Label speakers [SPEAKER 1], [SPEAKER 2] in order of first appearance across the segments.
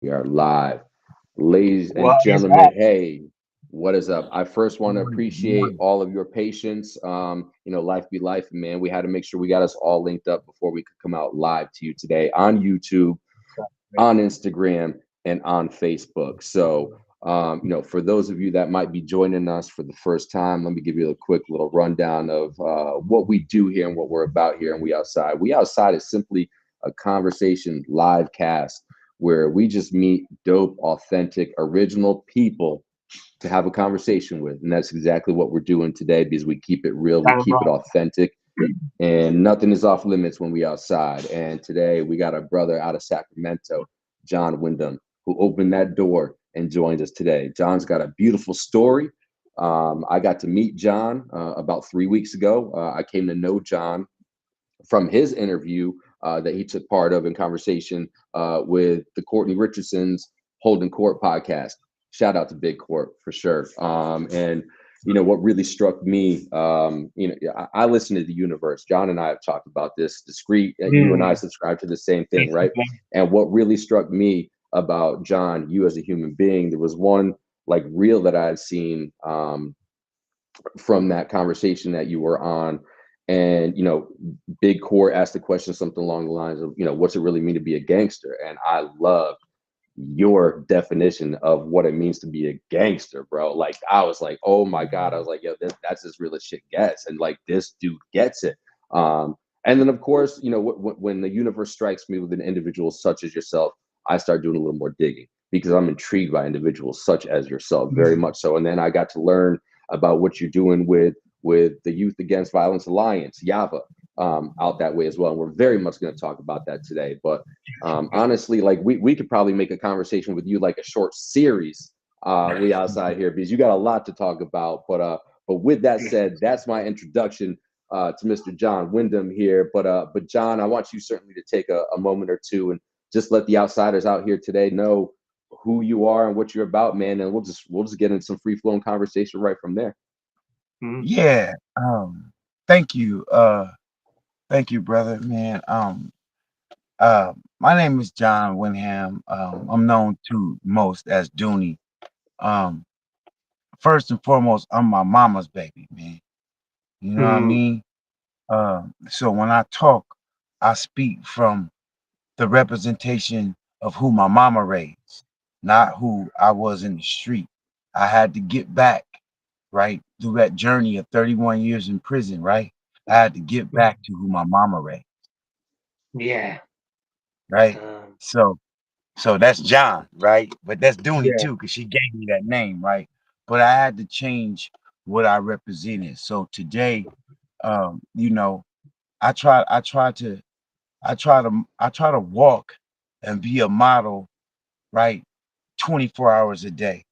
[SPEAKER 1] We are live. Ladies and
[SPEAKER 2] What is
[SPEAKER 1] gentlemen,
[SPEAKER 2] happening?
[SPEAKER 1] hey, what is up? I first want to
[SPEAKER 2] Good
[SPEAKER 1] appreciate
[SPEAKER 2] morning.
[SPEAKER 1] all of your patience. Life be life, man. We had to make sure we got us all linked up before we could come out live to you today on YouTube, on Instagram, and on Facebook. So, for those of you that might be joining us for the first time, let me give you a quick little rundown of what we do here and what we're about here. And We Outside. We Outside is simply a conversation live cast where we just meet dope, authentic, original people to have a conversation with. And that's exactly what we're doing today because we keep it real, we
[SPEAKER 2] Damn
[SPEAKER 1] keep it
[SPEAKER 2] right.
[SPEAKER 1] authentic, and nothing is off limits when we outside. And today we got a brother out of Sacramento, John Windham, who opened that door and joined us today. John's got a beautiful story. I got to meet John about 3 weeks ago. I came to know John from his interview that he took part of in conversation with the Courtney Richardson's Holding Court podcast. Shout out to Big Court for sure. And what really struck me, I listen to the universe. John and I have talked about this. Discreet, you and I
[SPEAKER 2] Mm,
[SPEAKER 1] subscribe to the same thing, right?
[SPEAKER 2] definitely.
[SPEAKER 1] And what really struck me about John, you as a human being, there was one like reel that I had seen from that conversation that you were on. And Big Core asked the question something along the lines of, what's it really mean to be a gangster? And I love your definition of what it means to be a gangster, bro. Like I was like, oh my god, I was like, yo, that's as real as shit gets, and like this dude gets it. And then of course, when the universe strikes me with an individual such as yourself, I start doing a little more digging because I'm intrigued by individuals such as yourself, very
[SPEAKER 2] Mm,
[SPEAKER 1] much so. And then I got to learn about what you're doing with the Youth Against Violence Alliance, YAVA, out that way as well. And we're very much going to talk about that today. But honestly, like we could probably make a conversation with you like a short series. We outside here because you got a lot to talk about. But with that said, that's my introduction to Mr. John Wyndham here. But John, I want you certainly to take a moment or two and just let the outsiders out here today know who you are and what you're about, man. And we'll just get into some free flowing conversation right from there.
[SPEAKER 2] mm,
[SPEAKER 3] Yeah. Thank you. Thank you, brother, man. My name is John Windham. I'm known to most as Dunie. Um, First and foremost, I'm my mama's baby, man. You know what I
[SPEAKER 2] mm,
[SPEAKER 3] mean? So when I talk, I speak from the representation of who my mama raised, not who I was in the street. I had to get back, right, through that journey of 31 years in prison, right? I had to get
[SPEAKER 2] mm.
[SPEAKER 3] back to who my mama raised,
[SPEAKER 2] Yeah.
[SPEAKER 3] right?
[SPEAKER 2] Um,
[SPEAKER 3] So so that's John, right? But that's Dooney
[SPEAKER 2] yeah.
[SPEAKER 3] too, because she gave me that name, right? But I had to change what I represented. So today, you know, I try to walk and be a model, right? 24 hours a day,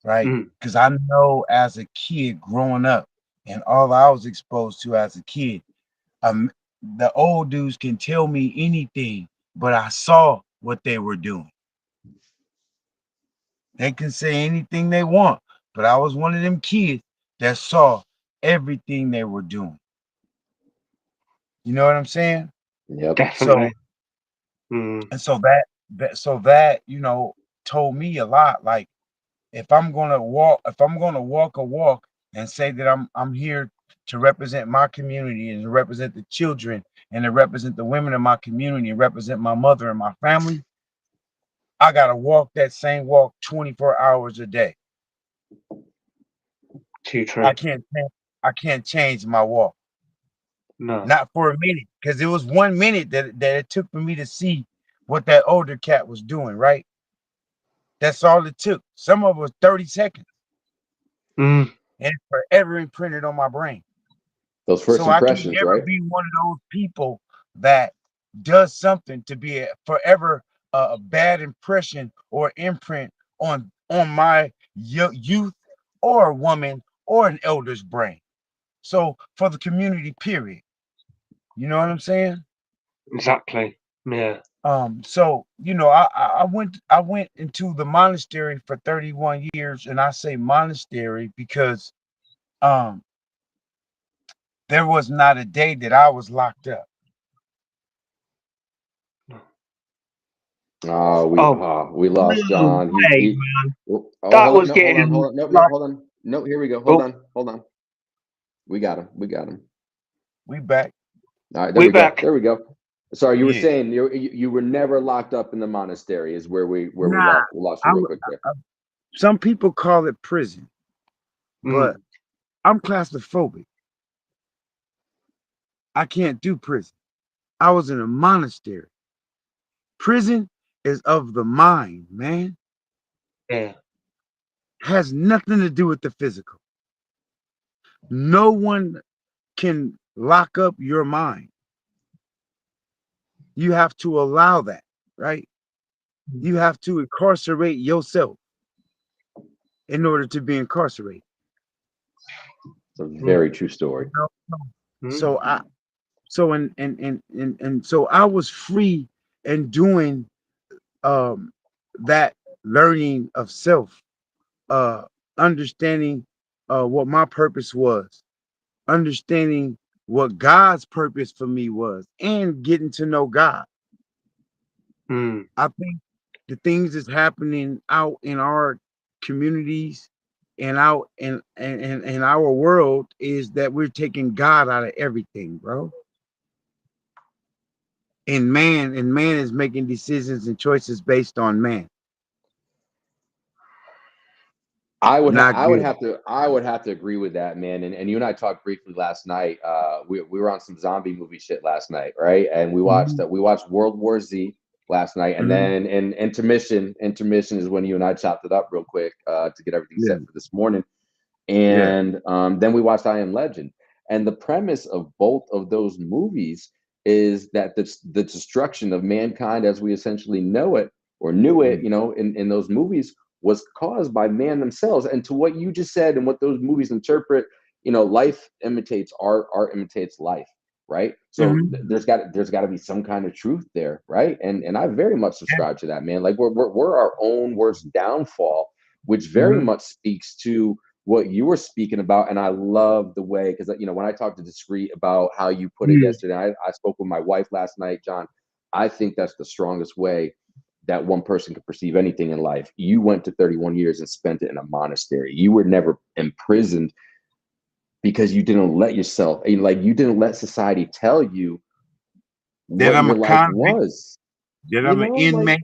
[SPEAKER 3] right?
[SPEAKER 2] Mm,
[SPEAKER 3] Because I know as a kid growing up, and all I was exposed to as a kid, um, the old dudes can tell me anything, but I saw what they were doing. They can say anything they want, but I was one of them kids that saw everything they were doing. You know what I'm saying?
[SPEAKER 1] Yep.
[SPEAKER 3] So
[SPEAKER 2] definitely. Mm,
[SPEAKER 3] and so that told me a lot. Like if I'm gonna walk a walk and say that I'm here to represent my community and to represent the children and to represent the women in my community and represent my mother and my family, I gotta walk that same walk 24 hours a day.
[SPEAKER 2] too
[SPEAKER 3] I
[SPEAKER 2] true.
[SPEAKER 3] can't I can't change my walk.
[SPEAKER 2] No.
[SPEAKER 3] Not for a minute, because it was 1 minute that it took for me to see what that older cat was doing, right? That's all it took. Some of it was 30 seconds,
[SPEAKER 2] Mm,
[SPEAKER 3] and it's forever imprinted on my brain.
[SPEAKER 1] Those first
[SPEAKER 3] So I can
[SPEAKER 1] impressions,
[SPEAKER 3] never
[SPEAKER 1] right?
[SPEAKER 3] be one of those people that does something to be a forever a bad impression or imprint on my youth or a woman or an elder's brain. So for the community, period. You know what I'm saying?
[SPEAKER 2] exactly. Yeah.
[SPEAKER 3] So I went into the monastery for 31 years, and I say monastery because um there was not a day that I was locked up.
[SPEAKER 2] No. Oh,
[SPEAKER 1] We lost
[SPEAKER 2] no
[SPEAKER 1] John.
[SPEAKER 2] way,
[SPEAKER 1] He
[SPEAKER 2] man.
[SPEAKER 1] oh,
[SPEAKER 2] That
[SPEAKER 1] hold on,
[SPEAKER 2] was
[SPEAKER 1] no, hold on,
[SPEAKER 2] getting
[SPEAKER 1] hold on, no, no,
[SPEAKER 2] like,
[SPEAKER 1] hold on, no, here we go.
[SPEAKER 2] oh,
[SPEAKER 1] Hold on. We got him.
[SPEAKER 3] We back.
[SPEAKER 1] All right,
[SPEAKER 2] we back.
[SPEAKER 1] there we go. Sorry, you were
[SPEAKER 3] Yeah.
[SPEAKER 1] saying you were never locked up in the monastery is where
[SPEAKER 3] Nah,
[SPEAKER 1] we lost you
[SPEAKER 3] I,
[SPEAKER 1] real quick there.
[SPEAKER 3] some people call it prison, but
[SPEAKER 2] Mm,
[SPEAKER 3] I'm claustrophobic. I can't do prison. I was in a monastery. Prison is of the mind, man.
[SPEAKER 2] yeah.
[SPEAKER 3] Has nothing to do with the physical. No one can lock up your mind. You have to allow that, right? You have to incarcerate yourself in order to be incarcerated.
[SPEAKER 1] It's a
[SPEAKER 2] Mm,
[SPEAKER 1] very true story.
[SPEAKER 3] You know?
[SPEAKER 2] mm,
[SPEAKER 3] So I so and so I was free and doing um that learning of self, uh understanding what my purpose was, understanding what God's purpose for me was, and getting to know God.
[SPEAKER 2] mm,
[SPEAKER 3] I think the things that's happening out in our communities and out in our world is that we're taking God out of everything, bro. And man is making decisions and choices based on man. Not good.
[SPEAKER 1] I would have to agree with that, man. And you and I talked briefly last night. We were on some zombie movie shit last night, right? And
[SPEAKER 3] Mhm,
[SPEAKER 1] we watched World War Z last night, and
[SPEAKER 3] mhm.
[SPEAKER 1] then in intermission is when you and I chopped it up real quick to get everything
[SPEAKER 3] Yeah,
[SPEAKER 1] set for this morning.
[SPEAKER 3] yeah.
[SPEAKER 1] And then we watched I Am Legend. And the premise of both of those movies is that the destruction of mankind as we essentially know it or knew it,
[SPEAKER 3] Mm.
[SPEAKER 1] you know, in those movies was caused by man themselves. And to what you just said and what those movies interpret, you know, life imitates art imitates life, right? So
[SPEAKER 3] Mhm.
[SPEAKER 1] there's got to be some kind of truth there, right? And I very much
[SPEAKER 3] Yeah.
[SPEAKER 1] subscribe to that, man. Like we're our own worst downfall, which very
[SPEAKER 3] Mhm.
[SPEAKER 1] much speaks to what you were speaking about. And I love the way, because you know, when I talked to Discreet about how you put it
[SPEAKER 3] Mm.
[SPEAKER 1] yesterday, I spoke with my wife last night, John. I think that's the strongest way that one person could perceive anything in life. You went to 31 years and spent it in a monastery. You were never imprisoned because you didn't let yourself, like you didn't let society tell you
[SPEAKER 3] That
[SPEAKER 1] what
[SPEAKER 3] I'm
[SPEAKER 1] your
[SPEAKER 3] a
[SPEAKER 1] life
[SPEAKER 3] convict,
[SPEAKER 1] was.
[SPEAKER 3] that
[SPEAKER 1] You
[SPEAKER 3] I'm an
[SPEAKER 1] know, like
[SPEAKER 3] inmate,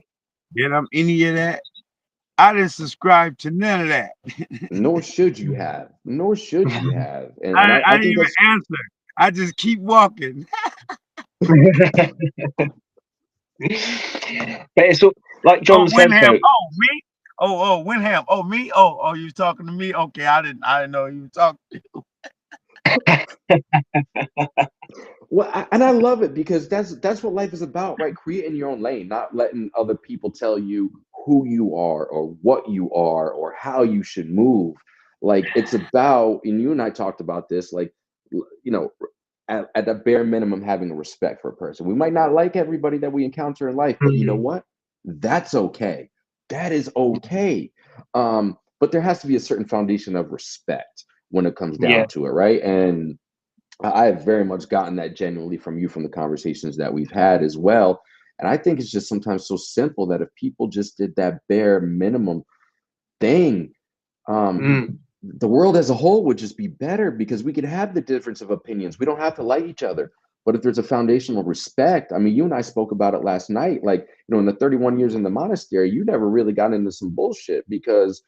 [SPEAKER 3] that I'm any of that. I didn't subscribe to none of that.
[SPEAKER 1] nor should you have, nor should you have. And
[SPEAKER 3] I
[SPEAKER 1] I
[SPEAKER 3] didn't
[SPEAKER 1] think
[SPEAKER 3] even
[SPEAKER 1] that's
[SPEAKER 3] answer. I just keep walking.
[SPEAKER 2] mm. But it's like
[SPEAKER 3] Oh,
[SPEAKER 2] John said,
[SPEAKER 3] Wyndham.
[SPEAKER 2] though.
[SPEAKER 3] Oh, me. Oh, Wyndham. Oh, me. Oh, you talking to me? Okay, I didn't know you were talking.
[SPEAKER 1] well, and I love it because that's what life is about, right? Creating your own lane, not letting other people tell you who you are or what you are or how you should move. Like it's about, and you and I talked about this, like you know, at the bare minimum, having a respect for a person. We might not like everybody that we encounter in life, but you know
[SPEAKER 2] Mm,
[SPEAKER 1] what? That's okay. That is okay. But there has to be a certain foundation of respect when it comes
[SPEAKER 2] yeah,
[SPEAKER 1] down to it, right? And I have very much gotten that genuinely from you from the conversations that we've had as well. And I think it's just sometimes so simple that if people just did that bare minimum thing, um,
[SPEAKER 2] mm,
[SPEAKER 1] the world as a whole would just be better because we could have the difference of opinions. We don't have to like each other. But if there's a foundational respect, I mean, you and I spoke about it last night. Like, you know, in the 31 years in the monastery, you never really got into some bullshit because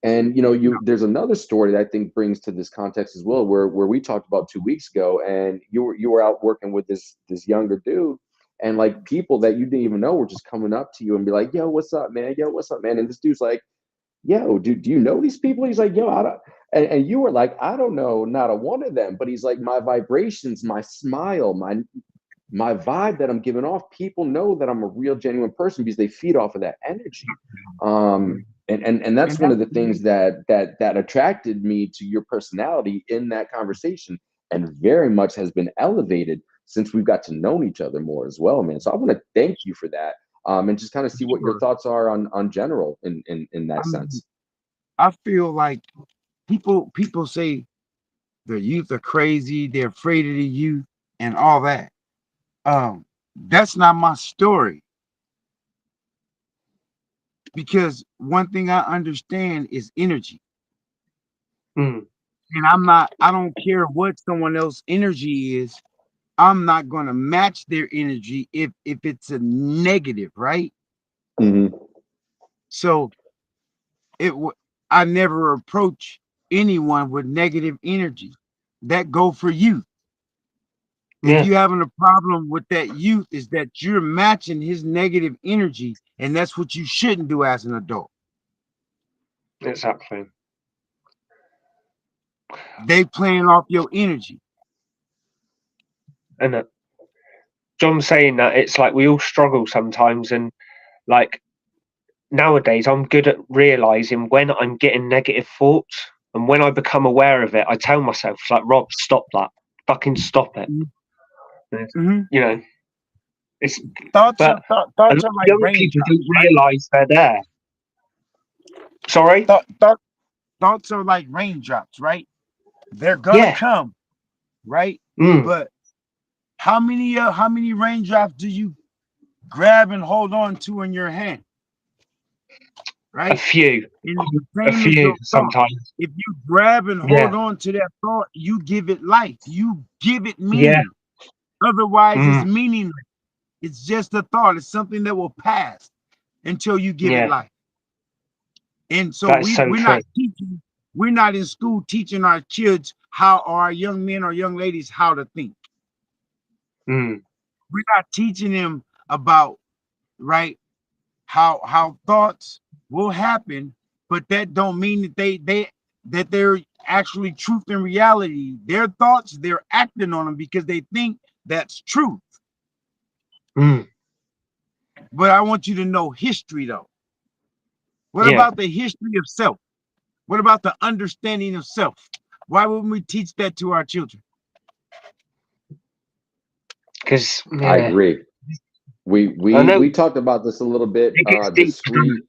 [SPEAKER 1] and you know,
[SPEAKER 3] No.
[SPEAKER 1] you there's another story that I think brings to this context as well, where we talked about 2 weeks ago, and you were out working with this younger dude, and like people that you didn't even know were just coming up to you and be like, "Yo, what's up, man? Yo, what's up, man?" And this dude's like, "Yo, do you know these people?" He's like, "Yo, I don't." And you were like, "I don't know, not a one of them." But he's like, "My vibrations, my smile, my vibe that I'm giving off, people know that I'm a real genuine person because they feed off of that energy. And
[SPEAKER 3] And
[SPEAKER 1] that's one
[SPEAKER 3] that's
[SPEAKER 1] of the things that attracted me to your personality in that conversation, and very much has been elevated since we've got to know each other more as well, man. So I want to thank you for that, and just kind of see what your
[SPEAKER 3] sure.
[SPEAKER 1] thoughts are on general in
[SPEAKER 3] I
[SPEAKER 1] that
[SPEAKER 3] mean,
[SPEAKER 1] sense.
[SPEAKER 3] I feel like people say the youth are crazy, they're afraid of the youth and all that. That's not my story. because one thing I understand is energy.
[SPEAKER 2] Mm.
[SPEAKER 3] And I don't care what someone else's energy is. I'm not going to match their energy if it's a negative, right?
[SPEAKER 1] Mm-hmm.
[SPEAKER 3] So I never approach anyone with negative energy. That go for you. If
[SPEAKER 2] Yeah,
[SPEAKER 3] you having a problem with that youth, is that you're matching his negative energy, and that's what you shouldn't do as an adult.
[SPEAKER 2] exactly.
[SPEAKER 3] They playing off your energy.
[SPEAKER 2] And John saying that it's like we all struggle sometimes, and like nowadays, I'm good at realizing when I'm getting negative thoughts, and when I become aware of it, I tell myself, like, Rob, stop that, fucking stop it.
[SPEAKER 3] Mm-hmm.
[SPEAKER 2] You know, it's
[SPEAKER 3] Thoughts
[SPEAKER 2] but
[SPEAKER 3] are thought,
[SPEAKER 2] a
[SPEAKER 3] thoughts
[SPEAKER 2] lot
[SPEAKER 3] are
[SPEAKER 2] of
[SPEAKER 3] like
[SPEAKER 2] young people
[SPEAKER 3] raindrops,
[SPEAKER 2] don't
[SPEAKER 3] right?
[SPEAKER 2] realize they're there. Sorry.
[SPEAKER 3] Thoughts are like raindrops, right? They're gonna
[SPEAKER 2] Yeah.
[SPEAKER 3] come, right?
[SPEAKER 2] Mm.
[SPEAKER 3] But how many raindrops do you grab and hold on to in your hand,
[SPEAKER 2] A
[SPEAKER 3] right?
[SPEAKER 2] few.
[SPEAKER 3] And it's the
[SPEAKER 2] A
[SPEAKER 3] same as
[SPEAKER 2] few
[SPEAKER 3] your thought.
[SPEAKER 2] sometimes.
[SPEAKER 3] If you grab and
[SPEAKER 2] Yeah.
[SPEAKER 3] hold on to that thought, you give it life. You give it
[SPEAKER 2] Yeah.
[SPEAKER 3] meaning. Otherwise, it's
[SPEAKER 2] Mm.
[SPEAKER 3] meaningless. It's just a thought. It's something that will pass until you give it
[SPEAKER 2] Yeah.
[SPEAKER 3] life. And so
[SPEAKER 2] That's so
[SPEAKER 3] we're
[SPEAKER 2] true.
[SPEAKER 3] not teaching, we're not in school teaching our kids how, or our young men or young ladies, how to think.
[SPEAKER 2] Mm.
[SPEAKER 3] We're not teaching them about, right, how thoughts will happen, but that don't mean that they're actually truth and reality. Their thoughts, they're acting on them because they think that's truth.
[SPEAKER 2] Mm.
[SPEAKER 3] But I want you to know history though. What
[SPEAKER 2] Yeah.
[SPEAKER 3] about the history of self? What about the understanding of self? Why wouldn't we teach that to our children?
[SPEAKER 2] Because
[SPEAKER 1] I
[SPEAKER 2] yeah,
[SPEAKER 1] agree. We
[SPEAKER 2] I
[SPEAKER 1] we
[SPEAKER 2] know
[SPEAKER 1] we talked about this a little bit.
[SPEAKER 2] it gets deep.
[SPEAKER 1] Discreet.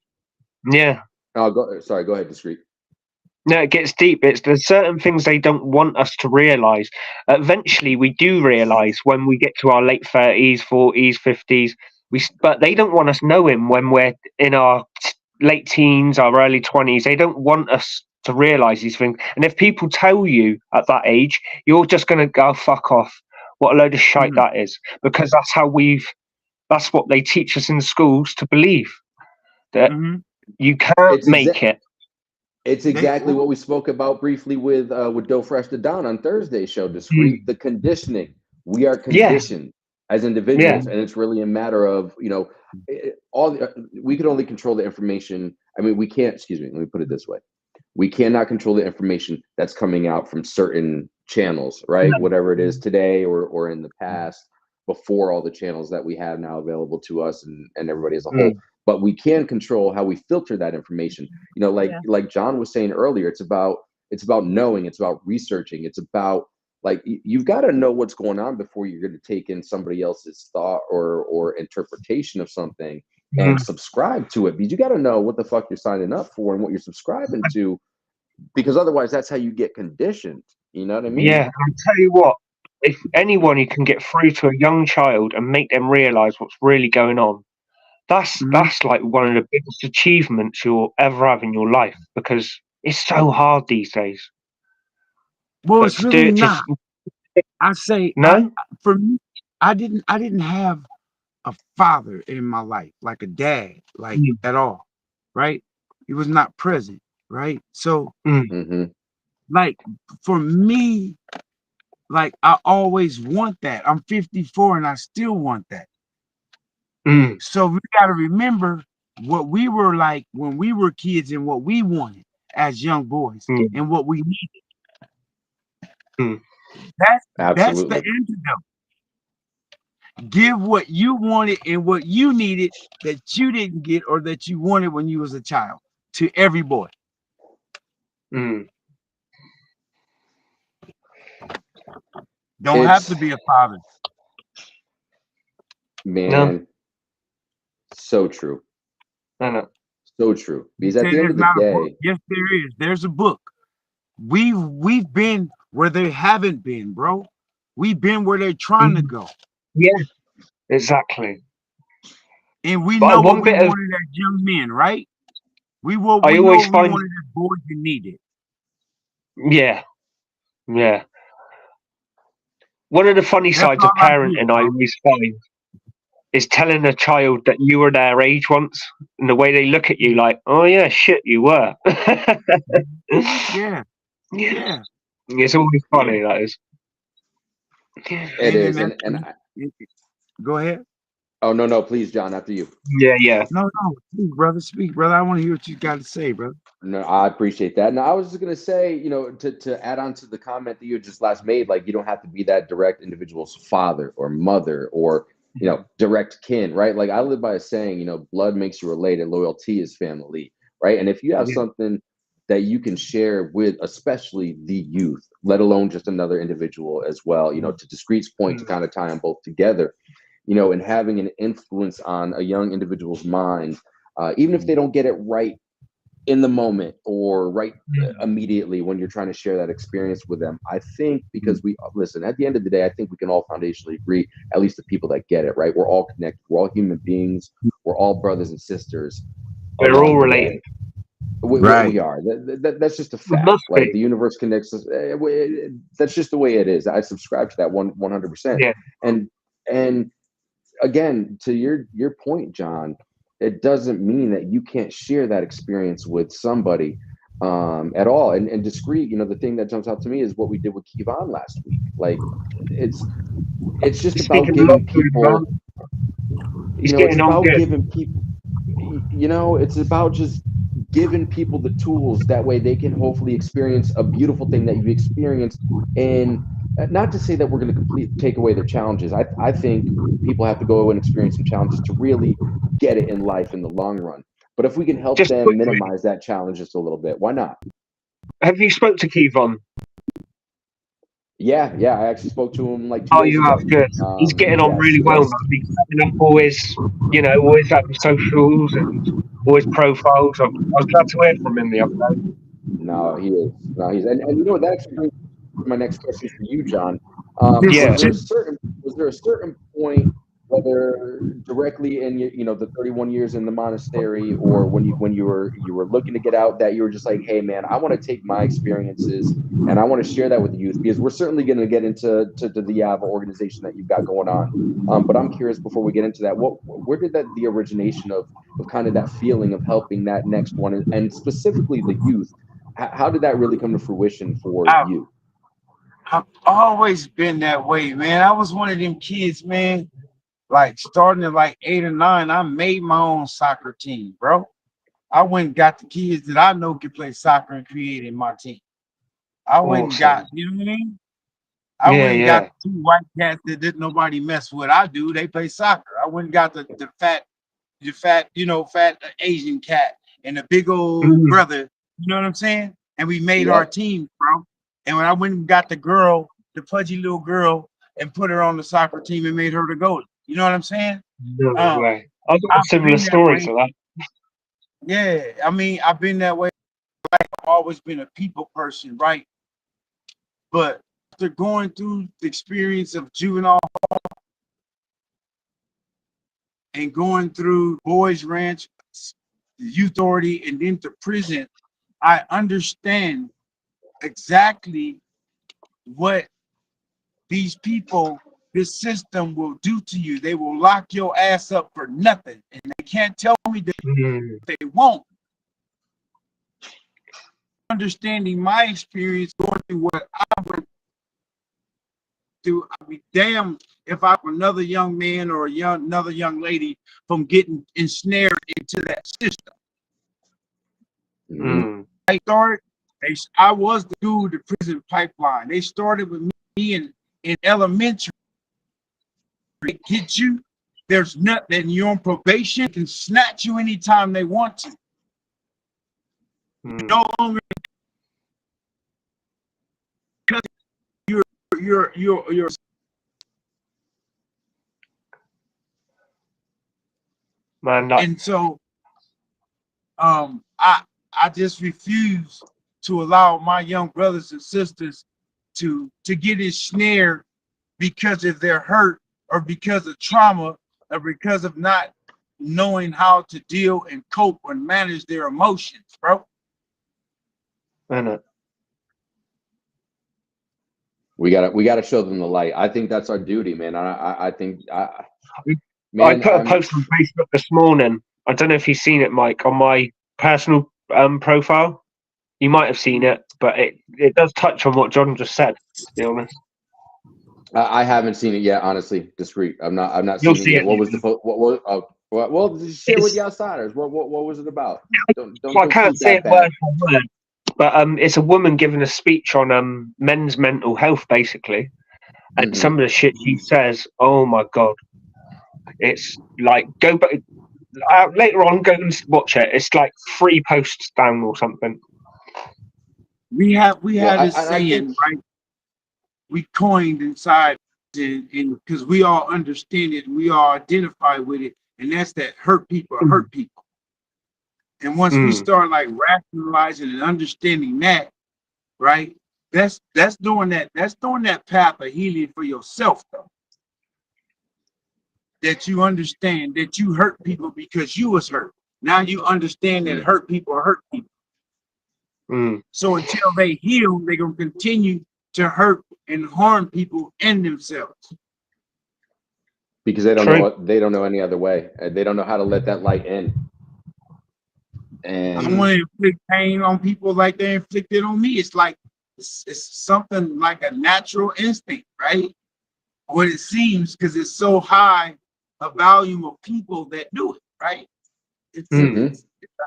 [SPEAKER 2] Yeah.
[SPEAKER 1] Oh, go. Sorry. Go ahead. Discreet.
[SPEAKER 2] No, it gets deep. It's there's certain things they don't want us to realize. Eventually, we do realize when we get to our late 30s, 40s, 50s. But they don't want us knowing when we're in our late teens, our early 20s. They don't want us to realize these things. And if people tell you at that age, you're just going to go fuck off. What a load of shite
[SPEAKER 3] Mhm,
[SPEAKER 2] that is, because that's what they teach us in schools to believe, that
[SPEAKER 3] mhm.
[SPEAKER 2] you can't
[SPEAKER 1] It's
[SPEAKER 2] make it.
[SPEAKER 1] It's
[SPEAKER 3] They
[SPEAKER 1] exactly what we spoke about briefly with Doe Fresh to Down on Thursday's show. Discreet,
[SPEAKER 2] Mm.
[SPEAKER 1] the conditioning. We are
[SPEAKER 2] Yeah,
[SPEAKER 1] conditioned as
[SPEAKER 2] yeah,
[SPEAKER 1] individuals, and it's really a matter of we can only control the information. I mean, we can't. Excuse me. Let me put it this way: we cannot control the information that's coming out from certain channels, right? Whatever it is today or in the past, before all the channels that we have now available to us and everybody as a whole.
[SPEAKER 2] mm.
[SPEAKER 1] But we can control how we filter that information.
[SPEAKER 4] Yeah.
[SPEAKER 1] Like John was saying earlier, it's about knowing, it's about researching, it's about you've got to know what's going on before you're going to take in somebody else's thought or interpretation of something
[SPEAKER 2] Mm.
[SPEAKER 1] and subscribe to it, because you got to know what the fuck you're signing up for and what you're subscribing to, because otherwise that's how you get conditioned. You know what I mean?
[SPEAKER 2] Yeah. I'll tell you what, if anyone who can get through to a young child and make them realize what's really going on,
[SPEAKER 3] mhm.
[SPEAKER 2] that's like one of the biggest achievements you'll ever have in your life, because it's so hard these days.
[SPEAKER 3] Well,
[SPEAKER 2] But
[SPEAKER 3] it's
[SPEAKER 2] to do
[SPEAKER 3] really
[SPEAKER 2] it
[SPEAKER 3] not.
[SPEAKER 2] just
[SPEAKER 3] I say
[SPEAKER 2] no.
[SPEAKER 3] for me, I didn't have a father in my life, like a dad, like
[SPEAKER 2] Mm.
[SPEAKER 3] at all, right? He was not present, right? So
[SPEAKER 2] Mm.
[SPEAKER 1] Mm-hmm.
[SPEAKER 3] like for me, like I always want that. I'm 54 and I still want that.
[SPEAKER 2] Mm.
[SPEAKER 3] So we got to remember what we were like when we were kids and what we wanted as young boys
[SPEAKER 2] Mm.
[SPEAKER 3] and what we needed.
[SPEAKER 2] Mm.
[SPEAKER 3] That's the
[SPEAKER 1] Absolutely.
[SPEAKER 3] antidote. Give what you wanted and what you needed that you didn't get or that you wanted when you was a child to every boy.
[SPEAKER 2] Mm.
[SPEAKER 3] Don't have
[SPEAKER 1] It's
[SPEAKER 3] to be a father.
[SPEAKER 2] No,
[SPEAKER 1] man, so true.
[SPEAKER 2] no, no.
[SPEAKER 1] So true.
[SPEAKER 3] You
[SPEAKER 1] Because at
[SPEAKER 3] say
[SPEAKER 1] the end
[SPEAKER 3] there's
[SPEAKER 1] of the
[SPEAKER 3] not a book.
[SPEAKER 1] day,
[SPEAKER 3] Yes, there is. There's a book. We've been where they haven't been, bro. We've been where they're trying to
[SPEAKER 2] Mm.
[SPEAKER 3] go.
[SPEAKER 2] Yeah, exactly.
[SPEAKER 3] And we
[SPEAKER 2] But
[SPEAKER 3] know what
[SPEAKER 2] one
[SPEAKER 3] we
[SPEAKER 2] bit of
[SPEAKER 3] wanted as young men, right? We
[SPEAKER 2] I
[SPEAKER 3] know
[SPEAKER 2] always
[SPEAKER 3] we
[SPEAKER 2] find,
[SPEAKER 3] wanted that boy you needed.
[SPEAKER 2] yeah, yeah. One of the funny
[SPEAKER 3] That's
[SPEAKER 2] sides
[SPEAKER 3] all
[SPEAKER 2] of
[SPEAKER 3] I do,
[SPEAKER 2] parenting I
[SPEAKER 3] bro.
[SPEAKER 2] always find is telling a child that you were their age once, and the way they look at you like, oh yeah, shit, you were.
[SPEAKER 3] Yeah,
[SPEAKER 2] Yeah,
[SPEAKER 3] yeah,
[SPEAKER 2] it's always
[SPEAKER 3] yeah.
[SPEAKER 2] funny, that is.
[SPEAKER 1] It
[SPEAKER 3] And
[SPEAKER 1] is,
[SPEAKER 3] that's go ahead.
[SPEAKER 1] oh no, no, please, John, after you.
[SPEAKER 2] Yeah, yeah.
[SPEAKER 3] No, no, speak, brother. I want to hear what you got to say, brother.
[SPEAKER 1] No, I appreciate that. Now, I was just gonna say, to add on to the comment that you just last made, like you don't have to be that direct individual's father or mother or direct kin, right? Like I live by a saying, blood makes you related, loyalty is family, right? And if you have
[SPEAKER 2] Yeah.
[SPEAKER 1] something that you can share with, especially the youth, let alone just another individual as well, to Discreet's point, to
[SPEAKER 2] Mm.
[SPEAKER 1] kind of tie them both together, and having an influence on a young individual's mind, even if they don't get it right in the moment or right
[SPEAKER 2] Mm.
[SPEAKER 1] immediately when you're trying to share that experience with them. I think because we listen, at the end of the day, I think we can all foundationally agree, at least the people that get it, right? We're all connected. We're all human beings. We're all brothers and sisters
[SPEAKER 2] We're all
[SPEAKER 1] along the
[SPEAKER 2] related.
[SPEAKER 1] way. We
[SPEAKER 3] Right.
[SPEAKER 1] are. That's just a
[SPEAKER 2] We
[SPEAKER 1] fact.
[SPEAKER 2] must
[SPEAKER 1] Like
[SPEAKER 2] be.
[SPEAKER 1] the universe connects us. That's just the way it is. I subscribe to that 100%.
[SPEAKER 2] Yeah.
[SPEAKER 1] And again, to your point, John, it doesn't mean that you can't share that experience with somebody at all. And Discreet, the thing that jumps out to me is what we did with Kevon last week. Like it's it's just
[SPEAKER 2] He's
[SPEAKER 1] about
[SPEAKER 2] speaking a lot
[SPEAKER 1] giving
[SPEAKER 2] to him, man.
[SPEAKER 1] people,
[SPEAKER 2] He's
[SPEAKER 1] it's
[SPEAKER 2] getting on
[SPEAKER 1] about
[SPEAKER 2] good.
[SPEAKER 1] giving people, it's about just giving people the tools that way they can hopefully experience a beautiful thing that you've experienced. And not to say that we're going to completely take away their challenges. I think people have to go and experience some challenges to really get it in life in the long run. But if we can help
[SPEAKER 2] Just
[SPEAKER 1] them
[SPEAKER 2] quickly,
[SPEAKER 1] minimize that challenge just a little bit, why not?
[SPEAKER 2] have you spoke to Kevon?
[SPEAKER 1] Yeah, yeah. I actually spoke to him like two
[SPEAKER 2] Oh,
[SPEAKER 1] days
[SPEAKER 2] you have,
[SPEAKER 1] ago.
[SPEAKER 2] good. He's getting on
[SPEAKER 1] Yes,
[SPEAKER 2] really well.
[SPEAKER 1] yes.
[SPEAKER 2] Man. He's setting up always, always at the socials and always profiles. I was glad to hear from him the other day.
[SPEAKER 1] No, he is. No, he's and that actually brings my next question for you, John.
[SPEAKER 2] Yeah.
[SPEAKER 1] Was there a certain point, whether directly in the 31 years in the monastery, or when you were looking to get out, that you were just like, hey man, I want to take my experiences and I want to share that with the youth, because we're certainly going to get into the Yava organization that you've got going on. But I'm curious, before we get into that, where did the origination of kind of that feeling of helping that next one, and specifically the youth, how did that really come to fruition for
[SPEAKER 3] I've,
[SPEAKER 1] you?
[SPEAKER 3] I've always been that way, man. I was one of them kids, man. Like starting at like 8 or 9, I made my own soccer team, bro. I went and got the kids that I know could play soccer and created my team. I went and got,
[SPEAKER 2] Awesome.
[SPEAKER 3] you know what I mean? I
[SPEAKER 2] Yeah,
[SPEAKER 3] went and got
[SPEAKER 2] yeah.
[SPEAKER 3] the 2 white cats that didn't nobody mess with. I do. They play soccer. I went and got the fat, fat Asian cat and the big old
[SPEAKER 2] Mm.
[SPEAKER 3] brother. You know what I'm saying? And we made our
[SPEAKER 1] Yep.
[SPEAKER 3] team, bro. And when I went and got the girl, the pudgy little girl, and put her on the soccer team and made her the goalie. You know what I'm saying?
[SPEAKER 2] No
[SPEAKER 3] Um,
[SPEAKER 2] way. I've got a
[SPEAKER 3] I've
[SPEAKER 2] similar
[SPEAKER 3] been that
[SPEAKER 2] story
[SPEAKER 3] way.
[SPEAKER 2] to that.
[SPEAKER 3] Yeah, I mean, I've been that way. I've always been a people person, right? But after going through the experience of juvenile and going through boys ranch, the youth authority, and then to prison, I understand exactly what these people, this system will do to you. They will lock your ass up for nothing. And they can't tell me that
[SPEAKER 2] Mm.
[SPEAKER 3] they won't. Understanding my experience going through what I went through, I'd be damned if I'm another young man or another young lady from getting ensnared into that system.
[SPEAKER 1] Hmm.
[SPEAKER 2] Mm.
[SPEAKER 3] I started, I was the dude, the prison pipeline. They started with me in elementary. They get you. There's nothing. You're on probation. They can snatch you anytime they want to.
[SPEAKER 2] Mm.
[SPEAKER 3] No longer because you're
[SPEAKER 2] Man, that.
[SPEAKER 3] and so I just refuse to allow my young brothers and sisters to get ensnared because of their hurt or because of trauma or because of not knowing how to deal and cope and manage their emotions, bro.
[SPEAKER 1] We gotta show them the light. I think that's our duty, man. I think
[SPEAKER 2] I
[SPEAKER 1] man,
[SPEAKER 2] put a post on Facebook this morning. I don't know if you've seen it, Mike, on my personal profile. You might have seen it, but it does touch on what John just said, to be honest.
[SPEAKER 1] I haven't seen it yet, honestly. Discreet. I'm not
[SPEAKER 2] You'll
[SPEAKER 1] seen it
[SPEAKER 2] see
[SPEAKER 1] yet.
[SPEAKER 2] it.
[SPEAKER 1] What was the what was well share with the outsiders. What was it about?
[SPEAKER 2] I can't say it word for word, but it's a woman giving a speech on men's mental health, basically. And some of the shit she says, oh my god, it's like go back later on. Go and watch it. It's like 3 posts down or something.
[SPEAKER 3] We had a saying, right? We coined inside, and because we all understand it, we all identify with it, and that's that hurt people hurt people. And once we start like rationalizing and understanding that, right? That's doing that path of healing for yourself, though. That you understand that you hurt people because you was hurt. Now you understand that hurt people hurt people. So until they heal, they're gonna continue to hurt and harm people and themselves.
[SPEAKER 1] Because they don't know any other way. They don't know how to let that light in. And
[SPEAKER 3] I want to inflict pain on people like they inflicted on me. It's like it's something like a natural instinct, right? What it seems, because it's so high a volume of people that do it, right? It's a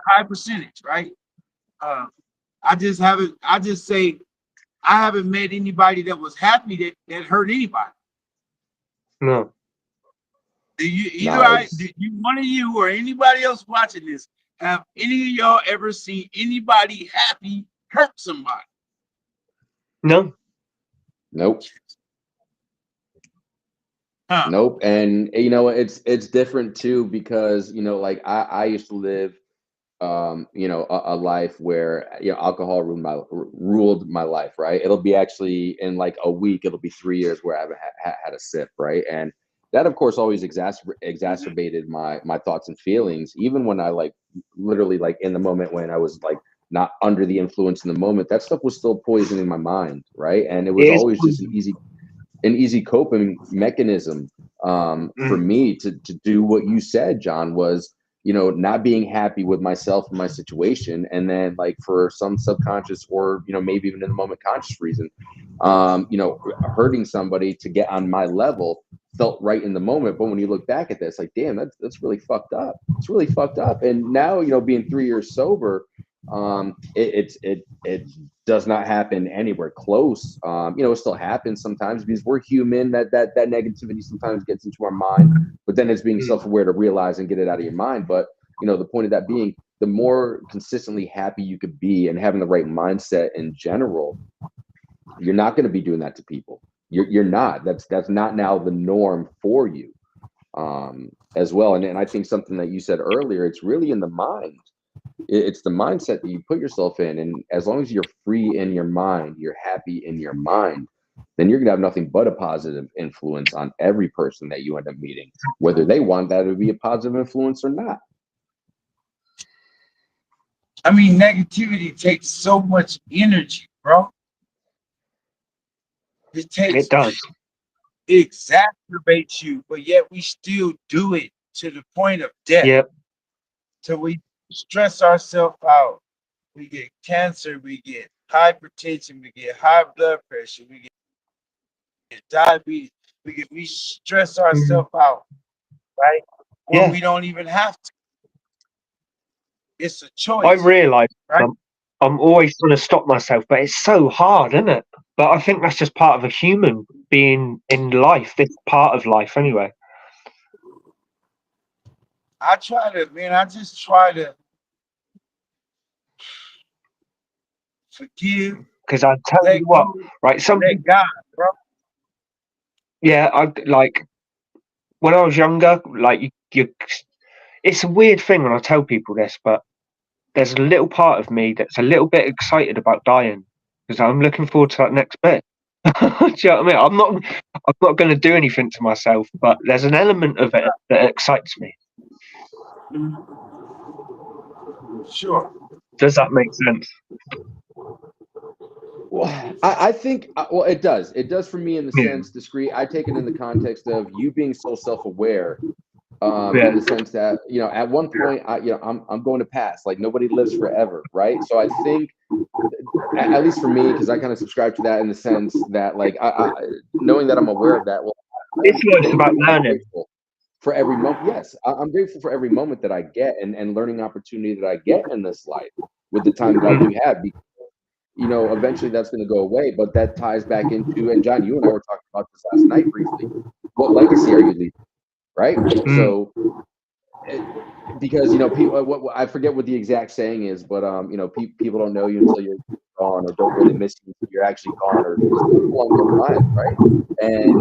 [SPEAKER 3] high percentage, right? I just say I haven't met anybody that was happy that hurt anybody.
[SPEAKER 2] No.
[SPEAKER 3] Do one of you or anybody else watching this, have any of y'all ever seen anybody happy hurt somebody?
[SPEAKER 2] No.
[SPEAKER 1] Nope. Nope. And it's different too, because like I used to live a life where alcohol ruled my life, right? It'll be actually in like a week, it'll be 3 years where I haven't had a sip, right? And that of course always exacerbated my thoughts and feelings, even when I like literally like in the moment when I was like not under the influence in the moment, that stuff was still poisoning my mind, right? And it was always just an easy coping mechanism for me to do what you said, John, was not being happy with myself and my situation, and then like for some subconscious or maybe even in the moment conscious reason, hurting somebody to get on my level felt right in the moment, but when you look back at this, like, damn, that's really fucked up. It's really fucked up. And now being 3 years sober, it does not happen anywhere close. It still happens sometimes because we're human. That negativity sometimes gets into our mind, but then it's being self-aware to realize and get it out of your mind. But the point of that being, the more consistently happy you could be and having the right mindset in general, you're not going to be doing that to people. You're not. That's not now the norm for you, as well. And I think something that you said earlier, it's really in the mind. It's the mindset that you put yourself in, and as long as you're free in your mind, you're happy in your mind, then you're gonna have nothing but a positive influence on every person that you end up meeting, whether they want that to be a positive influence or not.
[SPEAKER 3] I mean, negativity takes so much energy, bro. It
[SPEAKER 2] does.
[SPEAKER 3] It exacerbates you, but yet we still do it to the point of death.
[SPEAKER 2] Yep.
[SPEAKER 3] So we stress ourselves out. We get cancer, we get hypertension, we get high blood pressure, we get diabetes, we stress ourselves out, right? When we don't even have to. It's a choice.
[SPEAKER 2] I realise, right? I'm always trying to stop myself, but it's so hard, isn't it? But I think that's just part of a human being in life, this part of life anyway.
[SPEAKER 3] I just try to forgive.
[SPEAKER 2] Because I tell you what, right? Something,
[SPEAKER 3] God, bro.
[SPEAKER 2] Yeah, I like when I was younger. Like it's a weird thing when I tell people this, but there's a little part of me that's a little bit excited about dying because I'm looking forward to that next bit. Do you know what I mean? I'm not going to do anything to myself, but there's an element of it that excites me.
[SPEAKER 3] Sure.
[SPEAKER 2] Does that make sense?
[SPEAKER 1] Well, I think, well, it does. It does for me in the
[SPEAKER 2] Yeah.
[SPEAKER 1] sense, discreet. I take it in the context of you being so self-aware,
[SPEAKER 2] Yeah.
[SPEAKER 1] in the sense that, at one point, I'm going to pass. Like nobody lives forever, right? So I think, at least for me, because I kind of subscribe to that in the sense that, like, knowing that I'm aware of that, well,
[SPEAKER 2] This life's about
[SPEAKER 1] I'm
[SPEAKER 2] learning.
[SPEAKER 1] grateful for every moment. Yes, I'm grateful for every moment that I get and learning opportunity that I get in this life with the time that I do have. Because, eventually that's going to go away. But that ties back into, and John, you and I were talking about this last night briefly. What legacy are you leaving? Right.
[SPEAKER 2] Mm.
[SPEAKER 1] So, because people, I forget what the exact saying is, but people don't know you until you're gone, or don't really miss you until you're actually gone, or something along those lines, right? And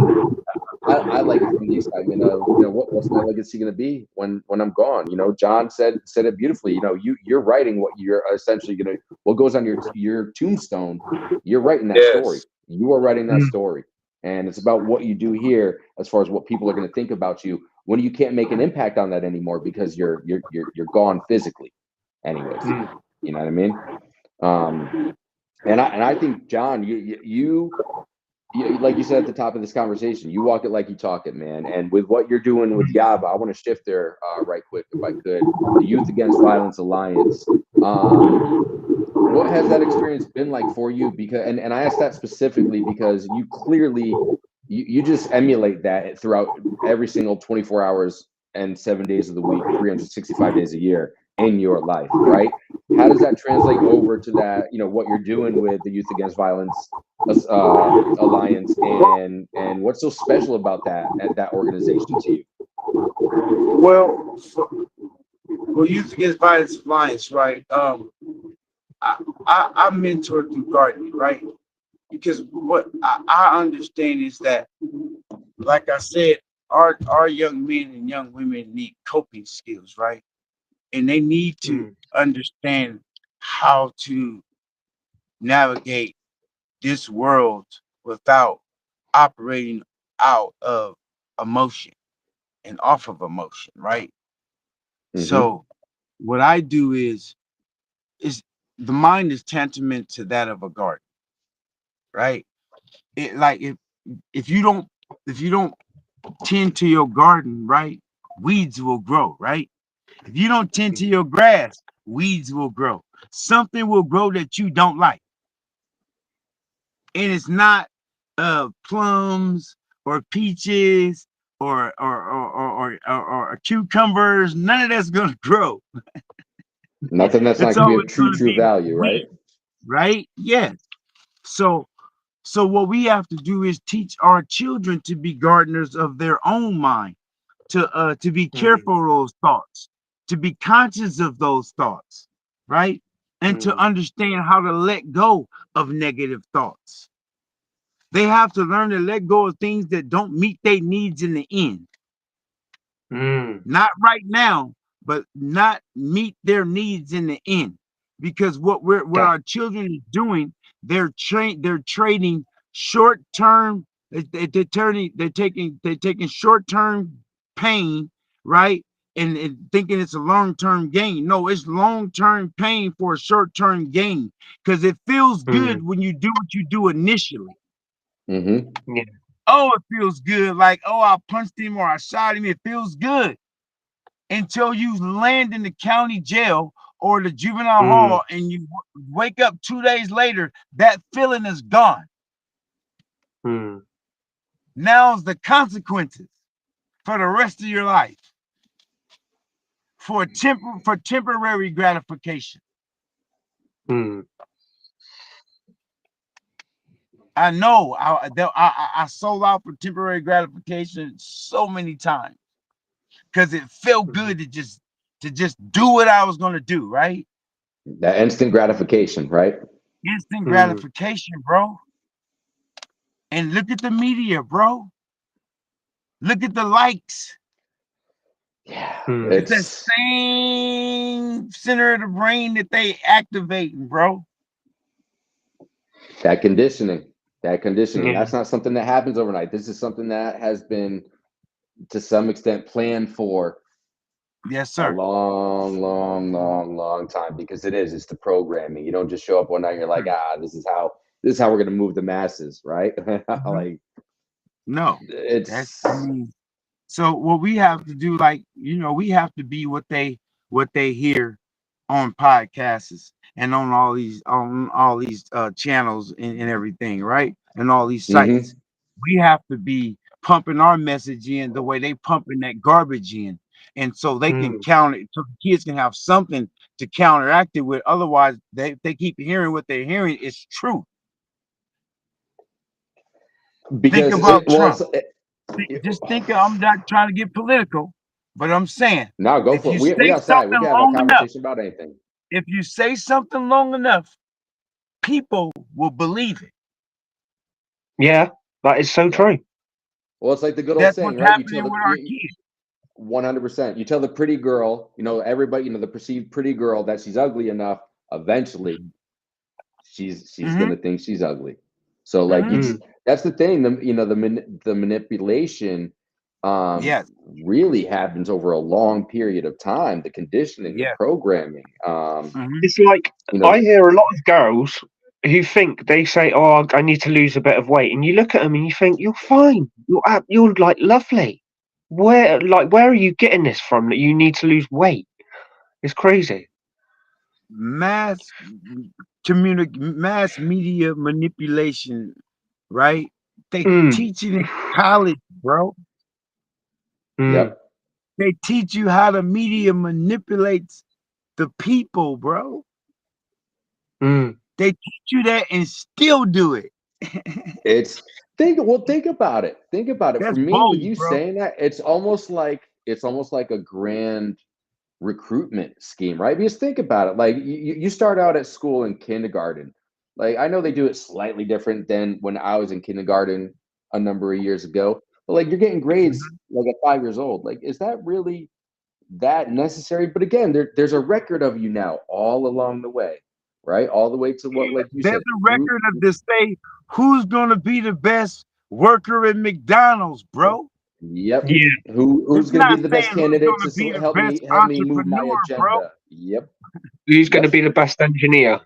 [SPEAKER 1] I like it from the excitement of, what's my legacy going to be when I'm gone. John said it beautifully. You're writing what you're essentially going to, what goes on your tombstone. You're writing that story.
[SPEAKER 3] Yes.
[SPEAKER 1] You are writing that
[SPEAKER 2] Mm.
[SPEAKER 1] story, and it's about what you do here as far as what people are going to think about you when you can't make an impact on that anymore because you're gone physically, anyways.
[SPEAKER 2] Mm.
[SPEAKER 1] You know what I mean? And I think, John, you like you said at the top of this conversation, you walk it like you talk it, man. And with what you're doing with Yaba, I want to shift there right quick, if I could. The Youth Against Violence Alliance. What has that experience been like for you? Because, and I asked that specifically because you clearly, you just emulate that throughout every single 24 hours and 7 days of the week, 365 days a year in your life, right? How does that translate over to that, what you're doing with the Youth Against Violence Alliance, and what's so special about that organization to you?
[SPEAKER 3] Well, Youth Against Violence Alliance, right? I mentor through gardening, right? Because what I understand is that, like I said, our young men and young women need coping skills, right? And they need to
[SPEAKER 2] Mm.
[SPEAKER 3] understand how to navigate this world without operating out of emotion and off of emotion, right?
[SPEAKER 1] Mm-hmm.
[SPEAKER 3] So what I do is the mind is tantamount to that of a garden, right? It like if you don't if you don't tend to your garden, right, weeds will grow, right? If you don't tend to your grass, weeds will grow. Something will grow that you don't like. And it's not plums or peaches or cucumbers. None of that's gonna grow.
[SPEAKER 1] Nothing that's
[SPEAKER 3] It's
[SPEAKER 1] not going to be
[SPEAKER 3] always
[SPEAKER 1] of
[SPEAKER 3] gonna
[SPEAKER 1] true
[SPEAKER 3] be
[SPEAKER 1] value, right?
[SPEAKER 3] weed, right? Yes. So what we have to do is teach our children to be gardeners of their own mind, to be
[SPEAKER 2] Mm.
[SPEAKER 3] careful of those thoughts, to be conscious of those thoughts, right? And to
[SPEAKER 2] Mm.
[SPEAKER 3] understand how to let go of negative thoughts. They have to learn to let go of things that don't meet their needs in the end.
[SPEAKER 2] Mm.
[SPEAKER 3] Not right now, but not meet their needs in the end. Because what
[SPEAKER 2] That.
[SPEAKER 3] our children is doing, they're trading short term. They're taking short term pain, right? And thinking it's a long term gain. No, it's long term pain for a short term gain because it feels good
[SPEAKER 2] Mm.
[SPEAKER 3] when you do what you do initially.
[SPEAKER 1] Mm-hmm.
[SPEAKER 2] Yeah.
[SPEAKER 3] Oh, it feels good. Like, oh, I punched him or I shot him. It feels good until you land in the county jail or the juvenile
[SPEAKER 2] Mm.
[SPEAKER 3] hall and you wake up 2 days later. That feeling is gone.
[SPEAKER 2] Mm.
[SPEAKER 3] Now's the consequences for the rest of your life for temporary gratification.
[SPEAKER 2] Mm.
[SPEAKER 3] I know I sold out for temporary gratification so many times because it felt
[SPEAKER 2] Mm.
[SPEAKER 3] good to just do what I was gonna do, right?
[SPEAKER 1] That instant gratification, right?
[SPEAKER 3] Instant
[SPEAKER 2] Mm.
[SPEAKER 3] gratification, bro. And look at the media, bro. Look at the likes.
[SPEAKER 1] Yeah,
[SPEAKER 2] Mm.
[SPEAKER 3] It's the
[SPEAKER 1] it's
[SPEAKER 3] same center of the brain that they activating, bro.
[SPEAKER 1] that conditioning. That conditioning.
[SPEAKER 2] Yeah.
[SPEAKER 1] That's not something that happens overnight. This is something that has been, to some extent, planned for
[SPEAKER 3] Yes,
[SPEAKER 1] A
[SPEAKER 3] sir.
[SPEAKER 1] long, long, long, long time, because it's the programming. You don't just show up one night and you're like, this is how we're gonna move the masses, right?
[SPEAKER 3] Mhm.
[SPEAKER 1] Like
[SPEAKER 3] No, I
[SPEAKER 1] it's
[SPEAKER 3] mean, so what we have to do, like, we have to be what they hear on podcasts and on all these channels and everything, right? And all these sites.
[SPEAKER 1] hmm
[SPEAKER 3] We have to be pumping our message in the way they pumping that garbage in. And so they can
[SPEAKER 2] Mm.
[SPEAKER 3] count it, so the kids can have something to counteract it with. Otherwise, they keep hearing what they're hearing. It's true. Think
[SPEAKER 1] because
[SPEAKER 3] about Trump.
[SPEAKER 1] it,
[SPEAKER 3] Just think, I'm not trying to get political, but I'm saying,
[SPEAKER 1] now go
[SPEAKER 3] if
[SPEAKER 1] for
[SPEAKER 3] you
[SPEAKER 1] it. We
[SPEAKER 3] say
[SPEAKER 1] outside. We
[SPEAKER 3] something
[SPEAKER 1] can have a
[SPEAKER 3] long enough,
[SPEAKER 1] conversation about anything.
[SPEAKER 3] if you say something long enough, people will believe it.
[SPEAKER 2] Yeah, that is so
[SPEAKER 1] Yep.
[SPEAKER 2] true.
[SPEAKER 1] Well, it's like the good old
[SPEAKER 3] That's
[SPEAKER 1] saying,
[SPEAKER 3] what's
[SPEAKER 1] right? You
[SPEAKER 3] happening
[SPEAKER 1] tell
[SPEAKER 3] with
[SPEAKER 1] the
[SPEAKER 3] our kids.
[SPEAKER 1] 100%. You tell the pretty girl, everybody, the perceived pretty girl, that she's ugly enough. Eventually, she's
[SPEAKER 3] Hmm.
[SPEAKER 1] gonna think she's ugly. So like
[SPEAKER 3] Hmm.
[SPEAKER 1] you
[SPEAKER 2] Mm.
[SPEAKER 1] just that's the thing. The manipulation
[SPEAKER 3] Yes.
[SPEAKER 1] really happens over a long period of time. The conditioning, the
[SPEAKER 3] Yes.
[SPEAKER 1] programming.
[SPEAKER 3] Hmm.
[SPEAKER 2] It's like
[SPEAKER 1] You know,
[SPEAKER 2] I hear a lot of girls who think they say, "Oh, I need to lose a bit of weight," and you look at them and you think, "You're fine. You're like lovely. Where are you getting this from that you need to lose weight?" It's crazy.
[SPEAKER 3] Mass mass media manipulation, right? They
[SPEAKER 2] Mm.
[SPEAKER 3] teach it in college, bro.
[SPEAKER 2] Mm.
[SPEAKER 1] yep.
[SPEAKER 3] They teach you how the media manipulates the people, bro.
[SPEAKER 2] Mm.
[SPEAKER 3] They teach you that and still do it.
[SPEAKER 1] It's think about it. Think about it. For
[SPEAKER 3] That's
[SPEAKER 1] me, with
[SPEAKER 3] bold,
[SPEAKER 1] you
[SPEAKER 3] bro.
[SPEAKER 1] saying that, it's almost like a grand recruitment scheme, right? Because think about it. Like you start out at school in kindergarten. Like I know they do it slightly different than when I was in kindergarten a number of years ago. But like you're getting grades
[SPEAKER 3] Mhm.
[SPEAKER 1] like at 5 years old. Like, is that really that necessary? But again, there's a record of you now all along the way, right? All the way to what,
[SPEAKER 3] Yeah,
[SPEAKER 1] like you
[SPEAKER 3] there's
[SPEAKER 1] said,
[SPEAKER 3] a
[SPEAKER 1] through.
[SPEAKER 3] record of this say who's gonna be the best worker at McDonald's, bro.
[SPEAKER 1] Yep.
[SPEAKER 2] Yeah.
[SPEAKER 1] Who's
[SPEAKER 3] It's
[SPEAKER 1] going to be
[SPEAKER 3] not
[SPEAKER 1] the
[SPEAKER 3] saying
[SPEAKER 1] best
[SPEAKER 3] who's
[SPEAKER 1] candidate
[SPEAKER 3] gonna
[SPEAKER 1] to
[SPEAKER 3] be the
[SPEAKER 1] help
[SPEAKER 3] best
[SPEAKER 1] me move my
[SPEAKER 3] entrepreneur, bro.
[SPEAKER 1] agenda? Yep.
[SPEAKER 2] Who's going to
[SPEAKER 1] Yep.
[SPEAKER 2] be the best engineer?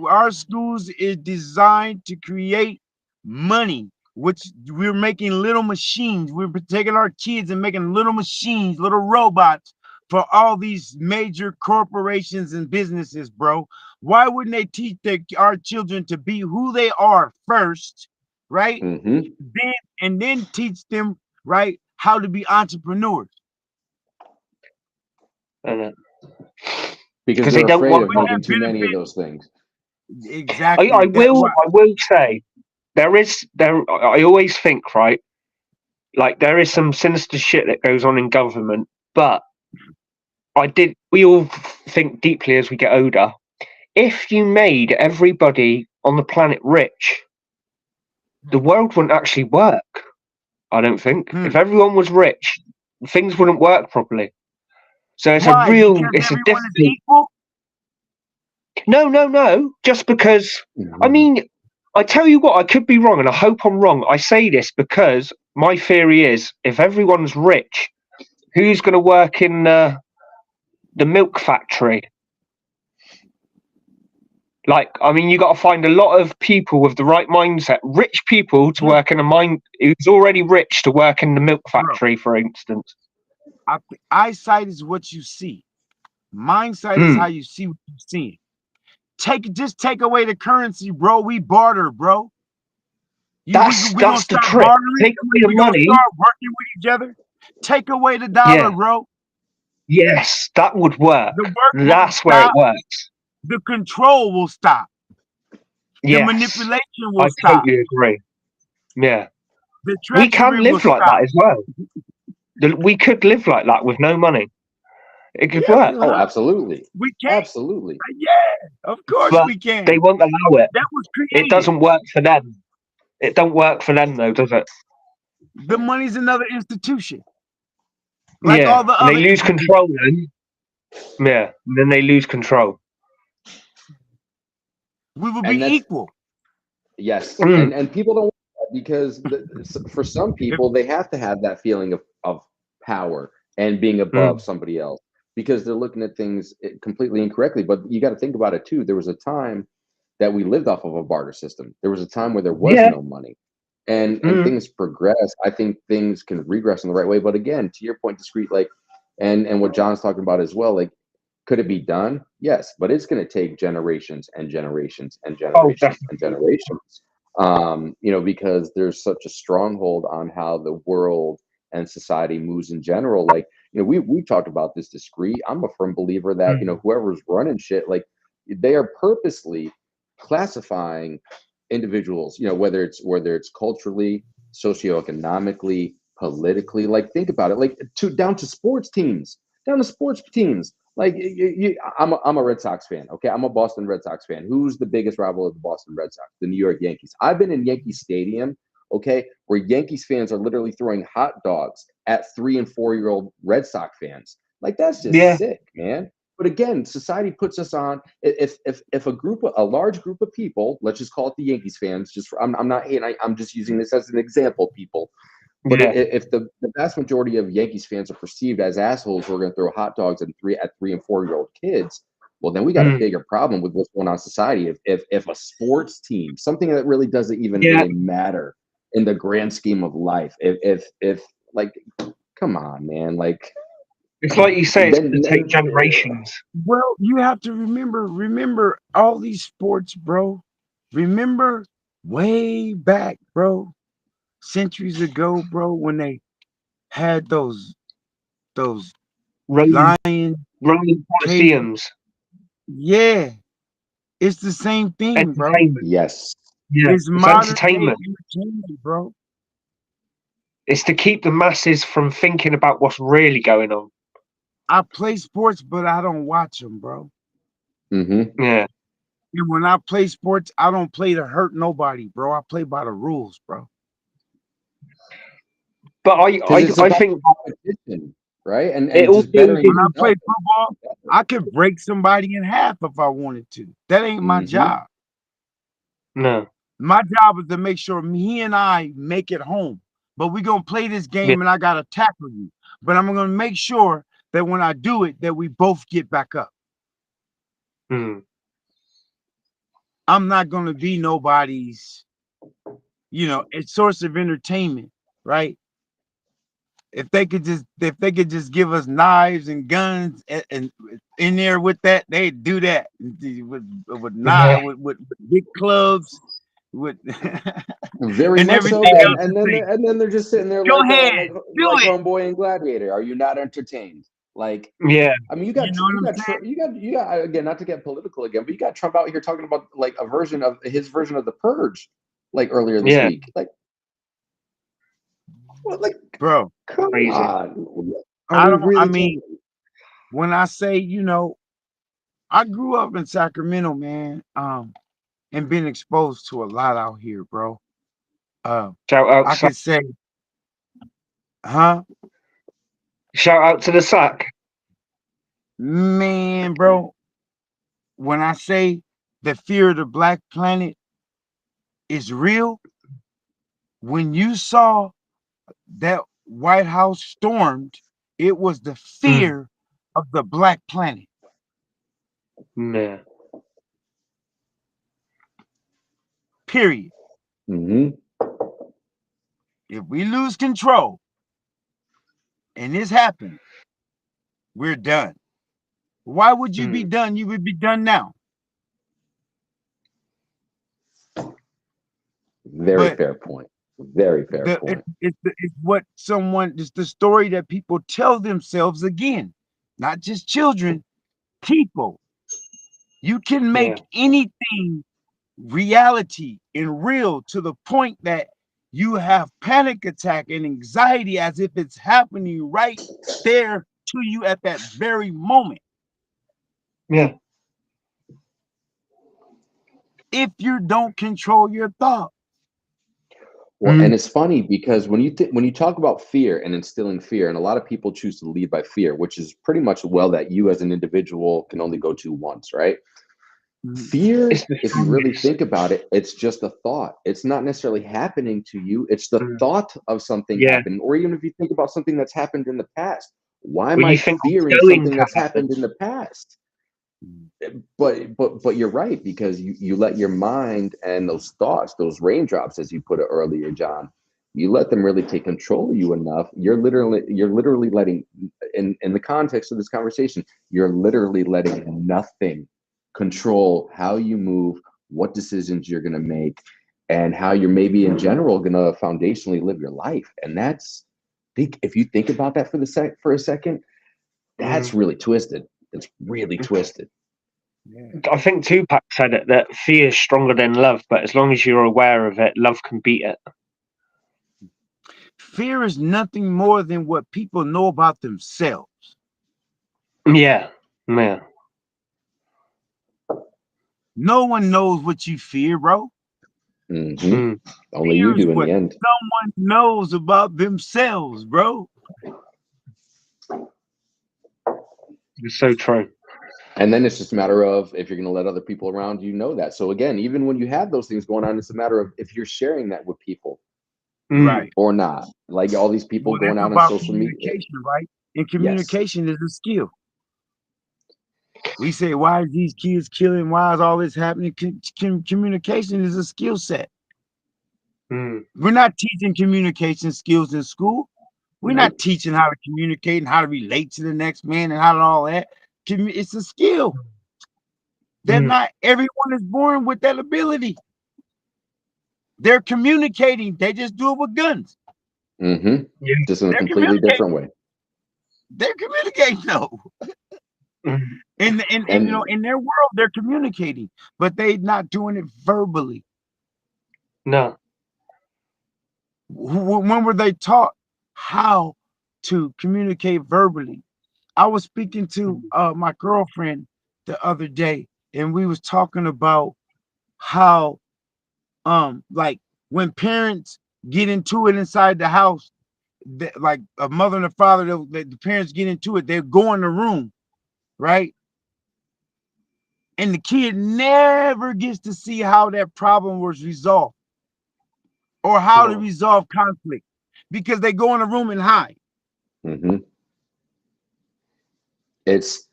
[SPEAKER 3] Our schools is designed to create money, which we're making little machines. We're taking our kids and making little machines, little robots for all these major corporations and businesses, bro. Why wouldn't they teach our children to be who they are first, right?
[SPEAKER 1] hmm
[SPEAKER 3] Then and then teach them, right, how to be entrepreneurs.
[SPEAKER 2] And
[SPEAKER 1] Because
[SPEAKER 2] because they
[SPEAKER 1] they're
[SPEAKER 2] don't
[SPEAKER 1] afraid
[SPEAKER 2] want
[SPEAKER 1] of
[SPEAKER 3] Wouldn't
[SPEAKER 1] moving
[SPEAKER 3] that
[SPEAKER 1] too many of
[SPEAKER 3] benefit?
[SPEAKER 1] those things.
[SPEAKER 2] I
[SPEAKER 3] Exactly. That
[SPEAKER 2] will
[SPEAKER 3] why.
[SPEAKER 2] I will say there I always think, right, like there is some sinister shit that goes on in government, but we all think deeply as we get older. If you made everybody on the planet rich, the world wouldn't actually work. I don't think.
[SPEAKER 3] Hmm.
[SPEAKER 2] If everyone was rich, things wouldn't work properly. So
[SPEAKER 3] Why? Because
[SPEAKER 2] it's a
[SPEAKER 3] everyone is
[SPEAKER 2] difficult.
[SPEAKER 3] equal.
[SPEAKER 2] No, no, no. Just because, I
[SPEAKER 1] Mhm.
[SPEAKER 2] mean, I tell you what, I could be wrong, and I hope I'm wrong. I say this because my theory is if everyone's rich, who's going to work in the milk factory? Like, I mean, you got to find a lot of people with the right mindset, rich people to
[SPEAKER 3] Hmm.
[SPEAKER 2] work in a mine who's already rich to work in the milk
[SPEAKER 3] Bro,
[SPEAKER 2] factory, for instance.
[SPEAKER 3] I, eyesight is what you see. Mindsight is how
[SPEAKER 2] Mm.
[SPEAKER 3] you see what you see. Just take away the currency, bro. We barter, bro. We gonna
[SPEAKER 2] That's the
[SPEAKER 3] start
[SPEAKER 2] trick.
[SPEAKER 3] bartering.
[SPEAKER 2] Take away the
[SPEAKER 3] We gonna
[SPEAKER 2] money.
[SPEAKER 3] start working with each other. Take away the dollar,
[SPEAKER 2] Yeah.
[SPEAKER 3] bro.
[SPEAKER 2] Yes, that would work.
[SPEAKER 3] The work will
[SPEAKER 2] That's where it
[SPEAKER 3] stop.
[SPEAKER 2] works.
[SPEAKER 3] The control will stop. The
[SPEAKER 2] Yes,
[SPEAKER 3] manipulation will
[SPEAKER 2] I
[SPEAKER 3] stop.
[SPEAKER 2] totally agree. Yeah.
[SPEAKER 3] The
[SPEAKER 2] We can
[SPEAKER 3] treachery will
[SPEAKER 2] live like
[SPEAKER 3] stop.
[SPEAKER 2] that as well. We could live like that with no money. It could
[SPEAKER 3] Yeah,
[SPEAKER 2] work.
[SPEAKER 1] Oh, absolutely.
[SPEAKER 3] we can.
[SPEAKER 1] Absolutely.
[SPEAKER 3] Yeah, of course
[SPEAKER 2] But
[SPEAKER 3] we
[SPEAKER 2] they
[SPEAKER 3] can.
[SPEAKER 2] won't allow it.
[SPEAKER 3] That was
[SPEAKER 2] It
[SPEAKER 3] created.
[SPEAKER 2] doesn't work for them. It don't work for them though, does it?
[SPEAKER 3] The money's another institution, like all
[SPEAKER 2] Yeah.
[SPEAKER 3] the
[SPEAKER 2] And they
[SPEAKER 3] other
[SPEAKER 2] lose
[SPEAKER 3] institutions.
[SPEAKER 2] control then. Yeah. And then they lose control.
[SPEAKER 3] We will be
[SPEAKER 1] And that's
[SPEAKER 3] equal.
[SPEAKER 1] yes.
[SPEAKER 2] Mm.
[SPEAKER 1] And people don't want that because for some
[SPEAKER 3] If
[SPEAKER 1] people they have to have that feeling of power and being above
[SPEAKER 2] Mm.
[SPEAKER 1] somebody else, because they're looking at things completely incorrectly. But you got to think about it too. There was a time that we lived off of a barter system. There was a time where there was
[SPEAKER 2] Yeah.
[SPEAKER 1] no money, and
[SPEAKER 2] Mm.
[SPEAKER 1] things progress. I think things can regress in the right way. But again, to your point, discreet, like, and what John's talking about as well, like, could it be done? Yes, but it's going to take generations and generations and
[SPEAKER 2] Oh,
[SPEAKER 1] generations and
[SPEAKER 2] definitely.
[SPEAKER 1] generations. Because there's such a stronghold on how the world and society moves in general. Like, we talked about this discreet. I'm a firm believer that
[SPEAKER 2] Mm.
[SPEAKER 1] whoever's running shit, like, they are purposely classifying individuals. Whether it's culturally, socioeconomically, politically. Like, think about it. Like, down to sports teams, down to sports teams. Like, I'm a Red Sox fan. Okay, I'm a Boston Red Sox fan. Who's the biggest rival of the Boston Red Sox? The New York Yankees. I've been in Yankee Stadium, okay, where Yankees fans are literally throwing hot dogs at 3 and 4 year old Red Sox fans. Like, that's just
[SPEAKER 2] Yeah.
[SPEAKER 1] sick, man. But again, society puts us on. If a large group of people, let's just call it the Yankees fans. I'm not hating. I'm just using this as an example, people. But
[SPEAKER 2] Yeah.
[SPEAKER 1] if the vast majority of Yankees fans are perceived as assholes who are going to throw hot dogs at 3 and 4 year old kids, well, then we got a
[SPEAKER 2] Mm.
[SPEAKER 1] bigger problem with what's going on in society. If a sports team, something that really doesn't even
[SPEAKER 2] Yeah.
[SPEAKER 1] really matter in the grand scheme of life, if like, come on, man, like,
[SPEAKER 2] It's like you say, it's going to take
[SPEAKER 1] then
[SPEAKER 2] generations.
[SPEAKER 3] Well, you have to remember all these sports, bro. Remember way back, bro, centuries ago, bro, when they had those
[SPEAKER 2] Roman,
[SPEAKER 3] lion
[SPEAKER 2] Roman
[SPEAKER 3] cage.
[SPEAKER 2] Colosseums,
[SPEAKER 3] Yeah, it's the same thing, bro.
[SPEAKER 2] entertainment.
[SPEAKER 1] yes,
[SPEAKER 2] Yeah.
[SPEAKER 3] It's
[SPEAKER 2] It's
[SPEAKER 3] modern day
[SPEAKER 2] entertainment.
[SPEAKER 3] entertainment, bro.
[SPEAKER 2] It's to keep the masses from thinking about what's really going on.
[SPEAKER 3] I play sports, but I don't watch them, bro.
[SPEAKER 1] mm-hmm.
[SPEAKER 2] Yeah.
[SPEAKER 3] And when I play sports, I don't play to hurt nobody, bro. I play by the rules, bro.
[SPEAKER 2] But
[SPEAKER 1] Because it's
[SPEAKER 2] I
[SPEAKER 1] about
[SPEAKER 2] think
[SPEAKER 1] competition, right? And
[SPEAKER 2] it
[SPEAKER 1] and
[SPEAKER 2] also
[SPEAKER 1] just bettering
[SPEAKER 3] When I
[SPEAKER 2] gives,
[SPEAKER 1] yourself.
[SPEAKER 3] play football, I could break somebody in half if I wanted to. That ain't my
[SPEAKER 1] Mm-hmm.
[SPEAKER 3] job.
[SPEAKER 2] no.
[SPEAKER 3] My job is to make sure he and I make it home. But we're gonna play this
[SPEAKER 2] Yeah.
[SPEAKER 3] game and I gotta tackle you. But I'm gonna make sure that when I do it, that we both get back up.
[SPEAKER 2] Mm.
[SPEAKER 3] I'm not gonna be nobody's, a source of entertainment, right? If they could just give us knives and guns and in there with that, they'd do that with
[SPEAKER 2] Yeah.
[SPEAKER 3] big clubs with
[SPEAKER 1] Very
[SPEAKER 3] and
[SPEAKER 1] much
[SPEAKER 3] everything
[SPEAKER 1] so,
[SPEAKER 2] Yeah.
[SPEAKER 1] and
[SPEAKER 3] else to
[SPEAKER 1] and then
[SPEAKER 3] say,
[SPEAKER 1] they're just sitting there
[SPEAKER 3] go
[SPEAKER 1] like
[SPEAKER 3] ahead,
[SPEAKER 1] like
[SPEAKER 3] do it.
[SPEAKER 1] Homeboy and Gladiator. Are you not entertained? Like,
[SPEAKER 2] Yeah.
[SPEAKER 1] I mean,
[SPEAKER 3] You know what I'm saying?
[SPEAKER 1] You got again, not to get political again, but you got Trump out here talking about like a version of his version of the Purge, like earlier this
[SPEAKER 2] Yeah.
[SPEAKER 1] week. Like, what? Like,
[SPEAKER 3] Bro,
[SPEAKER 1] come
[SPEAKER 2] Crazy.
[SPEAKER 1] on, are we
[SPEAKER 3] I
[SPEAKER 1] really
[SPEAKER 3] mean,
[SPEAKER 1] talking?
[SPEAKER 3] when I say, I grew up in Sacramento, man, and been exposed to a lot out here, bro. Uh,
[SPEAKER 2] Shout out,
[SPEAKER 3] I could say, huh?
[SPEAKER 2] shout out to the sack.
[SPEAKER 3] Man, bro, when I say the fear of the black planet is real, when you saw that White House stormed, it was the
[SPEAKER 2] Mm.
[SPEAKER 3] fear of the black planet,
[SPEAKER 2] Yeah.
[SPEAKER 3] period.
[SPEAKER 1] Mm-hmm.
[SPEAKER 3] If we lose control and this happens, we're done. Why would you be
[SPEAKER 2] Mm.
[SPEAKER 3] done? You would be done now.
[SPEAKER 1] Very
[SPEAKER 3] But
[SPEAKER 1] fair point. Very fair
[SPEAKER 3] the it,
[SPEAKER 1] point.
[SPEAKER 3] it's what it's the story that people tell themselves again, not just children, people. You can
[SPEAKER 2] Yeah.
[SPEAKER 3] make anything reality and real to the point that you have panic attack and anxiety as if it's happening right there to you at that very moment.
[SPEAKER 2] Yeah.
[SPEAKER 3] If you don't control your thought,
[SPEAKER 1] Well, and
[SPEAKER 2] Mm.
[SPEAKER 1] it's funny because when you talk about fear and instilling fear, and a lot of people choose to lead by fear, which is pretty much a well that you as an individual can only go to once, right? Fear,
[SPEAKER 2] It's the
[SPEAKER 1] if you really
[SPEAKER 2] strongest.
[SPEAKER 1] think about it, it's just a thought. It's not necessarily happening to you. It's the
[SPEAKER 2] Mm.
[SPEAKER 1] thought of something
[SPEAKER 2] Yeah.
[SPEAKER 1] happening, or even if you think about something that's happened in the past, Why am
[SPEAKER 2] Well,
[SPEAKER 1] I
[SPEAKER 2] you think
[SPEAKER 1] fearing
[SPEAKER 2] it's going
[SPEAKER 1] something
[SPEAKER 2] to
[SPEAKER 1] that's
[SPEAKER 2] happen.
[SPEAKER 1] happened in the past? But you're right, because you let your mind and those thoughts, those raindrops, as you put it earlier, John, you let them really take control of you enough. You're literally letting, in the context of this conversation, you're literally letting nothing control how you move, what decisions you're going to make, and how you're maybe in general going to foundationally live your life. And that's, if you think about that for a second, that's really twisted. It's really twisted.
[SPEAKER 3] Yeah.
[SPEAKER 2] I think Tupac said it, that fear is stronger than love, but as long as you're aware of it, love can beat it.
[SPEAKER 3] Fear is nothing more than what people know about themselves.
[SPEAKER 2] Yeah, yeah.
[SPEAKER 3] No one knows what you fear, bro.
[SPEAKER 1] Mm-hmm. Only
[SPEAKER 3] Fear
[SPEAKER 1] you
[SPEAKER 3] is
[SPEAKER 1] do in
[SPEAKER 3] what
[SPEAKER 1] the end.
[SPEAKER 3] someone knows about themselves, bro.
[SPEAKER 2] It's so true.
[SPEAKER 1] And then it's just a matter of if you're going to let other people around you know that. So again, even when you have those things going on, it's a matter of if you're sharing that with people
[SPEAKER 3] Right.
[SPEAKER 1] or not. Like all these people
[SPEAKER 3] Well,
[SPEAKER 1] going
[SPEAKER 3] that's
[SPEAKER 1] out on
[SPEAKER 3] about
[SPEAKER 1] social media.
[SPEAKER 3] communication, right? And
[SPEAKER 1] Yes.
[SPEAKER 3] communication is a skill. We say, why is these kids killing? Why is all this happening? Communication is a skill set.
[SPEAKER 2] Mm.
[SPEAKER 3] We're not teaching communication skills in school. We're not
[SPEAKER 1] Nope.
[SPEAKER 3] teaching how to communicate and how to relate to the next man and how to all that. It's a skill. They're not, everyone is born with that ability. They're communicating. They just do it with guns.
[SPEAKER 1] Mm-hmm.
[SPEAKER 2] Yeah.
[SPEAKER 1] Just in a
[SPEAKER 3] They're
[SPEAKER 1] completely
[SPEAKER 3] communicating.
[SPEAKER 1] different way.
[SPEAKER 3] They're communicating though. In you know,
[SPEAKER 1] And
[SPEAKER 3] in their world, they're communicating, but they're not doing it verbally.
[SPEAKER 2] No.
[SPEAKER 3] When were they taught how to communicate verbally? I was speaking to my girlfriend the other day, and we was talking about how like when parents get into it inside the house, like a mother and a father, the parents get into it, they go in the room, right? And the kid never gets to see how that problem was resolved or how to
[SPEAKER 2] No.
[SPEAKER 3] resolve conflict because they go in a room and hide.
[SPEAKER 1] mm-hmm. It's,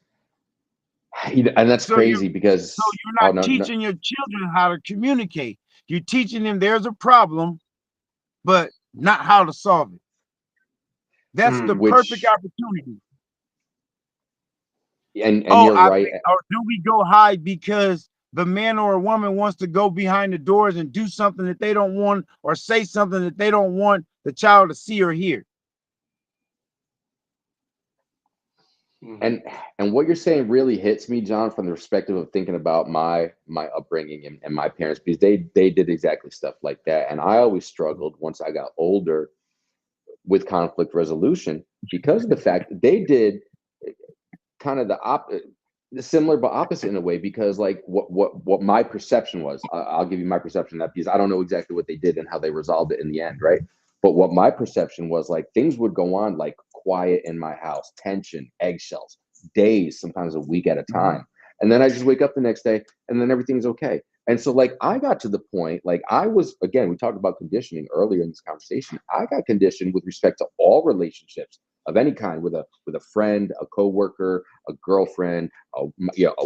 [SPEAKER 1] and that's
[SPEAKER 3] So you're
[SPEAKER 1] crazy because,
[SPEAKER 3] so you're
[SPEAKER 1] oh
[SPEAKER 3] not
[SPEAKER 1] no, no.
[SPEAKER 3] teaching your children how to communicate. You're teaching them there's a problem, but not how to solve it. That's the perfect
[SPEAKER 1] Which,
[SPEAKER 3] opportunity.
[SPEAKER 1] and
[SPEAKER 3] Oh,
[SPEAKER 1] you're right.
[SPEAKER 3] or do we go hide because the man or a woman wants to go behind the doors and do something that they don't want or say something that they don't want the child to see or hear?
[SPEAKER 1] and and what you're saying really hits me, John, from the perspective of thinking about my upbringing and my parents, because they did exactly stuff like that. And I always struggled once I got older with conflict resolution because of the fact that they did kind of the similar but opposite in a way. Because like what my perception was, I'll give you my perception of that, because I don't know exactly what they did and how they resolved it in the end, right? But what my perception was, like, things would go on like quiet in my house, tension, eggshells, days, sometimes a week at a time. And then I just wake up the next day and then everything's okay. And so like I got to the point, like I was, again, we talked about conditioning earlier in this conversation. I got conditioned with respect to all relationships of any kind, with a friend, a coworker, a girlfriend, a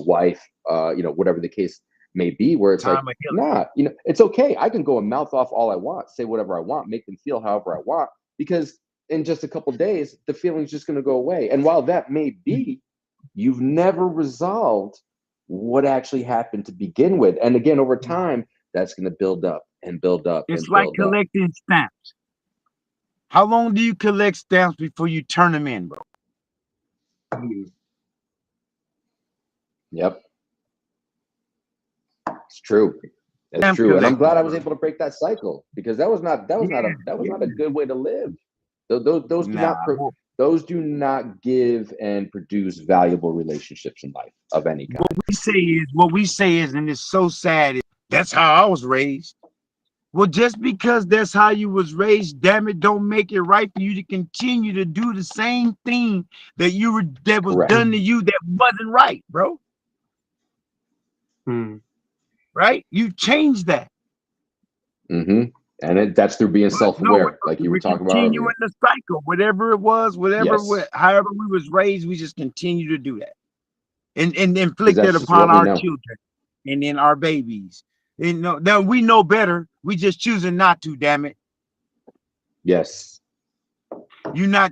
[SPEAKER 1] wife, whatever the case may be, where it's like,
[SPEAKER 3] Time of healing.
[SPEAKER 1] nah, it's okay. I can go and mouth off all I want, say whatever I want, make them feel however I want, because in just a couple of days, the feeling's just going to go away. And while that may be, you've never resolved what actually happened to begin with. And again, over time, that's going to build up and build up and
[SPEAKER 3] It's like
[SPEAKER 1] build up.
[SPEAKER 3] collecting stamps. How long do you collect stamps before you turn them in, bro?
[SPEAKER 1] Yep, it's true. It's
[SPEAKER 3] Stamp
[SPEAKER 1] true. And I'm glad
[SPEAKER 3] collectors,
[SPEAKER 1] I was
[SPEAKER 3] bro.
[SPEAKER 1] able to break that cycle, because that was not a
[SPEAKER 3] Yeah.
[SPEAKER 1] good way to live. Those do
[SPEAKER 3] Nah.
[SPEAKER 1] not those do not give and produce valuable relationships in life of any kind.
[SPEAKER 3] What we say is, and it's so sad, that's how I was raised. Well, just because that's how you was raised, damn it, don't make it right for you to continue to do the same thing that was
[SPEAKER 1] Correct.
[SPEAKER 3] done to you that wasn't right, bro. Right? You changed that.
[SPEAKER 1] Mm-hmm. And that's through being
[SPEAKER 3] But no,
[SPEAKER 1] self-aware, like you were
[SPEAKER 3] we're
[SPEAKER 1] talking about
[SPEAKER 3] continuing
[SPEAKER 1] earlier.
[SPEAKER 3] the cycle. Whatever it was,
[SPEAKER 1] Yes,
[SPEAKER 3] however we was raised, we just continue to do that, and
[SPEAKER 1] because
[SPEAKER 3] inflict
[SPEAKER 1] that's
[SPEAKER 3] it
[SPEAKER 1] just
[SPEAKER 3] upon
[SPEAKER 1] what we
[SPEAKER 3] our
[SPEAKER 1] know.
[SPEAKER 3] children and then our babies. And no, now we know better. We just choosing not to. Damn it,
[SPEAKER 1] Yes,
[SPEAKER 3] you're not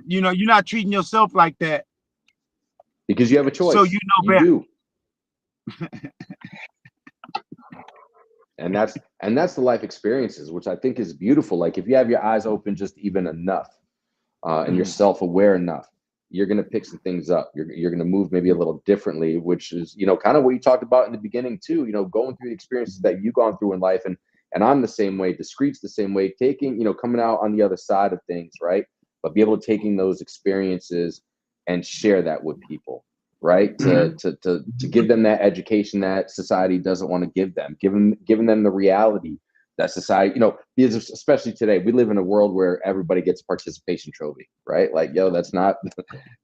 [SPEAKER 3] treating yourself like that.
[SPEAKER 1] because you have a
[SPEAKER 3] So you
[SPEAKER 1] choice.
[SPEAKER 3] know
[SPEAKER 1] You
[SPEAKER 3] better.
[SPEAKER 1] do. And that's the life experiences, which I think is beautiful. Like if you have your eyes open just even enough, and you're
[SPEAKER 3] Mhm.
[SPEAKER 1] self-aware enough, you're going to pick some things up. You're going to move maybe a little differently, which is, kind of what you talked about in the beginning too, going through the experiences that you've gone through in life. And I'm the same way. Discreet's the same way, taking, coming out on the other side of things, right? But be able to taking those experiences and share that with people, right?
[SPEAKER 2] Mm.
[SPEAKER 1] To give them that education that society doesn't want to give them, giving them the reality that society, because especially today, we live in a world where everybody gets a participation trophy, right? Like, yo, that's not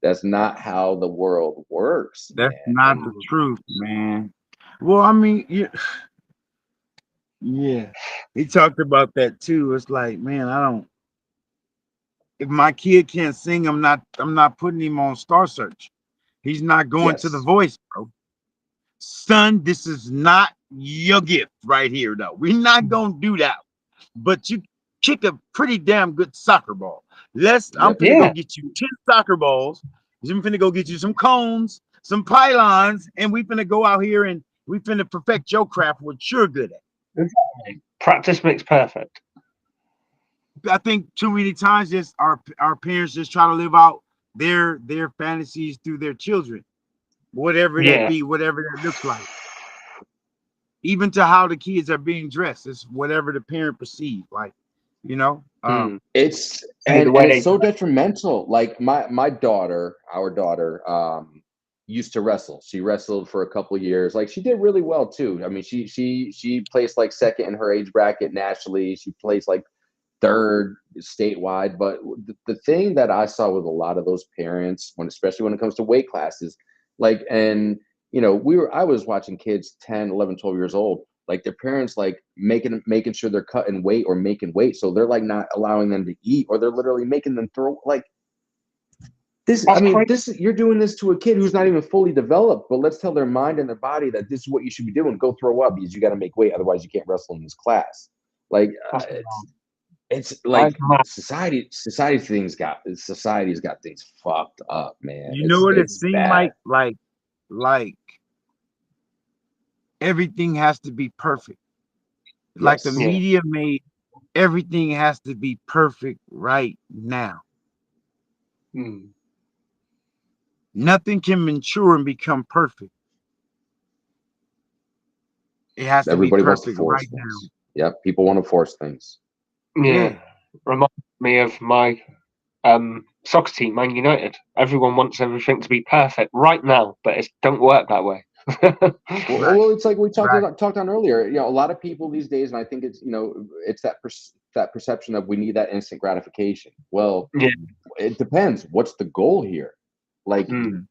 [SPEAKER 1] that's not how the world works,
[SPEAKER 3] That's
[SPEAKER 1] man.
[SPEAKER 3] not
[SPEAKER 1] And
[SPEAKER 3] the truth, man. Well, I mean, yeah. He talked about that too. It's like, man, I don't. If my kid can't sing, I'm not putting him on Star Search. He's not going to The
[SPEAKER 1] yes,
[SPEAKER 3] Voice, bro. Son, this is not your gift right here, though. We're not gonna do that. But you kick a pretty damn good soccer ball. I'm
[SPEAKER 1] yep,
[SPEAKER 3] finna go
[SPEAKER 2] Yeah,
[SPEAKER 3] get you 10 soccer balls. I'm finna go get you some cones, some pylons, and we finna go out here and we finna perfect your craft, what you're good at.
[SPEAKER 2] exactly. Practice makes perfect.
[SPEAKER 3] I think too many times just our parents just try to live out their fantasies through their children, whatever that
[SPEAKER 2] Yeah.
[SPEAKER 3] be, whatever that looks like. Even to how the kids are being dressed, it's whatever the parent perceive. Like, you know,
[SPEAKER 2] Mm.
[SPEAKER 1] it's
[SPEAKER 2] Yeah, the
[SPEAKER 1] and
[SPEAKER 2] way
[SPEAKER 1] it's
[SPEAKER 2] they.
[SPEAKER 1] so detrimental. Like my daughter, our daughter, used to wrestle. She wrestled for a couple of years. Like she did really well too. I mean, she placed like second in her age bracket nationally. She placed like third statewide. But the thing that I saw with a lot of those parents, especially when it comes to weight classes, like, and I was watching kids 10, 11, 12 years old, like their parents like making sure they're cutting weight or making weight, so they're like not allowing them to eat, or they're literally making them throw, like, this. I
[SPEAKER 2] That's
[SPEAKER 1] mean,
[SPEAKER 2] crazy.
[SPEAKER 1] this, you're doing this to a kid who's not even fully developed, but let's tell their mind and their body that this is what you should be doing. Go throw up, because you got to make weight, otherwise you can't wrestle in this class. Like,
[SPEAKER 2] That's
[SPEAKER 1] it's
[SPEAKER 2] that's
[SPEAKER 1] like
[SPEAKER 2] mad.
[SPEAKER 1] society's got things fucked up, man.
[SPEAKER 3] you know
[SPEAKER 1] it's
[SPEAKER 3] what it
[SPEAKER 1] it's
[SPEAKER 3] seemed
[SPEAKER 1] bad.
[SPEAKER 3] like everything has to be perfect. Like the
[SPEAKER 1] Yes,
[SPEAKER 2] Yeah.
[SPEAKER 3] media made everything has to be perfect right now.
[SPEAKER 2] Mm.
[SPEAKER 3] Nothing can mature and become perfect. It has to be
[SPEAKER 1] everybody wants to
[SPEAKER 3] perfect
[SPEAKER 1] force
[SPEAKER 3] right now.
[SPEAKER 1] things. Yep, people want to force things.
[SPEAKER 2] Yeah.
[SPEAKER 3] Yeah.
[SPEAKER 2] Reminds me of my soccer team, Man United. Everyone wants everything to be perfect right now, but it don't work that way.
[SPEAKER 3] Right.
[SPEAKER 1] It's like we
[SPEAKER 3] Right.
[SPEAKER 1] talked on earlier. A lot of people these days, and I think it's, it's that perception of we need that instant gratification. Well,
[SPEAKER 2] Yeah.
[SPEAKER 1] it depends. What's the goal here? Like,
[SPEAKER 2] Mm.
[SPEAKER 3] Mhm.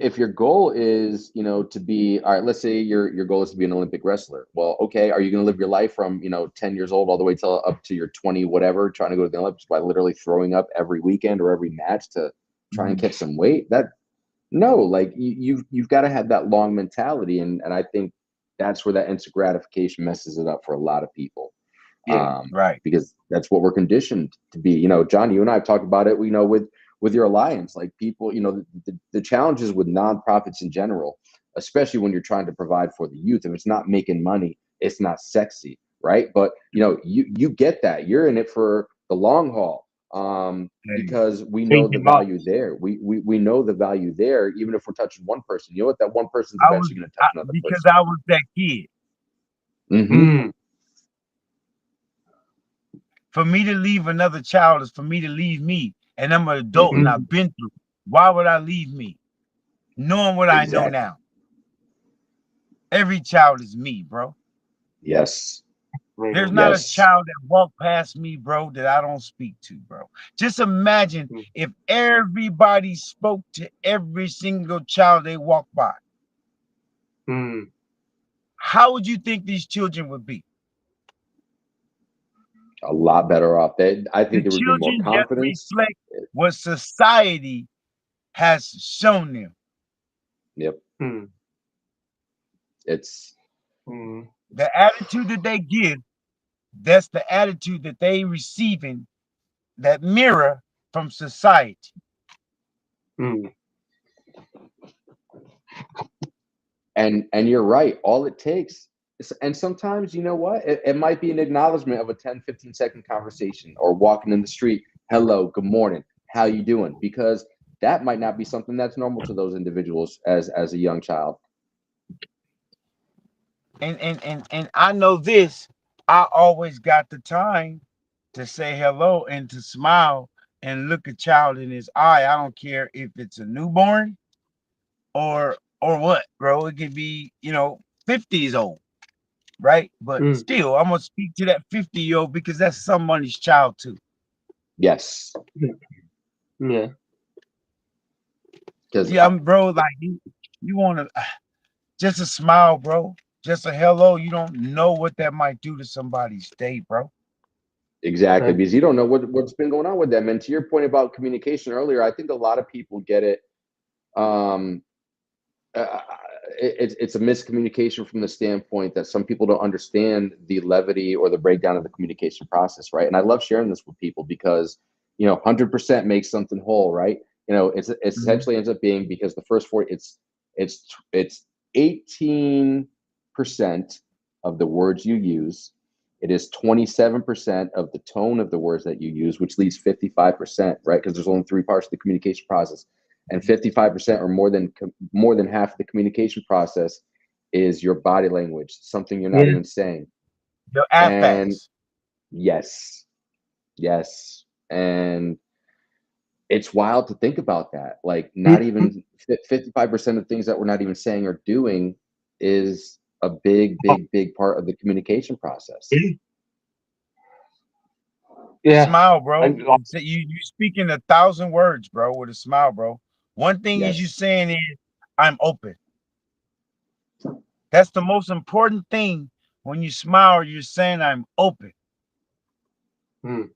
[SPEAKER 1] if your goal is, to be, all right, let's say your goal is to be an Olympic wrestler. Well, okay, are you going to live your life from, 10 years old all the way till up to your 20 whatever, trying to go to the Olympics by literally throwing up every weekend or every match to try and
[SPEAKER 3] Mhm.
[SPEAKER 1] catch some weight? That No, like, you've got to have that long mentality, and I think that's where that instant gratification messes it up for a lot of people.
[SPEAKER 2] Yeah.
[SPEAKER 3] Right.
[SPEAKER 1] Because that's what we're conditioned to be. John, you and I have talked about it, with your alliance, like people, the challenges with nonprofits in general, especially when you're trying to provide for the youth. If it's not making money, it's not sexy, right? But you get that. You're in it for the long haul.
[SPEAKER 3] Hey,
[SPEAKER 1] Because we know the
[SPEAKER 2] Changing lives.
[SPEAKER 1] value there. We know the value there, even if we're touching one person. You know what? That one person's
[SPEAKER 3] I was
[SPEAKER 1] eventually going to touch another
[SPEAKER 3] because
[SPEAKER 1] person.
[SPEAKER 3] I was that kid.
[SPEAKER 1] Hmm.
[SPEAKER 2] Mm.
[SPEAKER 3] For me to leave another child is for me to leave me. And I'm an adult and
[SPEAKER 1] Hmm.
[SPEAKER 2] Mm.
[SPEAKER 3] I've been through. Why would I leave me? Knowing what I know
[SPEAKER 1] Exactly.
[SPEAKER 3] now. Every child is me, bro.
[SPEAKER 1] Yes.
[SPEAKER 3] There's
[SPEAKER 2] Real.
[SPEAKER 3] not a
[SPEAKER 1] Yes.
[SPEAKER 3] child that walked past me, bro, that I don't speak to, bro. Just imagine
[SPEAKER 2] Mm.
[SPEAKER 3] if everybody spoke to every single child they walk by.
[SPEAKER 2] Mm.
[SPEAKER 3] How would you think these children would be?
[SPEAKER 1] A lot better off. I
[SPEAKER 3] The
[SPEAKER 1] think there would be more
[SPEAKER 3] children just
[SPEAKER 1] confidence.
[SPEAKER 3] reflect what society has shown them.
[SPEAKER 1] Yep.
[SPEAKER 2] Mm.
[SPEAKER 1] It's
[SPEAKER 2] Mm.
[SPEAKER 3] The attitude that they give, that's the attitude that they receiving, that mirror from society.
[SPEAKER 2] Mm.
[SPEAKER 1] and you're right. All it takes is, and sometimes, you know what? It might be an acknowledgement of a 10-15 second conversation, or walking in the street. Hello, good morning. How you doing? Because that might not be something that's normal to those individuals as a young child.
[SPEAKER 3] And I know this. I always got the time to say hello and to smile and look a child in his eye. I don't care if it's a newborn or what, bro. It could be, 50 years old, right? But
[SPEAKER 2] Mm.
[SPEAKER 3] still, I'm gonna speak to that 50-year-old because that's somebody's child too.
[SPEAKER 1] Yes,
[SPEAKER 2] Yeah.
[SPEAKER 1] because
[SPEAKER 3] Yeah, bro. Like you want to just a smile, bro. Just a hello. You don't know what that might do to somebody's day, bro.
[SPEAKER 1] exactly,
[SPEAKER 2] No.
[SPEAKER 1] because you don't know what's been going on with them. And to your point about communication earlier, I think a lot of people get it. Um, uh, it's a miscommunication from the standpoint that some people don't understand the levity or the breakdown of the communication process, right? And I love sharing this with people because 100% makes something whole, right? It's
[SPEAKER 3] Mhm.
[SPEAKER 1] essentially ends up being, because the first 40, it's 18% of the words you use. It is 27% of the tone of the words that you use, which leaves 55%, right? Because there's only three parts of the communication process, and 55% or more than half of the communication process is your body language, something you're not
[SPEAKER 2] Yeah.
[SPEAKER 1] even saying.
[SPEAKER 3] Your
[SPEAKER 1] And
[SPEAKER 3] affects.
[SPEAKER 1] yes, yes, and it's wild to think about that. Like, not
[SPEAKER 2] Mhm.
[SPEAKER 1] even 55% of things that we're not even saying or doing is a big, big, big part of the communication process.
[SPEAKER 2] Yeah. Yeah.
[SPEAKER 3] Smile, bro.
[SPEAKER 2] And like,
[SPEAKER 3] You speaking 1,000 words, bro, with a smile, bro. One thing is you
[SPEAKER 1] Yes.
[SPEAKER 3] saying is I'm open. That's the most important thing. When you smile, you're saying I'm open.
[SPEAKER 2] mm.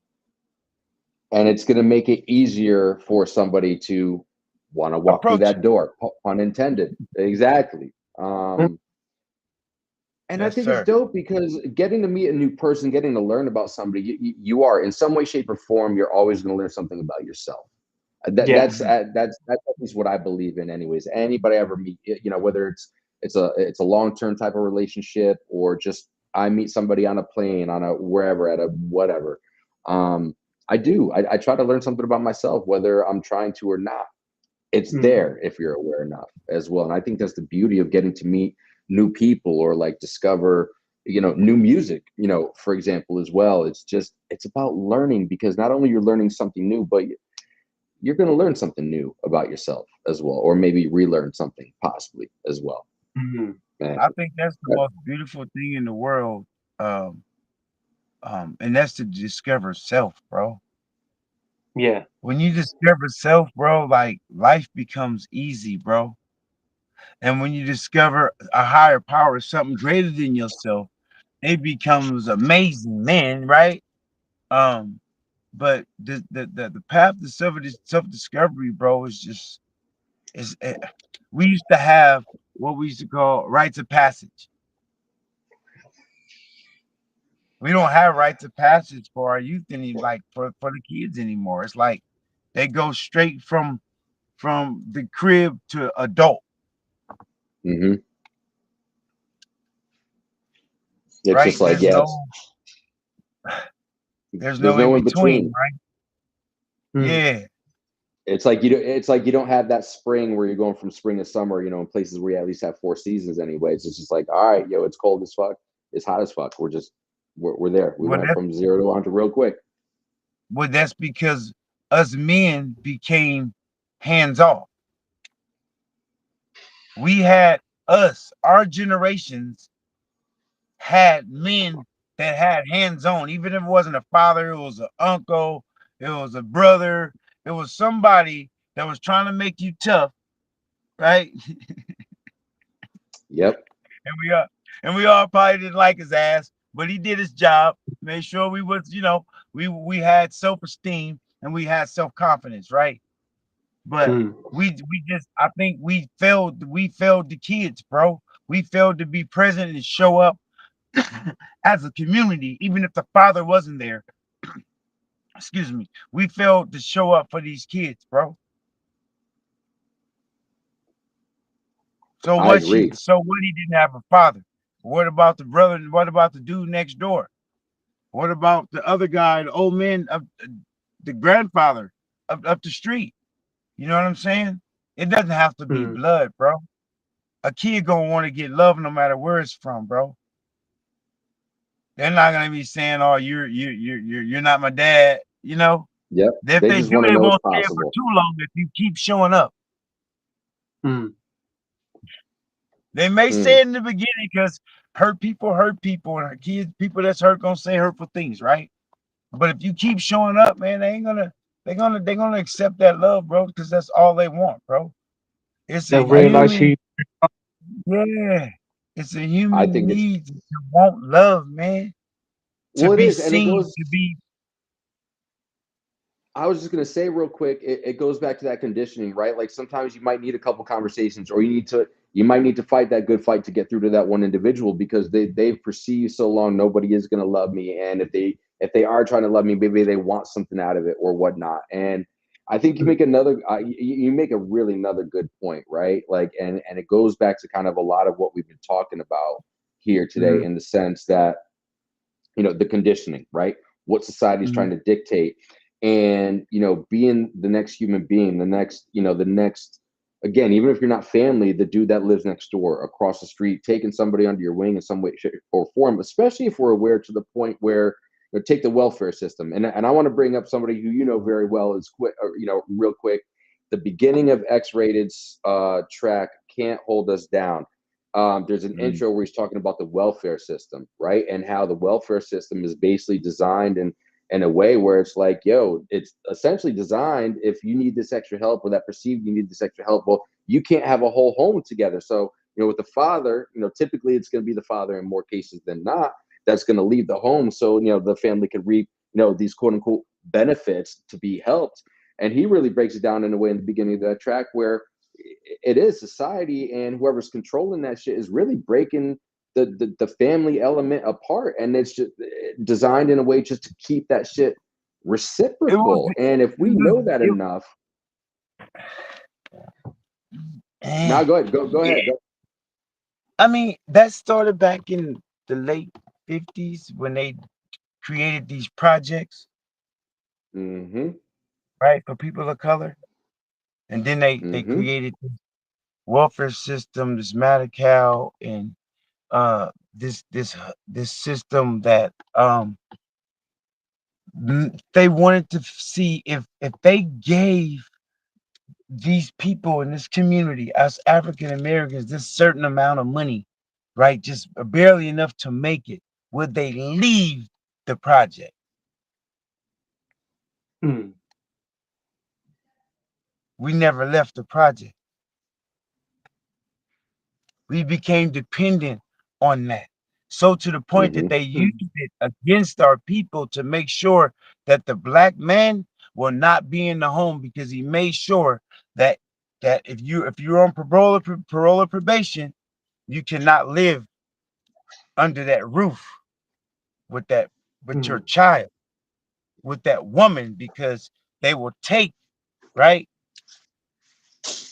[SPEAKER 1] And it's going to make it easier for somebody to want to walk through
[SPEAKER 3] Approach
[SPEAKER 1] that
[SPEAKER 3] you.
[SPEAKER 1] door, pun intended. Exactly. And I
[SPEAKER 3] Yes,
[SPEAKER 1] think it's
[SPEAKER 3] sir.
[SPEAKER 1] dope because getting to meet a new person, getting to learn about somebody, you are in some way, shape, or form, you're always going to learn something about yourself. That
[SPEAKER 2] Yeah.
[SPEAKER 1] that's
[SPEAKER 3] Mhm.
[SPEAKER 1] uh, that's that's at least what I believe in, anyways. Anybody I ever meet, whether it's a long-term type of relationship, or just I meet somebody on a plane, on a wherever, at a whatever. Um, I try to learn something about myself, whether I'm trying to or not. It's
[SPEAKER 2] Mm.
[SPEAKER 1] there if you're aware enough as well. And I think that's the beauty of getting to meet new people, or like discover new music, for example, as well. It's about learning, because not only you're learning something new, but you're going to learn something new about yourself as well, or maybe relearn something possibly as well.
[SPEAKER 2] Mm.
[SPEAKER 1] Man,
[SPEAKER 3] I think that's the most beautiful thing in the world. Um, and that's to discover self, bro.
[SPEAKER 2] Yeah.
[SPEAKER 3] When you discover self, bro, like life becomes easy, bro. And when you discover a higher power, something greater than yourself, it becomes amazing, man, right? Um, but the path to self discovery, bro, is just is we used to have what we used to call rites of passage. We don't have rites of passage for our youth any, like for the kids anymore. It's like they go straight from the crib to adult,
[SPEAKER 1] hmm it's
[SPEAKER 3] right?
[SPEAKER 1] just like, yes,
[SPEAKER 3] There's
[SPEAKER 1] there's
[SPEAKER 3] no in
[SPEAKER 1] no in
[SPEAKER 3] between,
[SPEAKER 1] between.
[SPEAKER 3] right?
[SPEAKER 2] Mm.
[SPEAKER 3] Yeah.
[SPEAKER 1] It's like you don't have that spring where you're going from spring to summer, in places where you at least have four seasons anyways. It's just like, all right, yo, it's cold as fuck, it's hot as fuck, we're there. We
[SPEAKER 3] Well,
[SPEAKER 1] went
[SPEAKER 3] that's
[SPEAKER 1] from 0 to 100 real quick.
[SPEAKER 3] that's because us men became hands off. We had our generations had men that had hands on, even if it wasn't a father, it was an uncle, it was a brother, it was somebody that was trying to make you tough, right?
[SPEAKER 1] Yep.
[SPEAKER 3] And we all probably didn't like his ass, but he did his job. made sure we was, we had self-esteem and we had self-confidence, right? But
[SPEAKER 2] mm,
[SPEAKER 3] we just, I think we failed the kids, bro. We failed to be present and show up as a community, even if the father wasn't there. Excuse me. We failed to show up for these kids, bro. So
[SPEAKER 1] I
[SPEAKER 3] what
[SPEAKER 1] agree.
[SPEAKER 3] he didn't have a father? What about the brother? What about the dude next door? What about the other guy, the old man of the grandfather up the street? You know what I'm saying? It doesn't have to be
[SPEAKER 2] mm.
[SPEAKER 3] blood, bro. A kid gonna want to get love no matter where it's from, bro. They're not gonna be saying, "Oh, you're not my dad." You know,
[SPEAKER 1] Yep.
[SPEAKER 3] if
[SPEAKER 1] They
[SPEAKER 3] they
[SPEAKER 1] just
[SPEAKER 3] do,
[SPEAKER 1] want to
[SPEAKER 3] they
[SPEAKER 1] know it's
[SPEAKER 3] won't say it for
[SPEAKER 1] possible.
[SPEAKER 3] too long. If you keep showing up,
[SPEAKER 2] Mm.
[SPEAKER 3] they may
[SPEAKER 1] Mm.
[SPEAKER 3] say it in the beginning because hurt people, and kids, people that's hurt gonna say hurtful things, right? But if you keep showing up, man, they ain't gonna, they're gonna accept that love, bro, because that's all they want, bro. It's a
[SPEAKER 2] They'll realise who.
[SPEAKER 3] human, yeah, it's a
[SPEAKER 1] I
[SPEAKER 3] human
[SPEAKER 1] think it's
[SPEAKER 3] need to want love, man. To
[SPEAKER 1] well, it
[SPEAKER 3] be
[SPEAKER 1] is, and it
[SPEAKER 3] seen,
[SPEAKER 1] goes.
[SPEAKER 3] to be.
[SPEAKER 1] I was just gonna say real quick, it goes back to that conditioning, right? Like sometimes you might need a couple conversations, or you might need to fight that good fight to get through to that one individual because they've perceived so long nobody is gonna love me, and if they are trying to love me, maybe they want something out of it or whatnot. And I think you make you make a really another good point, right? Like, and it goes back to kind of a lot of what we've been talking about here today,
[SPEAKER 3] Mhm,
[SPEAKER 1] in the sense that the conditioning, right? What society's trying
[SPEAKER 3] mhm,
[SPEAKER 1] to dictate, and being the next human being, the next again, even if you're not family, the dude that lives next door, across the street, taking somebody under your wing in some way, shape, or form, especially if we're aware to the point where take the welfare system. And I want to bring up somebody who very well is quick, real quick. The beginning of X-Rated's track "Can't Hold Us Down." There's an
[SPEAKER 3] mhm.
[SPEAKER 1] intro where he's talking about the welfare system, right? And how the welfare system is basically designed in a way where it's like, yo, it's essentially designed, if you need this extra help, or that perceived you need this extra help, well, you can't have a whole home together. So, with the father, typically it's going to be the father in more cases than not that's going to leave the home. So, the family could reap, these quote unquote benefits to be helped. And he really breaks it down in a way in the beginning of that track where it is society, and whoever's controlling that shit is really breaking the family element apart, and it's just designed in a way just to keep that shit
[SPEAKER 3] It was,
[SPEAKER 1] reciprocal. And if we
[SPEAKER 3] it was,
[SPEAKER 1] know that
[SPEAKER 3] it,
[SPEAKER 1] enough, now
[SPEAKER 3] eh.
[SPEAKER 1] go ahead, go ahead, go.
[SPEAKER 3] I mean, that started back in the late 50s when they created these projects,
[SPEAKER 1] Mm-hmm.
[SPEAKER 3] right, for people of color. And then they
[SPEAKER 1] Mm-hmm.
[SPEAKER 3] created this welfare system, this Medi-Cal, and this system that they wanted to see if they gave these people in this community, us African Americans, this certain amount of money, right? Just barely enough to make it. Would they leave the project?
[SPEAKER 2] Mm.
[SPEAKER 3] We never left the project. We became dependent on that. So to the point that
[SPEAKER 1] Mm-hmm.
[SPEAKER 3] they used
[SPEAKER 2] Mm.
[SPEAKER 3] it against our people to make sure that the black man will not be in the home, because he made sure that if you're on parole or probation, you cannot live under that roof with that with your
[SPEAKER 2] Mm.
[SPEAKER 3] child, with that woman, because they will take, right,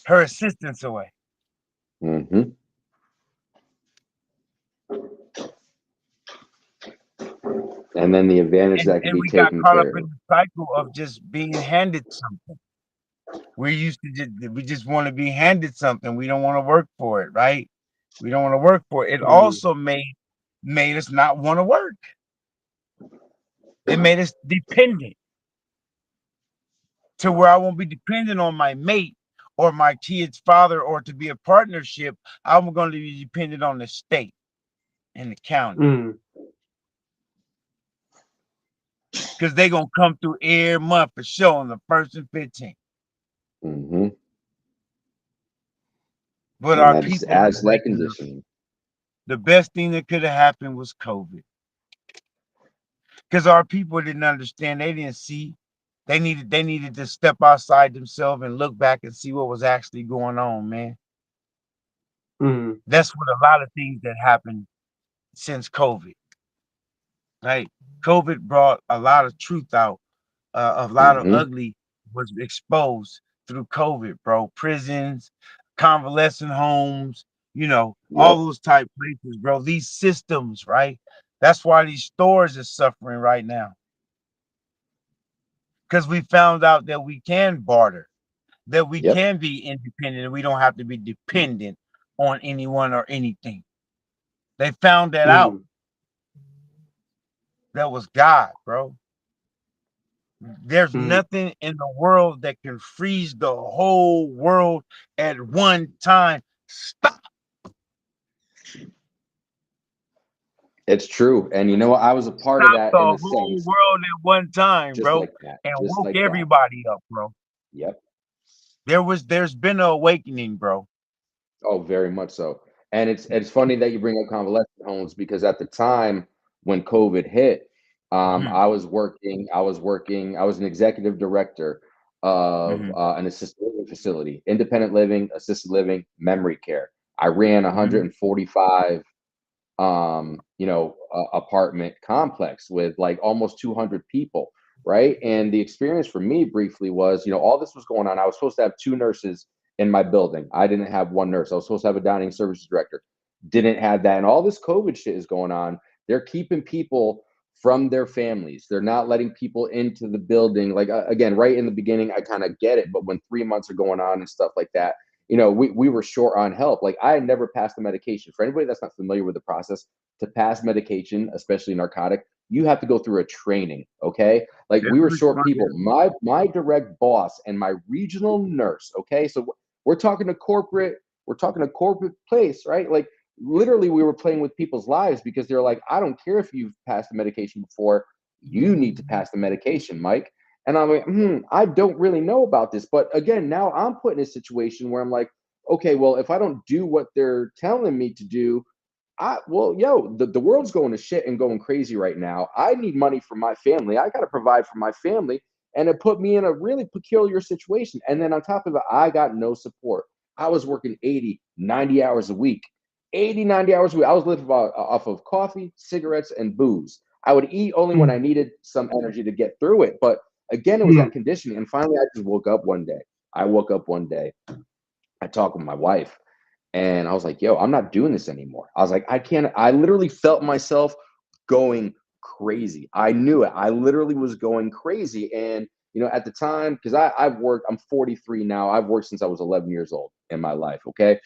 [SPEAKER 3] her assistance away.
[SPEAKER 1] Mm-hmm. And then the advantage
[SPEAKER 3] And
[SPEAKER 1] that could
[SPEAKER 3] and
[SPEAKER 1] be
[SPEAKER 3] we got
[SPEAKER 1] taken
[SPEAKER 3] caught up
[SPEAKER 1] care
[SPEAKER 3] in
[SPEAKER 1] of.
[SPEAKER 3] the cycle of just being handed something. We just want to be handed something. We don't want to work for it, right? We don't want to work for it. It
[SPEAKER 2] Mm.
[SPEAKER 3] also made us not want to work. It made us dependent, to where I won't be dependent on my mate or my kid's father, or to be a partnership. I'm going to be dependent on the state and the county,
[SPEAKER 2] Mm.
[SPEAKER 3] because they're going to come through every month for sure on the 1st and 15th.
[SPEAKER 1] Mm-hmm.
[SPEAKER 3] But
[SPEAKER 1] And
[SPEAKER 3] our
[SPEAKER 1] that just
[SPEAKER 3] people are
[SPEAKER 1] adds to that
[SPEAKER 3] waking up.
[SPEAKER 1] conditioning.
[SPEAKER 3] The best thing that could have happened was COVID. because our people didn't understand. They didn't see. They needed to step outside themselves and look back and see what was actually going on, man.
[SPEAKER 2] Mm,
[SPEAKER 3] That's what a lot of things that happened since COVID. Right? COVID brought a lot of truth out. A lot of
[SPEAKER 1] Hmm.
[SPEAKER 3] ugly was exposed through COVID, bro. Prisons, convalescent homes,
[SPEAKER 1] Yep.
[SPEAKER 3] all those type places, bro. These systems, right? That's why these stores are suffering right now. Because we found out that we can barter, that we
[SPEAKER 1] Yep.
[SPEAKER 3] can be independent, and we don't have to be dependent on anyone or anything. They found that out.
[SPEAKER 2] mm,
[SPEAKER 3] That was God, bro. There's
[SPEAKER 2] mm.
[SPEAKER 3] nothing in the world that can freeze the whole world at one time. Stop
[SPEAKER 1] It's true. And you know what? I was a part of
[SPEAKER 3] the
[SPEAKER 1] that in a
[SPEAKER 3] whole
[SPEAKER 1] sense,
[SPEAKER 3] world at one time,
[SPEAKER 1] just
[SPEAKER 3] bro,
[SPEAKER 1] like that.
[SPEAKER 3] and
[SPEAKER 1] Just
[SPEAKER 3] woke
[SPEAKER 1] like that.
[SPEAKER 3] everybody up, bro.
[SPEAKER 1] Yep.
[SPEAKER 3] There's been an awakening, bro.
[SPEAKER 1] Oh, very much so. And it's funny that you bring up convalescent homes because at the time when COVID hit,
[SPEAKER 3] Mhm,
[SPEAKER 1] I was an executive director of
[SPEAKER 3] mhm,
[SPEAKER 1] an assisted living facility, independent living, assisted living, memory care. I ran
[SPEAKER 3] mhm,
[SPEAKER 1] 145 apartment complex with like almost 200 people, right? And the experience for me briefly was, all this was going on. I was supposed to have two nurses in my building. I didn't have one nurse. I was supposed to have a dining services director. Didn't have that. And all this COVID shit is going on. They're keeping people from their families. They're not letting people into the building. Like, again, right in the beginning, I kind of get it. But when 3 months are going on and stuff like that, we were short on help. Like, I had never passed the medication. For anybody that's not familiar with the process, to pass medication, especially narcotic, you have to go through a training. Okay. Like, we were
[SPEAKER 3] every
[SPEAKER 1] short
[SPEAKER 3] time,
[SPEAKER 1] people. My direct boss and my regional nurse. Okay. So we're talking to corporate, we're talking a corporate place, right? Like, literally we were playing with people's lives because they're like, I don't care if you've passed the medication before, you need to pass the medication, Mike. And I'm like, I don't really know about this. But again, now I'm put in a situation where I'm like, okay, well, if I don't do what they're telling me to do, the world's going to shit and going crazy right now. I need money for my family. I got to provide for my family. And it put me in a really peculiar situation. And then on top of it, I got no support. I was working 80, 90 hours a week. 80, 90 hours a week. I was living off of coffee, cigarettes, and booze. I would eat only when I
[SPEAKER 2] Mm,
[SPEAKER 1] needed some energy to get through it. But again, it was
[SPEAKER 2] mm,
[SPEAKER 1] that conditioning. And finally, I just woke up one day. I woke up one day. I talked with my wife and I was like, yo, I'm not doing this anymore. I was like, I can't. I literally felt myself going crazy. I knew it. I literally was going crazy. And, at the time, because I've worked, I'm 43 now. I've worked since I was 11 years old in my life. Okay.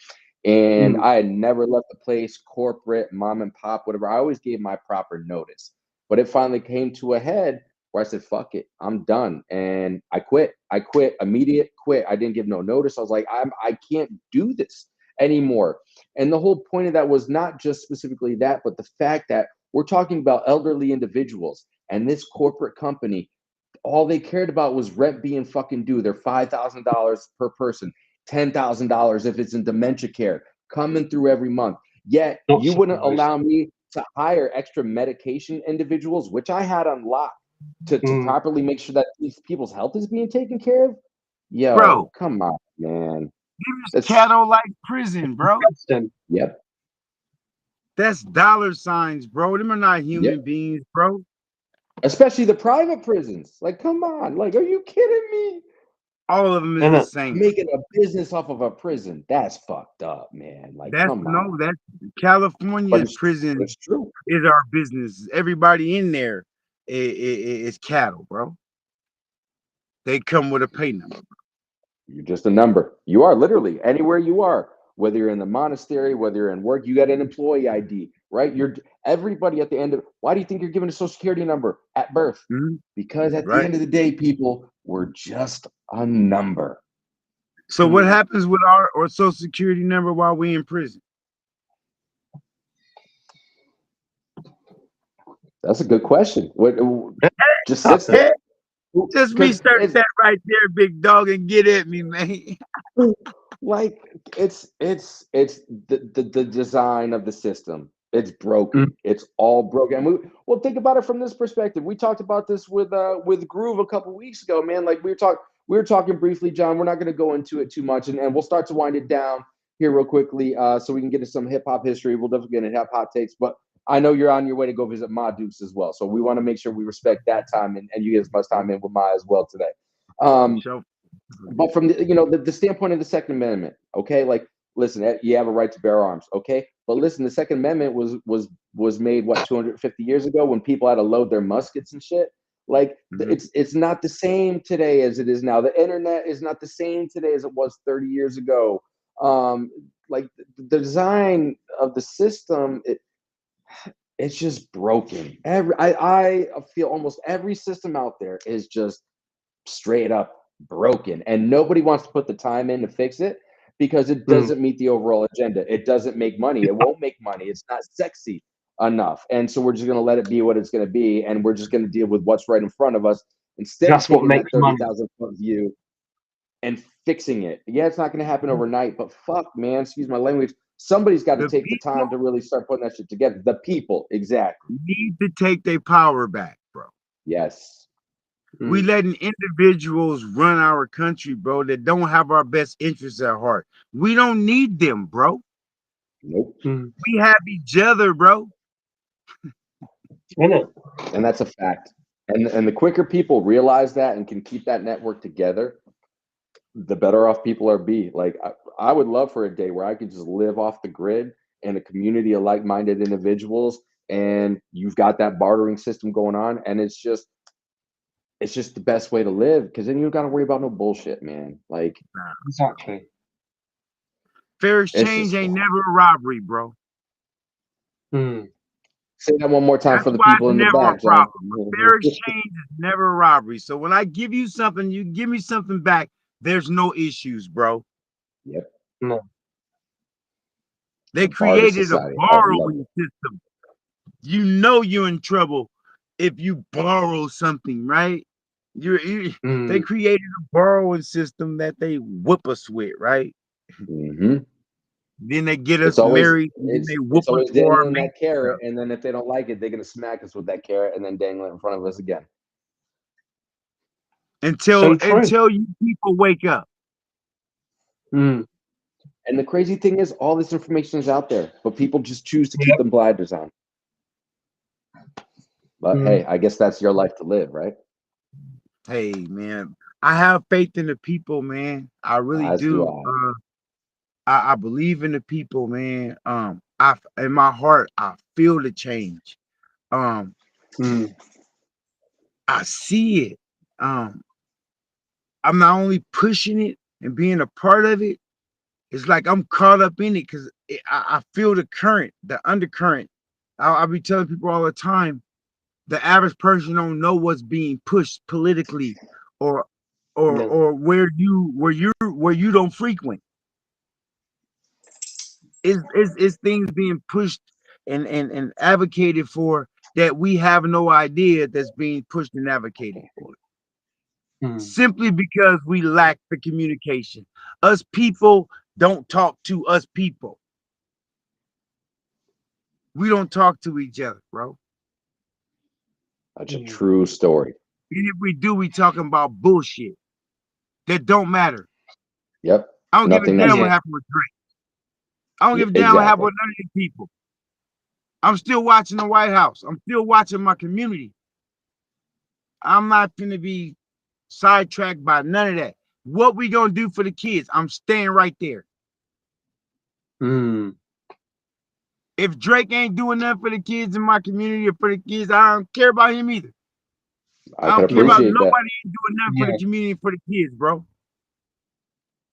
[SPEAKER 1] And
[SPEAKER 2] mm,
[SPEAKER 1] I had never left the place, corporate, mom and pop, whatever. I always gave my proper notice. But it finally came to a head where I said, fuck it, I'm done. And I quit. I quit, immediate quit. I didn't give no notice. I was like, I can't do this anymore. And the whole point of that was not just specifically that, but the fact that we're talking about elderly individuals and this corporate company, all they cared about was rent being fucking due. They're $5,000 per person, $10,000 if it's in dementia care, coming through every month. Yet
[SPEAKER 2] not
[SPEAKER 1] you wouldn't
[SPEAKER 2] surprised.
[SPEAKER 1] allow me to hire extra medication individuals, which I had on lock to
[SPEAKER 2] Mm,
[SPEAKER 1] properly make sure that these people's health is being taken care of. Yo,
[SPEAKER 3] bro.
[SPEAKER 1] come on, man.
[SPEAKER 3] This
[SPEAKER 1] That's
[SPEAKER 3] cattle like prison, bro.
[SPEAKER 2] Preston.
[SPEAKER 1] yep,
[SPEAKER 3] That's dollar signs, bro. Them are not
[SPEAKER 1] yep.
[SPEAKER 3] human beings, bro.
[SPEAKER 1] Especially the private prisons. Like, come on. Like, are you kidding me?
[SPEAKER 3] All of them is
[SPEAKER 2] And
[SPEAKER 3] the same.
[SPEAKER 1] Making a business off of a prison. That's fucked up, man. Like,
[SPEAKER 3] That's
[SPEAKER 1] come on.
[SPEAKER 3] no, that's
[SPEAKER 1] But
[SPEAKER 3] California
[SPEAKER 1] but
[SPEAKER 3] prison
[SPEAKER 1] it's true.
[SPEAKER 3] is our business. Everybody in there is cattle, bro. They come with a pay number.
[SPEAKER 1] You're just a number. You are literally anywhere you are, whether you're in the monastery, whether you're in work, you got an employee ID, right? You're everybody at the end of why do you think you're given a social security number at birth?
[SPEAKER 3] Mhm.
[SPEAKER 1] Because at the
[SPEAKER 3] Right.
[SPEAKER 1] end of the day, people, we're just a number.
[SPEAKER 3] So what
[SPEAKER 2] mm,
[SPEAKER 3] happens with our or social security number while we in prison?
[SPEAKER 1] That's a good question. What just sits there?
[SPEAKER 3] Just
[SPEAKER 1] Because
[SPEAKER 3] research
[SPEAKER 1] it's
[SPEAKER 3] that right there, big dog, and get at me, man.
[SPEAKER 1] like it's the design of the system. It's broken. It's all broken. And well, think about it from this perspective. We talked about this with Groove a couple weeks ago, man. Like we were talking briefly, John. We're not going to go into it too much, and we'll start to wind it down here real quickly, so we can get into some hip hop history. We'll definitely get into hip hop takes, but I know you're on your way to go visit Ma Dukes as well, so we want to make sure we respect that time, and you get as much time in with Ma as well today.
[SPEAKER 3] So,
[SPEAKER 1] But from the standpoint of the Second Amendment, okay, like listen, you have a right to bear arms, okay, but listen, the Second Amendment was made what 250 years ago when people had to load their muskets and shit. Like it's not the same today as it is now. The internet is not the same today as it was 30 years ago. Like the design of the system, it's just broken. I feel almost every system out there is just straight up broken, and nobody wants to put the time in to fix it because it doesn't meet the overall agenda. It doesn't make money. It won't make money. It's not sexy enough, and so we're just going to let it be what it's going to be, and we're just going to deal with what's right in front of us instead of
[SPEAKER 2] That's what
[SPEAKER 1] taking that
[SPEAKER 2] makes money.
[SPEAKER 1] 30,000 foot view and fixing it. Yeah, it's not going to happen overnight, but fuck, man, excuse my language. Somebody's got to take the time to really start putting that shit together. The people, exactly.
[SPEAKER 3] Need to take their power back, bro.
[SPEAKER 1] Yes.
[SPEAKER 3] We letting individuals run our country, bro, that don't have our best interests at heart. We don't need them, bro.
[SPEAKER 1] Nope.
[SPEAKER 3] We have each other, bro.
[SPEAKER 1] And that's a fact. And the quicker people realize that and can keep that network together, the better off people are be. Like I would love for a day where I could just live off the grid in a community of like-minded individuals, and you've got that bartering system going on, and it's just the best way to live, because then you don't got to worry about no bullshit, man. Like
[SPEAKER 2] exactly.
[SPEAKER 3] Fair exchange ain't never a robbery, bro.
[SPEAKER 1] Say that one more time. That's for the people in the back, John.
[SPEAKER 3] Fair exchange is never a robbery. So when I give you something, you give me something back. There's no issues, bro.
[SPEAKER 1] Yep.
[SPEAKER 2] No.
[SPEAKER 3] They created a borrowing system. You know you're in trouble if you borrow something, right? They created a borrowing system that they whip us with, right? Then they get us married, and then they whoop us for our
[SPEAKER 1] that carrot, and then if they don't like it, they're gonna smack us with that carrot and then dangle it in front of us again.
[SPEAKER 3] Until you people wake up.
[SPEAKER 1] And the crazy thing is, all this information is out there, but people just choose to keep them blinders on. But hey, I guess that's your life to live, right?
[SPEAKER 3] Hey, man, I have faith in the people, man. I really do. I believe in the people, man. In my heart, I feel the change. I see it. I'm not only pushing it and being a part of it. It's like I'm caught up in it because I feel the current, the undercurrent. I'll be telling people all the time, the average person don't know what's being pushed politically, or where you don't frequent. It's things being pushed and advocated for that we have no idea that's being pushed and advocated for. Simply because we lack the communication. Us people don't talk to us people. We don't talk to each other, bro.
[SPEAKER 1] That's a true story.
[SPEAKER 3] And if we do, we talking about bullshit that don't matter.
[SPEAKER 1] Yep.
[SPEAKER 3] I don't give a damn what happened with Drake. I don't give a damn what happened with none of these people. I'm still watching the White House. I'm still watching my community. I'm not going to be sidetracked by none of that. What we going to do for the kids? I'm staying right there. If Drake ain't doing nothing for the kids in my community or for the kids, I don't care about him either. I don't care about nobody ain't doing nothing for the community and for the kids, bro.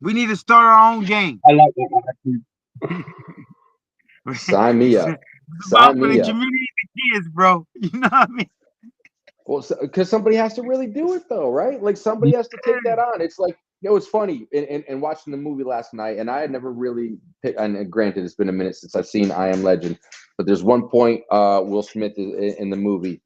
[SPEAKER 3] We need to start our own game.
[SPEAKER 2] I like that.
[SPEAKER 1] Sign me up.
[SPEAKER 3] Sign me up. For the community and the kids, bro. You know what I mean?
[SPEAKER 1] Well, because somebody has to really do it, though, right? Like somebody has to take that on. It's like, it's funny in watching the movie last night, and I had never really picked, and granted, it's been a minute since I've seen I Am Legend, but there's one point Will Smith in the movie,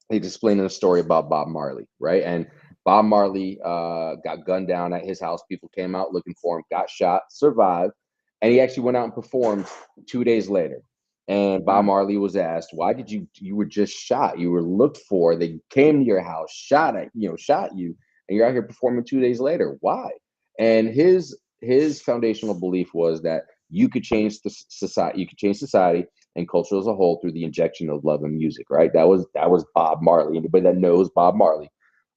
[SPEAKER 1] he's explaining a story about Bob Marley, right? And Bob Marley got gunned down at his house. People came out looking for him, got shot, survived, and he actually went out and performed 2 days later. And Bob
[SPEAKER 3] Mm,
[SPEAKER 1] Marley was asked, "Why did you were just shot? You were looked for. They came to your house, shot you, and you're out here performing 2 days later. Why?" And his foundational belief was that you could change the society, you could change society and culture as a whole through the injection of love and music. Right? That was Bob Marley. Anybody that knows Bob Marley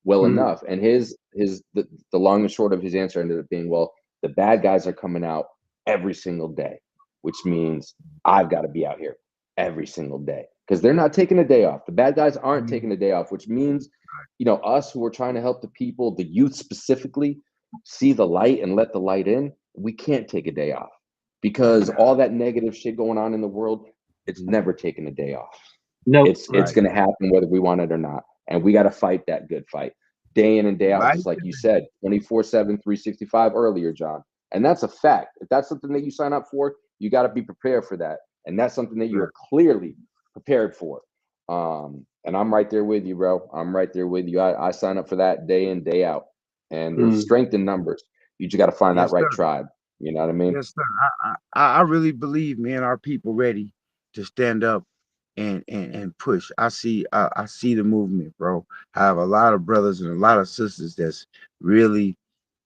[SPEAKER 1] well
[SPEAKER 2] Mm.
[SPEAKER 1] enough, and the long and short of his answer ended up being, "Well, the bad guys are coming out every single day, which means I've got to be out here every single day because they're not taking a day off. The bad guys aren't
[SPEAKER 3] mm,
[SPEAKER 1] taking a day off, which means, us who are trying to help the people, the youth specifically, see the light and let the light in. We can't take a day off because
[SPEAKER 3] nah,
[SPEAKER 1] all that negative shit going on in the world, it's never taking a day off.
[SPEAKER 2] No.
[SPEAKER 1] It's
[SPEAKER 3] right.
[SPEAKER 1] going to happen whether we want it or not, and we got to fight that good fight day in and day out,
[SPEAKER 3] Right.
[SPEAKER 1] just like you said, 24/7, 365 earlier, John. And that's a fact. If that's something that you sign up for, you got to be prepared for that, and that's something that you
[SPEAKER 3] Right.
[SPEAKER 1] are clearly prepared for. And I'm right there with you, bro. I'm right there with you. I sign up for that day in, day out, and there's
[SPEAKER 2] Mm.
[SPEAKER 1] strength in numbers. You just got to find that
[SPEAKER 3] Yes,
[SPEAKER 1] right
[SPEAKER 3] sir.
[SPEAKER 1] tribe. You know what I mean?
[SPEAKER 3] Yes, sir. I really believe, man, our people ready to stand up and push. I see the movement, bro. I have a lot of brothers and a lot of sisters that's really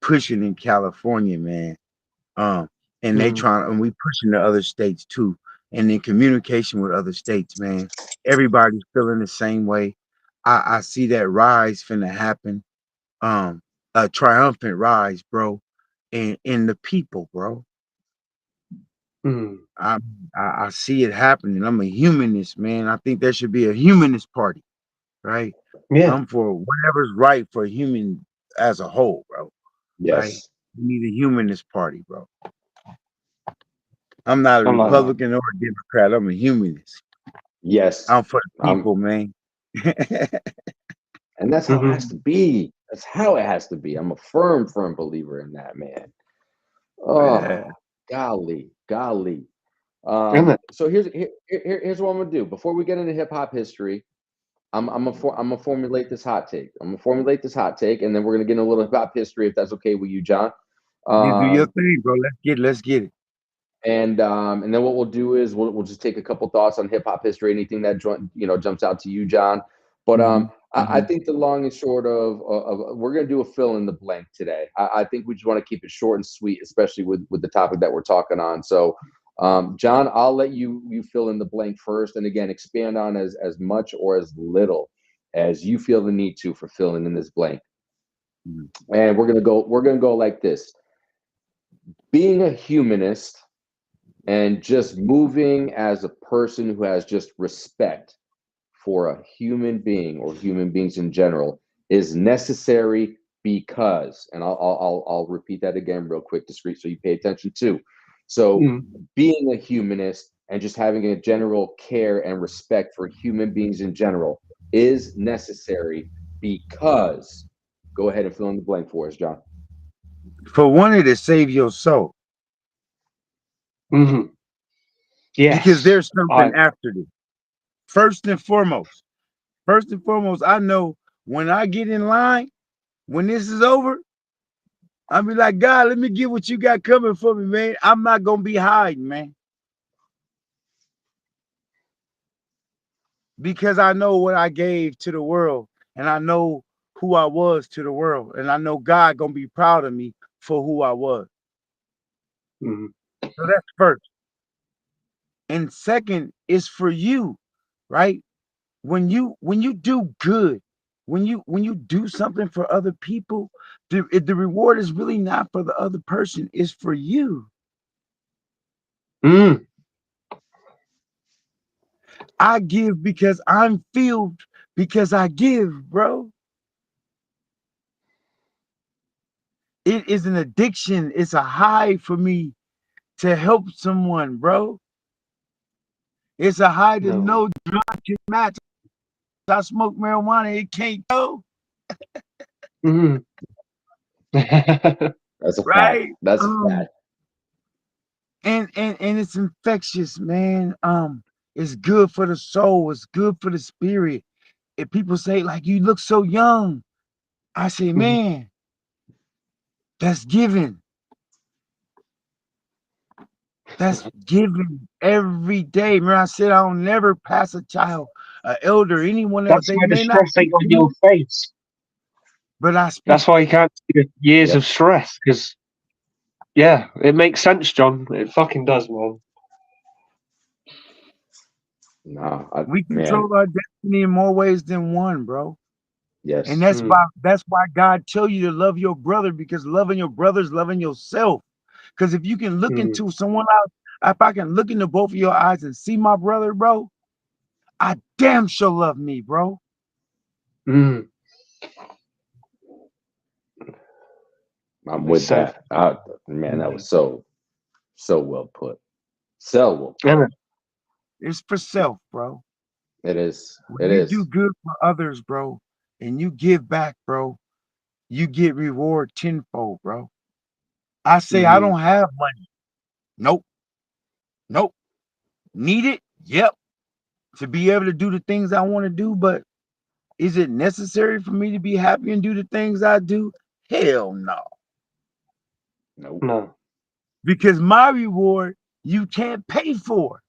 [SPEAKER 3] pushing in California, man. Um, and they
[SPEAKER 2] Mm.
[SPEAKER 3] trying, and we pushing to other states too, and in communication with other states, man. Everybody's feeling the same way. I see that rise finna happen. Um, a triumphant rise, bro, in the people, bro.
[SPEAKER 2] Mm.
[SPEAKER 3] I, I see it happening. I'm a humanist, man. I think there should be a humanist party, right?
[SPEAKER 2] Yeah.
[SPEAKER 3] I'm for whatever's right for human as a whole, bro. Right?
[SPEAKER 1] Yes.
[SPEAKER 3] We need a humanist party, bro. I'm not a
[SPEAKER 2] I like that.
[SPEAKER 3] Republican or a Democrat. I'm a humanist.
[SPEAKER 1] Yes.
[SPEAKER 3] I'm for the
[SPEAKER 1] Um,
[SPEAKER 3] people, man.
[SPEAKER 1] and that's how it has
[SPEAKER 2] Hmm.
[SPEAKER 1] to be. That's how it has to be. I'm a firm believer in that, man.
[SPEAKER 3] Yeah.
[SPEAKER 1] Oh, golly, golly.
[SPEAKER 2] Isn't it?
[SPEAKER 1] So here's what I'm gonna do. Before we get into hip hop history, I'm gonna formulate this hot take. I'm gonna formulate this hot take, and then we're gonna get into a little hip hop history, if that's okay with you, John.
[SPEAKER 3] You do your
[SPEAKER 1] Um,
[SPEAKER 3] thing, bro. Let's get it.
[SPEAKER 1] and then what we'll do is we'll just take a couple thoughts on hip hop history, anything that jumps out to you, John. But
[SPEAKER 3] Hmm.
[SPEAKER 1] I
[SPEAKER 3] Hmm.
[SPEAKER 1] think the long and short of we're gonna do a fill in the blank today. I think we just want to keep it short and sweet, especially with the topic that we're talking on. So, John, I'll let you fill in the blank first, and again, expand on as much or as little as you feel the need to for filling in this blank. And we're gonna go like this: being a humanist and just moving as a person who has just respect for a human being or human beings in general is necessary because, and I'll repeat that again real quick, discreet, so you pay attention too. So,
[SPEAKER 2] Mm.
[SPEAKER 1] being a humanist and just having a general care and respect for human beings in general is necessary because. Go ahead and fill in the blank for us, John.
[SPEAKER 3] For wanting to save your soul,
[SPEAKER 2] Hmm.
[SPEAKER 3] because
[SPEAKER 2] Yes.
[SPEAKER 3] there's something
[SPEAKER 2] I.
[SPEAKER 3] after this. First and foremost, first and foremost, I know when I get in line, when this is over, I'll be like, God, let me get what you got coming for me, man. I'm not gonna be hiding, man, because I know what I gave to the world, and I know who I was to the world, and I know God gonna be proud of me for who I was.
[SPEAKER 2] Mhm.
[SPEAKER 3] So that's first. And second is for you, right? When you do good, when you do something for other people, the reward is really not for the other person, it's for you.
[SPEAKER 2] Mm.
[SPEAKER 3] I give because I'm filled because I give, bro. It is an addiction. It's a high for me to help someone, bro. It's a high to
[SPEAKER 2] No.
[SPEAKER 3] know drug can match. I smoke marijuana, it can't go,
[SPEAKER 2] Mm.
[SPEAKER 1] That's a fact.
[SPEAKER 3] right?
[SPEAKER 1] That's a
[SPEAKER 3] Um,
[SPEAKER 1] fact.
[SPEAKER 3] and it's infectious, man. It's good for the soul. It's good for the spirit. If people say like you look so young, I say,
[SPEAKER 2] Mhm.
[SPEAKER 3] man, that's given. That's given every day. Remember, I said I'll never pass a child, an elder, anyone else.
[SPEAKER 2] That's
[SPEAKER 3] They
[SPEAKER 2] why the
[SPEAKER 3] may not
[SPEAKER 2] stress ain't on
[SPEAKER 3] do
[SPEAKER 2] your
[SPEAKER 3] it,
[SPEAKER 2] face.
[SPEAKER 3] but I speak.
[SPEAKER 2] That's why you can't see the years
[SPEAKER 1] Yep.
[SPEAKER 2] of stress. Because yeah, it makes sense, John. It fucking does, man.
[SPEAKER 1] Nah,
[SPEAKER 3] We
[SPEAKER 1] man,
[SPEAKER 3] control our destiny in more ways than one, bro. And
[SPEAKER 1] yes.
[SPEAKER 3] that's why God tell you to love your brother, because loving your brother is loving yourself. Because if you can look
[SPEAKER 2] Mm,
[SPEAKER 3] into someone else, if I can look into both of your eyes and see my brother, bro, I damn sure love me, bro.
[SPEAKER 2] mm.
[SPEAKER 1] I'm
[SPEAKER 2] It's
[SPEAKER 1] with
[SPEAKER 2] so
[SPEAKER 1] that. Man, that was
[SPEAKER 2] fucking
[SPEAKER 1] so well put. So well put.
[SPEAKER 2] yeah.
[SPEAKER 3] It's for self, bro.
[SPEAKER 1] It is.
[SPEAKER 3] When
[SPEAKER 1] It
[SPEAKER 3] you do
[SPEAKER 1] is.
[SPEAKER 3] good for others, bro, and you give back, bro, you get reward tenfold, bro. I say I
[SPEAKER 2] Mm,
[SPEAKER 3] don't have money. Nope. Nope. Need it? Yep. To be able to do the things I want to do, but is it necessary for me to be happy and do the things I do? Hell no.
[SPEAKER 1] Nope.
[SPEAKER 2] no,
[SPEAKER 3] Because my reward you can't pay for.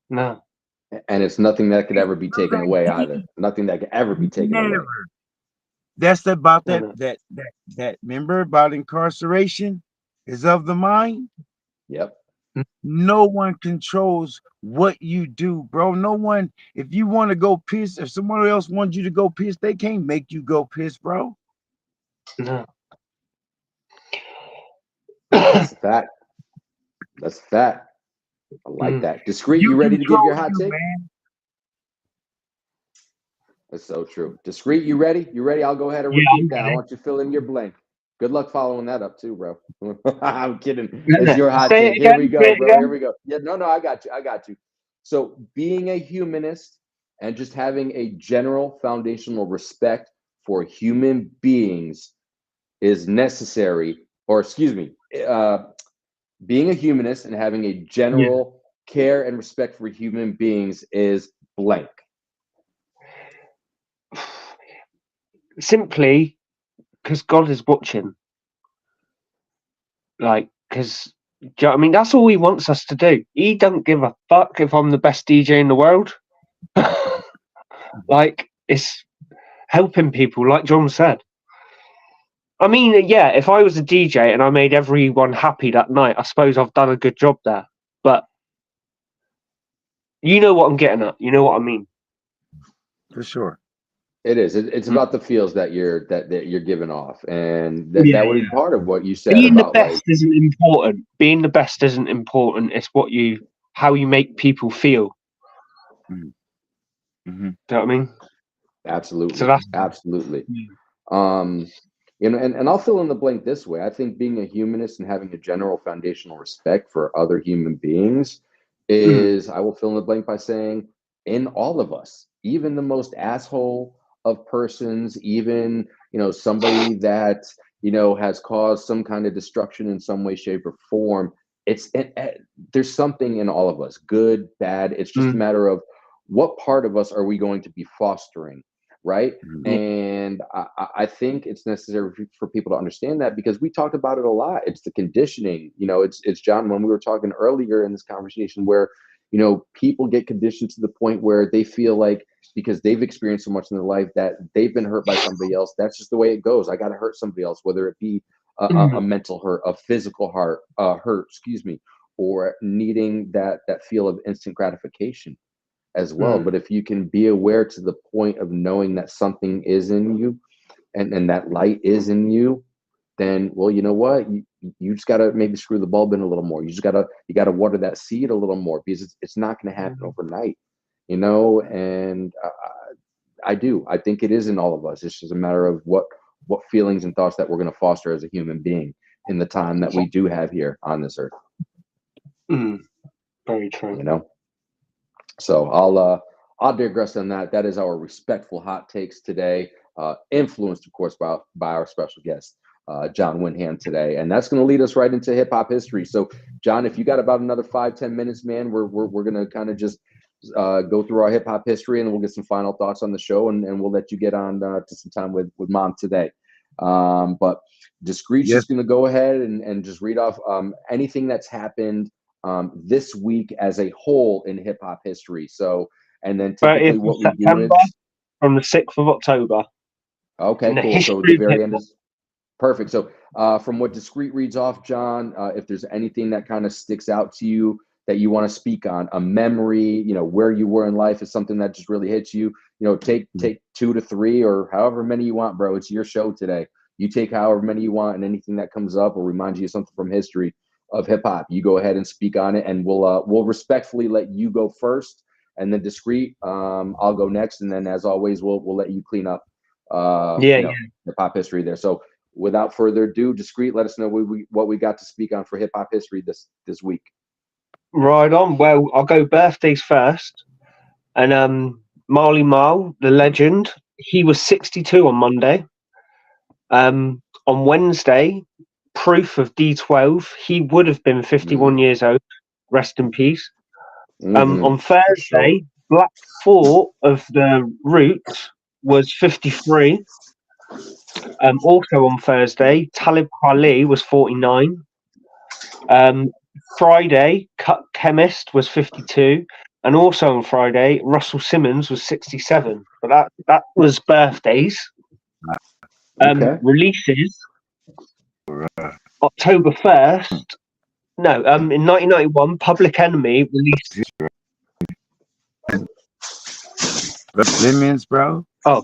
[SPEAKER 2] no,
[SPEAKER 1] And it's nothing that could
[SPEAKER 3] It's
[SPEAKER 1] ever be taken away either.
[SPEAKER 3] guaranteed.
[SPEAKER 1] Nothing that could ever be taken away.
[SPEAKER 3] Never. That's about
[SPEAKER 2] no,
[SPEAKER 3] that
[SPEAKER 2] no.
[SPEAKER 3] remember about incarceration is of the mind.
[SPEAKER 1] Yep.
[SPEAKER 2] Mm,
[SPEAKER 3] No one controls what you do, bro. No one, if you want to go piss, if someone else wants you to go piss, they can't make you go piss, bro.
[SPEAKER 2] no.
[SPEAKER 1] That's a fact. That's a fact. I like
[SPEAKER 2] Mm.
[SPEAKER 1] that. Discreet,
[SPEAKER 3] You
[SPEAKER 1] you ready to give
[SPEAKER 3] control
[SPEAKER 1] your hot
[SPEAKER 3] you,
[SPEAKER 1] take?
[SPEAKER 3] man.
[SPEAKER 1] That's so true. Discreet, you ready? You ready? I'll go ahead and
[SPEAKER 2] Yeah,
[SPEAKER 1] repeat
[SPEAKER 2] I'm
[SPEAKER 1] that. I
[SPEAKER 2] ready.
[SPEAKER 1] want you to fill in your blank. Good luck following that up too, bro. I'm kidding. It's your hot
[SPEAKER 2] Say
[SPEAKER 1] take.
[SPEAKER 2] it
[SPEAKER 1] Here
[SPEAKER 2] again.
[SPEAKER 1] we
[SPEAKER 2] Say
[SPEAKER 1] go,
[SPEAKER 2] it
[SPEAKER 1] bro. Here
[SPEAKER 2] again.
[SPEAKER 1] we go. Yeah, no, I got you. I got you. So being a humanist and just having a general foundational respect for human beings is necessary, or excuse me, being a humanist and having a
[SPEAKER 2] Yeah.
[SPEAKER 1] general care and respect for human beings is blank.
[SPEAKER 2] Simply because God is watching. Like, because you know what I mean, that's all He wants us to do. He don't give a fuck if I'm the best DJ in the world. Like, it's helping people, like John said. I mean, yeah, if I was a DJ and I made everyone happy that night, I suppose I've done a good job there. But you know what I'm getting at. You know what I mean.
[SPEAKER 3] For sure.
[SPEAKER 1] It is. It's
[SPEAKER 2] Mm.
[SPEAKER 1] about the feels that you're giving off, and
[SPEAKER 2] Yeah,
[SPEAKER 1] that would be
[SPEAKER 2] yeah.
[SPEAKER 1] part of what you said
[SPEAKER 2] Being the
[SPEAKER 1] about like,
[SPEAKER 2] best isn't important. Being the best isn't important. It's how you make people feel.
[SPEAKER 3] Mhm. Mhm.
[SPEAKER 2] Do you know what I mean? So
[SPEAKER 1] absolutely,
[SPEAKER 2] that's
[SPEAKER 1] absolutely.
[SPEAKER 2] yeah.
[SPEAKER 1] Um, and I'll fill in the blank this way. I think being a humanist and having a general foundational respect for other human beings
[SPEAKER 2] Mm,
[SPEAKER 1] is, I will fill in the blank by saying, in all of us, even the most asshole of persons, even, somebody that, has caused some kind of destruction in some way, shape, or form. There's something in all of us, good, bad. It's just a
[SPEAKER 2] mm,
[SPEAKER 1] matter of what part of us are we going to be fostering, right?
[SPEAKER 3] Mhm.
[SPEAKER 2] yeah.
[SPEAKER 1] And I think it's necessary for people to understand that, because we talked about it a lot. It's the conditioning. It's John, when we were talking earlier in this conversation, where people get conditioned to the point where they feel like, because they've experienced so much in their life, that they've been hurt by somebody else. That's just the way it goes. I got to hurt somebody else, whether it be a
[SPEAKER 2] Mm,
[SPEAKER 1] mental hurt, a physical hurt, excuse me, or needing that feel of instant gratification as well.
[SPEAKER 2] mm,
[SPEAKER 1] But if you can be aware to the point of knowing that something is in you, and that light is in you, then, well, you know what? You just gotta maybe screw the bulb in a little more. You gotta water that seed a little more, because it's not going to happen
[SPEAKER 2] mm,
[SPEAKER 1] overnight, And I think it is in all of us. It's just a matter of what feelings and thoughts that we're going to foster as a human being in the time that we do have here on this earth.
[SPEAKER 2] mm. Very true.
[SPEAKER 1] You know. So I'll digress on that. That is our respectful hot takes today, influenced, of course, by our special guest, John Windham today, and that's going to lead us right into hip hop history. So, John, if you got about another 5-10 minutes, man, we're going to kind of just go through our hip hop history, and then we'll get some final thoughts on the show, and we'll let you get on to some time with Mom today. But Discreet's
[SPEAKER 3] Yes.
[SPEAKER 1] just going to go ahead and just read off anything that's happened this week as a whole in hip hop history. So, and then
[SPEAKER 2] 30th
[SPEAKER 1] typically
[SPEAKER 2] of
[SPEAKER 1] what we do
[SPEAKER 2] September
[SPEAKER 1] is,
[SPEAKER 2] from the 6th of October
[SPEAKER 1] okay,
[SPEAKER 2] in the
[SPEAKER 1] cool. So the
[SPEAKER 2] history of hip
[SPEAKER 1] very end
[SPEAKER 2] hop.
[SPEAKER 1] is perfect. So from what Discreet reads off, John, if there's anything that kind of sticks out to you that you want to speak on, a memory, where you were in life is something that just really hits you, take 2 to 3 or however many you want, bro. It's your show today. You take however many you want, and anything that comes up or reminds you of something from history of hip hop, you go ahead and speak on it, and we'll respectfully let you go first, and then Discreet, I'll go next, and then as always, we'll let you clean up,
[SPEAKER 2] Yeah,
[SPEAKER 1] hip hop history there. So without further ado, Discreet, let us know what we got to speak on for hip hop history this week.
[SPEAKER 2] right on. Well, I'll go birthdays first. And Marley Marl, the legend, he was 62 on Monday. On Wednesday, Proof of D12, he would have been 51 years old. Rest in peace. On Thursday, Black Thought of the Roots was 53. Also on Thursday, Talib Kweli was 49. Friday, Cut Chemist was 52. And also on Friday, Russell Simmons was 67. But that was birthdays. Releases, October 1st. No, in 1991, Public Enemy released.
[SPEAKER 3] Simmons, bro.
[SPEAKER 2] Oh,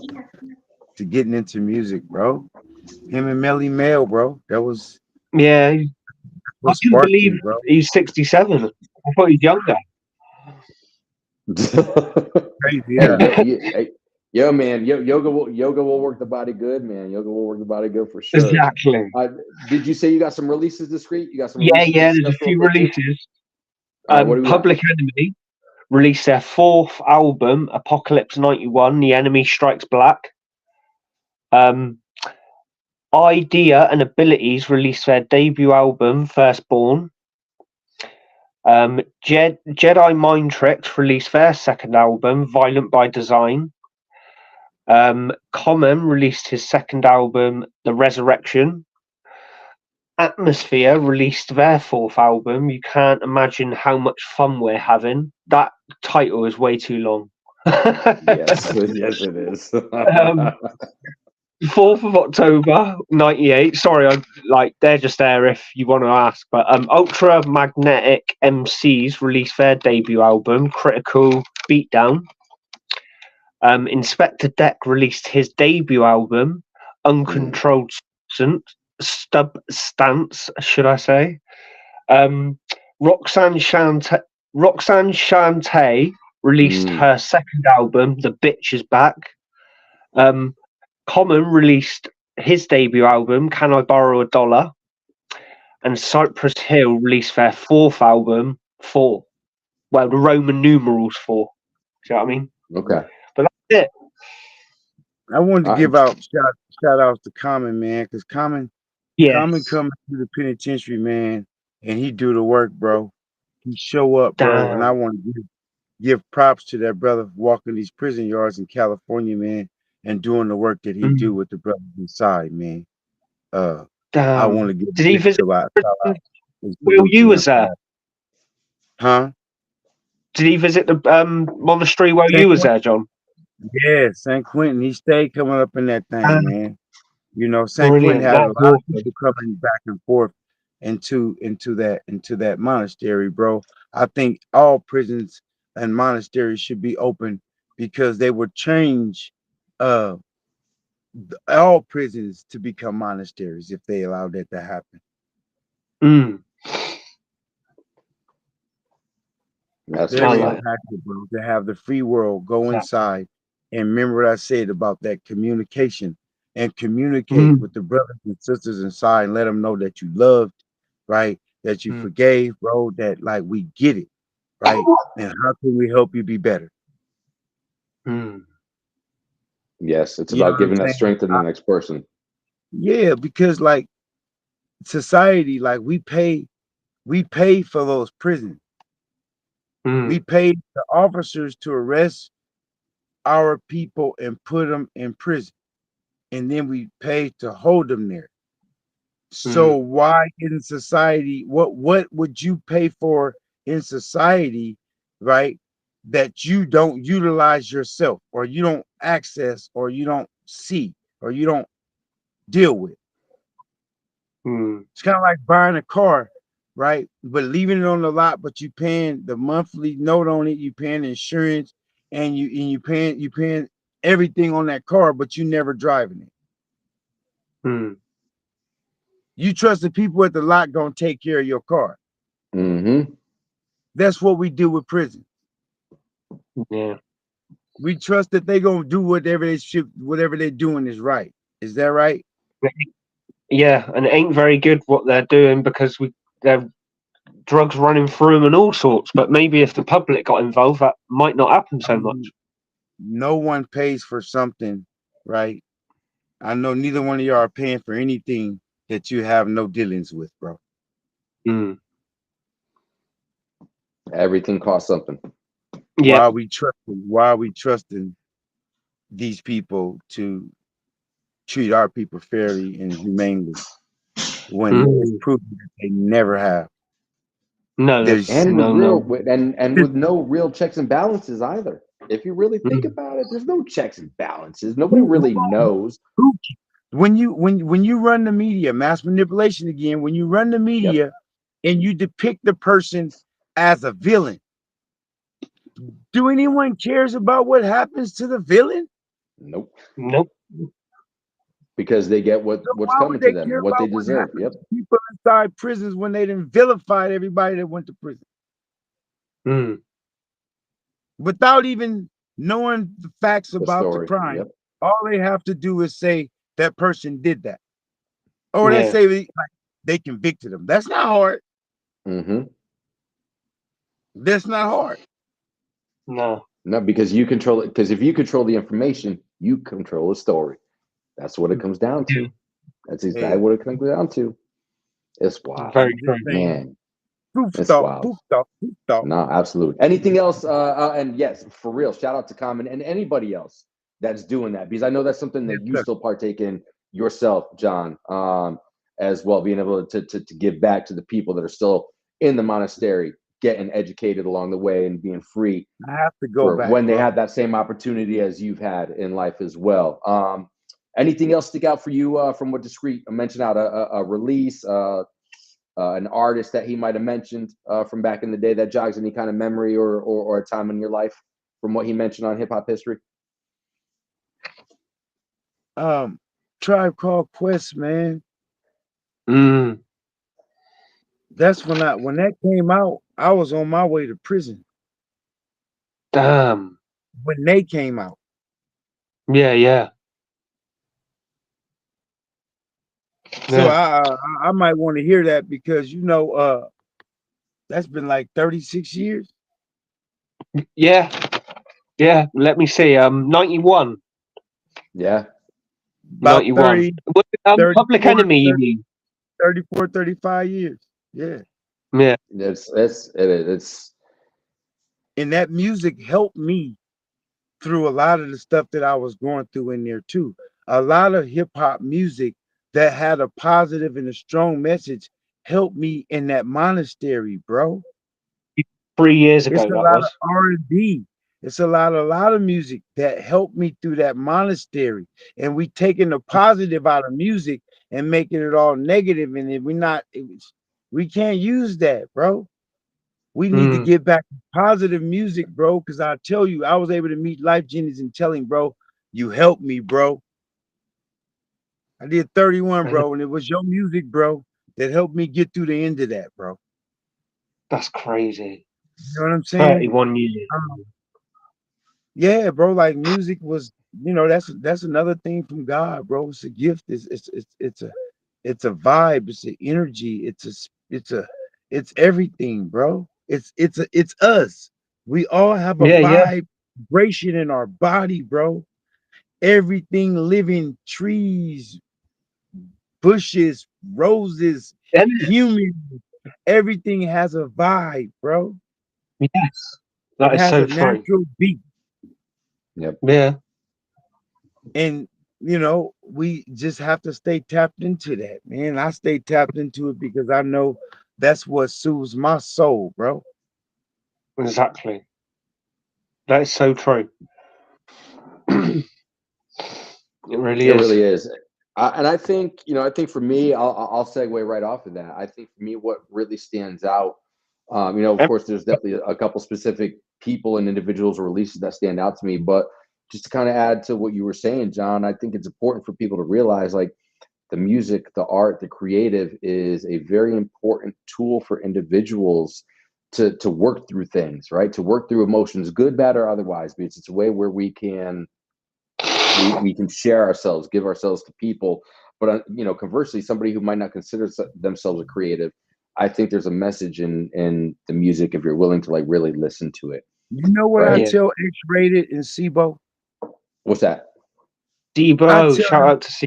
[SPEAKER 3] To getting into music, bro. Him and Melly Mel, bro. That was
[SPEAKER 2] yeah. I
[SPEAKER 3] what
[SPEAKER 2] couldn't
[SPEAKER 3] sparked
[SPEAKER 2] believe
[SPEAKER 3] me, bro.
[SPEAKER 2] he's 67. I thought he's younger.
[SPEAKER 3] Crazy, yeah.
[SPEAKER 1] Yo, man, yoga will work the body good, man. Yoga will work the body good for sure.
[SPEAKER 2] Exactly.
[SPEAKER 1] Did you say you got some releases Discreet? You got some
[SPEAKER 2] Yeah,
[SPEAKER 1] releases
[SPEAKER 2] there's a few releases.
[SPEAKER 1] What do we got?
[SPEAKER 2] Public Enemy released their 4th album, Apocalypse 91, The Enemy Strikes Black. Idea and Abilities released their debut album, Firstborn. Jedi Mind Tricks released their 2nd album, Violent by Design. Common released his 2nd album, The Resurrection. Atmosphere released their 4th album, You Can't Imagine How Much Fun We're Having. That title is way too long.
[SPEAKER 1] Yes, it is.
[SPEAKER 2] 4th of October, 98. Sorry, they're just there if you want to ask. But Ultra Magnetic MCs released their debut album, Critical Beatdown. Inspector Deck released his debut album, Uncontrolled Stance, should I say. Roxanne Shante released her 2nd album, The Bitch Is Back. Common released his debut album, Can I Borrow a Dollar? And Cypress Hill released their 4th album, 4. Well, the Roman numerals 4. Do you know what I mean?
[SPEAKER 1] Okay.
[SPEAKER 2] But that's it.
[SPEAKER 3] I wanted to give out shout outs to Common, man, because Common coming to the penitentiary, man, and he do the work, bro. He show up, bro, and I want to give props to that brother walking these prison yards in California, man, and doing the work that he do with the brothers inside, man. I want to give.
[SPEAKER 2] Did he visit?
[SPEAKER 3] Will
[SPEAKER 2] you was there?
[SPEAKER 3] Huh?
[SPEAKER 2] Did he visit the monastery while you was there, John?
[SPEAKER 3] Yeah, St. Quentin. He stayed coming up in that thing, man. St. Quentin had a lot of people coming back and forth into that monastery, bro. I think all prisons and monasteries should be open because they would change all prisons to become monasteries if they allowed that to happen.
[SPEAKER 1] That's
[SPEAKER 3] very impactful, bro, to have the free world go inside and remember what I said about that communication and communicate with the brothers and sisters inside and let them know that you loved, right? That you forgave, bro, that like we get it, right? And how can we help you be better?
[SPEAKER 1] Yes, it's about giving that strength to the next person.
[SPEAKER 3] Yeah, because like society, like we pay for those prisons. We paid the officers to arrest our people and put them in prison. And then we pay to hold them there. So why in society, what would you pay for in society, right? That you don't utilize yourself, or you don't access, or you don't see, or you don't deal with? It's kind of like buying a car, right? But leaving it on the lot, but you paying the monthly note on it, you paying insurance, and you paying everything on that car, but you never driving it. You trust the people at the lot gonna take care of your car.
[SPEAKER 1] Mm-hmm.
[SPEAKER 3] That's what we do with prison.
[SPEAKER 2] Yeah.
[SPEAKER 3] We trust that they gonna do whatever they should, whatever they're doing is right. Is that right?
[SPEAKER 2] Yeah, and it ain't very good what they're doing because they're drugs running through them and all sorts. But maybe if the public got involved, that might not happen so much.
[SPEAKER 3] No one pays for something, right? I know neither one of y'all are paying for anything that you have no dealings with, bro.
[SPEAKER 1] Everything costs something.
[SPEAKER 3] Why
[SPEAKER 2] Yeah.
[SPEAKER 3] are we trusting? Why are we trusting these people to treat our people fairly and humanely when it's proven that they never have?
[SPEAKER 2] No,
[SPEAKER 3] There's
[SPEAKER 1] And with
[SPEAKER 2] no.
[SPEAKER 1] with no real checks and balances either. If you really think about it, there's no checks and balances. Nobody really knows.
[SPEAKER 3] who when you run the media, mass manipulation again, when you run the media and you depict the person as a villain, do anyone cares about what happens to the villain?
[SPEAKER 1] Nope.
[SPEAKER 2] Nope.
[SPEAKER 1] Because they get
[SPEAKER 3] So
[SPEAKER 1] what's
[SPEAKER 3] why would
[SPEAKER 1] coming to
[SPEAKER 3] they
[SPEAKER 1] them,
[SPEAKER 3] care
[SPEAKER 1] what they
[SPEAKER 3] about what
[SPEAKER 1] deserve.
[SPEAKER 3] happens
[SPEAKER 1] Yep.
[SPEAKER 3] to people inside prisons when they done vilified everybody that went to prison without even knowing the facts
[SPEAKER 1] The
[SPEAKER 3] about the
[SPEAKER 1] story.
[SPEAKER 3] crime?
[SPEAKER 1] Yep.
[SPEAKER 3] All they have to do is say that person did that, or they
[SPEAKER 2] Yeah.
[SPEAKER 3] say they convicted them. That's not hard.
[SPEAKER 1] Mm-hmm.
[SPEAKER 3] That's not hard.
[SPEAKER 2] No.
[SPEAKER 1] No, because you control it. Because if you control the information, you control the story. That's what it comes down
[SPEAKER 2] Yeah.
[SPEAKER 1] to. That's exactly
[SPEAKER 3] Yeah,
[SPEAKER 1] what it comes down to. It's wild,
[SPEAKER 2] Very
[SPEAKER 3] I'm just
[SPEAKER 2] true.
[SPEAKER 3] saying.
[SPEAKER 1] man.
[SPEAKER 3] Proof
[SPEAKER 1] It's
[SPEAKER 3] stuff,
[SPEAKER 1] wild.
[SPEAKER 3] proof stuff, proof stuff.
[SPEAKER 1] No, absolutely. Anything else? And yes, for real. Shout out to Common and anybody else that's doing that, because I know that's something
[SPEAKER 3] Yes,
[SPEAKER 1] that you
[SPEAKER 3] sir.
[SPEAKER 1] still partake in yourself, John, as well. Being able to give back to the people that are still in the monastery, getting educated along the way, and being free
[SPEAKER 3] I have to go
[SPEAKER 1] for
[SPEAKER 3] back,
[SPEAKER 1] when they
[SPEAKER 3] bro.
[SPEAKER 1] have that same opportunity as you've had in life as well. Anything else stick out for you from what Discreet mentioned out? A release, an artist that he might have mentioned from back in the day that jogs any kind of memory or a time in your life from what he mentioned on hip hop history?
[SPEAKER 3] Tribe Called Quest, man.
[SPEAKER 2] Mm.
[SPEAKER 3] That's when that came out, I was on my way to prison
[SPEAKER 2] Damn.
[SPEAKER 3] when they came out.
[SPEAKER 2] Yeah. Yeah.
[SPEAKER 3] So
[SPEAKER 2] Yeah.
[SPEAKER 3] I might want to hear that because that's been like 36 years.
[SPEAKER 2] Yeah. Yeah. Let me see. 91.
[SPEAKER 1] Yeah,
[SPEAKER 3] About
[SPEAKER 2] 91. Was it, Public
[SPEAKER 3] 34,
[SPEAKER 2] Enemy, you mean?
[SPEAKER 3] 34, 35 years. Yeah.
[SPEAKER 2] Yeah.
[SPEAKER 1] it's
[SPEAKER 3] And that music helped me through a lot of the stuff that I was going through in there too. A lot of hip hop music that had a positive and a strong message helped me in that monastery, bro.
[SPEAKER 2] 3 years
[SPEAKER 3] It's
[SPEAKER 2] ago,
[SPEAKER 3] a
[SPEAKER 2] that
[SPEAKER 3] lot of
[SPEAKER 2] was.
[SPEAKER 3] R&B. It's a lot of music that helped me through that monastery. And we taking the positive out of music and making it all negative, and we not we can't use that, bro. We need to get back to positive music, bro. Because I tell you, I was able to meet Life Genius and tell him, bro, you helped me, bro. I did 31, bro, and it was your music, bro, that helped me get through the end of that, bro.
[SPEAKER 2] That's crazy.
[SPEAKER 3] You know what I'm saying?
[SPEAKER 2] 31 years.
[SPEAKER 3] Yeah, bro. Like music was, that's another thing from God, bro. It's a gift. It's a vibe. It's an energy. It's everything, bro. It's us. We all have a
[SPEAKER 2] Yeah. Yeah.
[SPEAKER 3] vibration in our body, bro. Everything living, trees, bushes, roses,
[SPEAKER 2] And
[SPEAKER 3] humans, everything has a vibe, bro.
[SPEAKER 2] yes.
[SPEAKER 3] It
[SPEAKER 2] That is
[SPEAKER 3] has
[SPEAKER 2] so
[SPEAKER 3] a
[SPEAKER 2] true.
[SPEAKER 3] natural beat.
[SPEAKER 1] yep.
[SPEAKER 2] Yeah.
[SPEAKER 3] And we just have to stay tapped into that, man. I stay tapped into it because I know that's what soothes my soul, bro.
[SPEAKER 2] Exactly. That is so true. It really
[SPEAKER 1] It
[SPEAKER 2] is.
[SPEAKER 1] really is. And I think, I think for me, I'll segue right off of that. I think for me, what really stands out, of
[SPEAKER 2] Yep.
[SPEAKER 1] course, there's definitely a couple specific people and individuals or releases that stand out to me. But just to kind of add to what you were saying, John, I think it's important for people to realize like the music, the art, the creative is a very important tool for individuals to work through things, right? To work through emotions, good, bad, or otherwise, because it's a way where we can share ourselves, give ourselves to people. But conversely, somebody who might not consider themselves a creative, I think there's a message in the music if you're willing to like really listen to it,
[SPEAKER 3] You know what I
[SPEAKER 1] right?
[SPEAKER 2] Yeah.
[SPEAKER 3] tell X-rated and SIBO?
[SPEAKER 1] What's that?
[SPEAKER 3] I
[SPEAKER 2] Debo,
[SPEAKER 3] tell
[SPEAKER 2] shout out to see.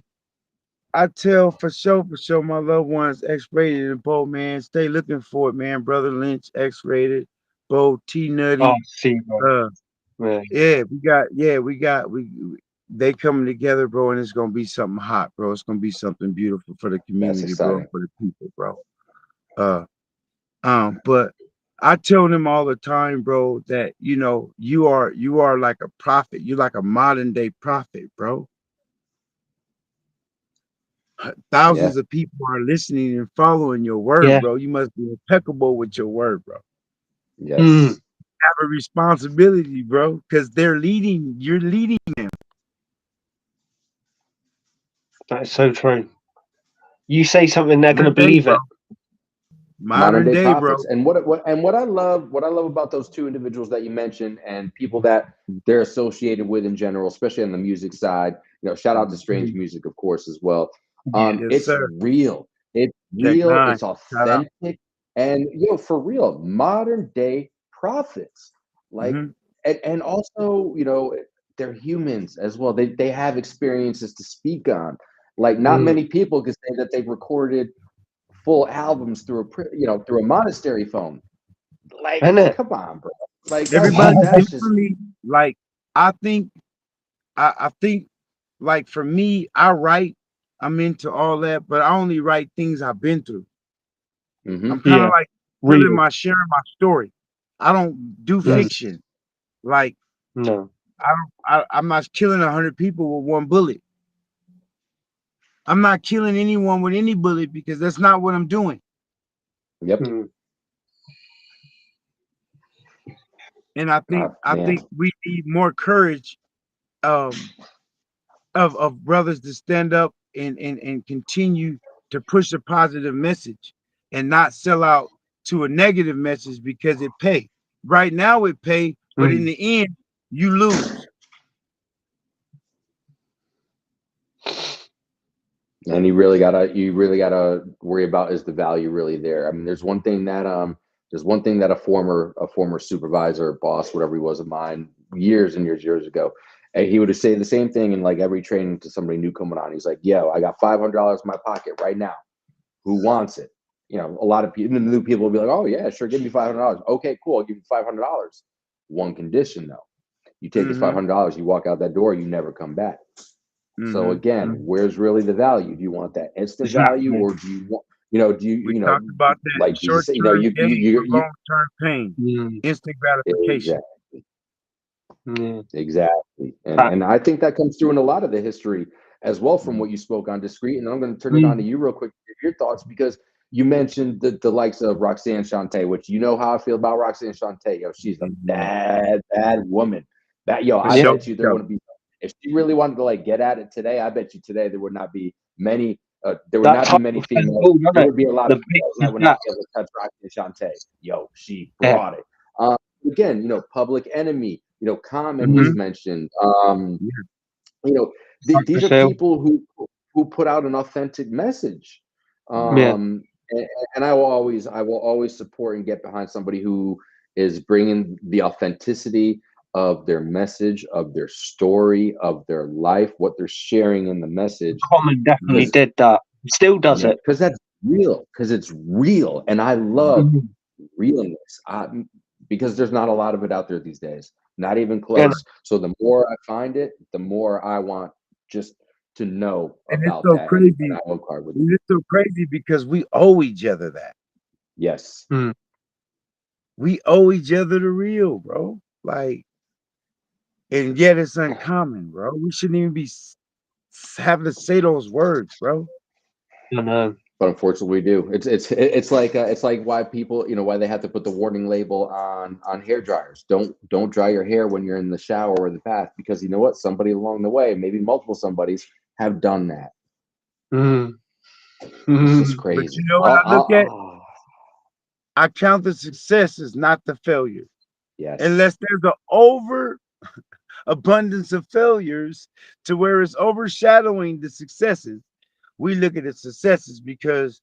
[SPEAKER 3] I tell for sure my loved ones X-rated and Bo, man, stay looking for it, man. Brother Lynch, X-rated, Bo, T
[SPEAKER 2] Oh,
[SPEAKER 3] Nutty.
[SPEAKER 2] Debo.
[SPEAKER 3] Uh
[SPEAKER 2] Yeah.
[SPEAKER 3] we got they coming together, bro, and it's gonna be something hot, bro. It's gonna be something beautiful for the
[SPEAKER 1] That's
[SPEAKER 3] community, bro, and
[SPEAKER 1] exciting.
[SPEAKER 3] for the people, bro. Uh but I tell them all the time, bro, that you are like a prophet. You're like a modern day prophet, bro.
[SPEAKER 1] Yeah.
[SPEAKER 3] Thousands of people are listening and following your word,
[SPEAKER 2] Yeah.
[SPEAKER 3] bro. You must be impeccable with your word, bro.
[SPEAKER 2] Mm,
[SPEAKER 1] Yes.
[SPEAKER 3] Have a responsibility, bro, because you're leading them.
[SPEAKER 2] that is so true. You say something, they're going to
[SPEAKER 3] Modern day,
[SPEAKER 2] believe
[SPEAKER 3] bro.
[SPEAKER 2] it.
[SPEAKER 1] Modern
[SPEAKER 3] Modern
[SPEAKER 1] day
[SPEAKER 3] day, bro.
[SPEAKER 1] prophets. And what I love about those two individuals that you mentioned and people that they're associated with in general, especially on the music side, shout out to Strange
[SPEAKER 3] Mhm.
[SPEAKER 1] Music, of course, as well.
[SPEAKER 3] Yes,
[SPEAKER 1] It's
[SPEAKER 3] sir.
[SPEAKER 1] real. It's
[SPEAKER 3] Tech
[SPEAKER 1] real,
[SPEAKER 3] Nine.
[SPEAKER 1] it's
[SPEAKER 3] Shout out.
[SPEAKER 1] authentic, and for real, modern day prophets. Like,
[SPEAKER 3] Hmm.
[SPEAKER 1] and also, they're humans as well. They have experiences to speak on. Like, not
[SPEAKER 2] Mm.
[SPEAKER 1] many people can say that they've recorded full albums through through a monastery phone. Like,
[SPEAKER 2] Isn't it?
[SPEAKER 1] come on, bro. Like
[SPEAKER 3] Everybody
[SPEAKER 1] that's just
[SPEAKER 3] differently. Like I think, I think, like for me, I write. I'm into all that, but I only write things I've been through. I'm
[SPEAKER 1] hmm
[SPEAKER 3] kind of
[SPEAKER 2] Yeah.
[SPEAKER 3] like
[SPEAKER 2] Real.
[SPEAKER 3] sharing my story. I don't do
[SPEAKER 2] Mm.
[SPEAKER 1] yes.
[SPEAKER 3] fiction. Like
[SPEAKER 2] No.
[SPEAKER 3] I'm not killing 100 people with one bullet. I'm not killing anyone with any bullet because that's not what I'm doing.
[SPEAKER 1] Yep.
[SPEAKER 2] Mm.
[SPEAKER 3] And I think
[SPEAKER 1] Man.
[SPEAKER 3] we need more courage, um, of brothers to stand up and continue to push a positive message and not sell out to a negative message because it pay. Right now it pay, but in
[SPEAKER 2] Mm.
[SPEAKER 3] the end you lose.
[SPEAKER 1] And you really gotta worry about, is the value really there? I mean, there's one thing that a former supervisor, boss, whatever he was of mine, years and years ago, and he would say the same thing in like every training to somebody new coming on. He's like, "Yo, I got $500 in my pocket right now. Who wants it?" A lot of people, new people will be like, "Oh yeah, sure, give me $500." Okay, cool, I'll give you $500. One condition though: you take this five
[SPEAKER 3] Mm-hmm.
[SPEAKER 1] hundred dollars, you walk out that door, you never come back. So
[SPEAKER 3] Mm-hmm.
[SPEAKER 1] again,
[SPEAKER 3] Mm-hmm.
[SPEAKER 1] where's really the value? Do you want that instant value,
[SPEAKER 2] Exactly.
[SPEAKER 1] or do you want, do you,
[SPEAKER 3] We talked about that
[SPEAKER 1] like Jesus
[SPEAKER 3] short
[SPEAKER 1] said,
[SPEAKER 3] term gain for
[SPEAKER 1] you
[SPEAKER 3] long term pain,
[SPEAKER 2] Mm.
[SPEAKER 3] instant gratification.
[SPEAKER 1] exactly,
[SPEAKER 2] Yeah.
[SPEAKER 1] exactly, and
[SPEAKER 2] That,
[SPEAKER 1] and I think that comes through in a lot of the history as well from what you spoke on discreet. And I'm going to turn it on to
[SPEAKER 2] mm.
[SPEAKER 1] you real quick to give your thoughts, because you mentioned the likes of Roxanne Shante, which you know how I feel about Roxanne Shante. Yo, she's a
[SPEAKER 3] Mhm.
[SPEAKER 1] bad woman.
[SPEAKER 3] For
[SPEAKER 1] I
[SPEAKER 2] Yeah.
[SPEAKER 3] sure,
[SPEAKER 1] bet you there
[SPEAKER 3] for
[SPEAKER 1] wouldn't be, if she really wanted to like get at it today. I bet you today there would not be many. There would
[SPEAKER 2] That
[SPEAKER 1] not be
[SPEAKER 2] title
[SPEAKER 1] many
[SPEAKER 2] says
[SPEAKER 1] females.
[SPEAKER 2] all, doesn't
[SPEAKER 1] There
[SPEAKER 2] it?
[SPEAKER 1] would be a lot
[SPEAKER 2] The
[SPEAKER 1] of
[SPEAKER 2] bitch
[SPEAKER 1] females that
[SPEAKER 2] is
[SPEAKER 1] would not
[SPEAKER 2] back.
[SPEAKER 1] be able to touch Roxanne Shante. Yo, she
[SPEAKER 2] Yeah.
[SPEAKER 1] brought it. Again, Public Enemy. Common was
[SPEAKER 3] hmm
[SPEAKER 1] mentioned.
[SPEAKER 3] Yeah.
[SPEAKER 1] You know, these
[SPEAKER 2] Cypress
[SPEAKER 1] are
[SPEAKER 2] Hill.
[SPEAKER 1] people who put out an authentic message.
[SPEAKER 2] Yeah.
[SPEAKER 1] And, I will always support and get behind somebody who is bringing the authenticity of their message, of their story, of their life, what they're sharing in the message,
[SPEAKER 2] Common definitely
[SPEAKER 3] Mhm.
[SPEAKER 1] because
[SPEAKER 2] did that. Still does it.
[SPEAKER 1] that's real, because it's real, and I love
[SPEAKER 2] Mhm.
[SPEAKER 1] realness, because there's not a lot of it out there these days, not even
[SPEAKER 2] And
[SPEAKER 1] close. So the more I find it, the more I want just to know
[SPEAKER 3] And it's
[SPEAKER 1] about
[SPEAKER 3] so
[SPEAKER 1] that, and
[SPEAKER 3] crazy.
[SPEAKER 1] I owe card with it.
[SPEAKER 3] And it's so crazy because we owe each other that.
[SPEAKER 1] Yes,
[SPEAKER 2] Mm.
[SPEAKER 3] We owe each other the real, bro. Like, and yet it's uncommon, bro. We shouldn't even be having to say those words, bro.
[SPEAKER 2] I know.
[SPEAKER 1] but unfortunately we do. It's like why people, why they have to put the warning label on hair dryers. Don't dry your hair when you're in the shower or the bath, because you know what? Somebody along the way, maybe multiple somebodies, have done that.
[SPEAKER 2] Mm.
[SPEAKER 1] It's just
[SPEAKER 2] Mm.
[SPEAKER 3] But
[SPEAKER 1] crazy.
[SPEAKER 3] you know what I look at? I count the success as not the failure.
[SPEAKER 1] Yes,
[SPEAKER 3] Unless there's an over abundance of failures to where it's overshadowing the successes. We look at the successes because,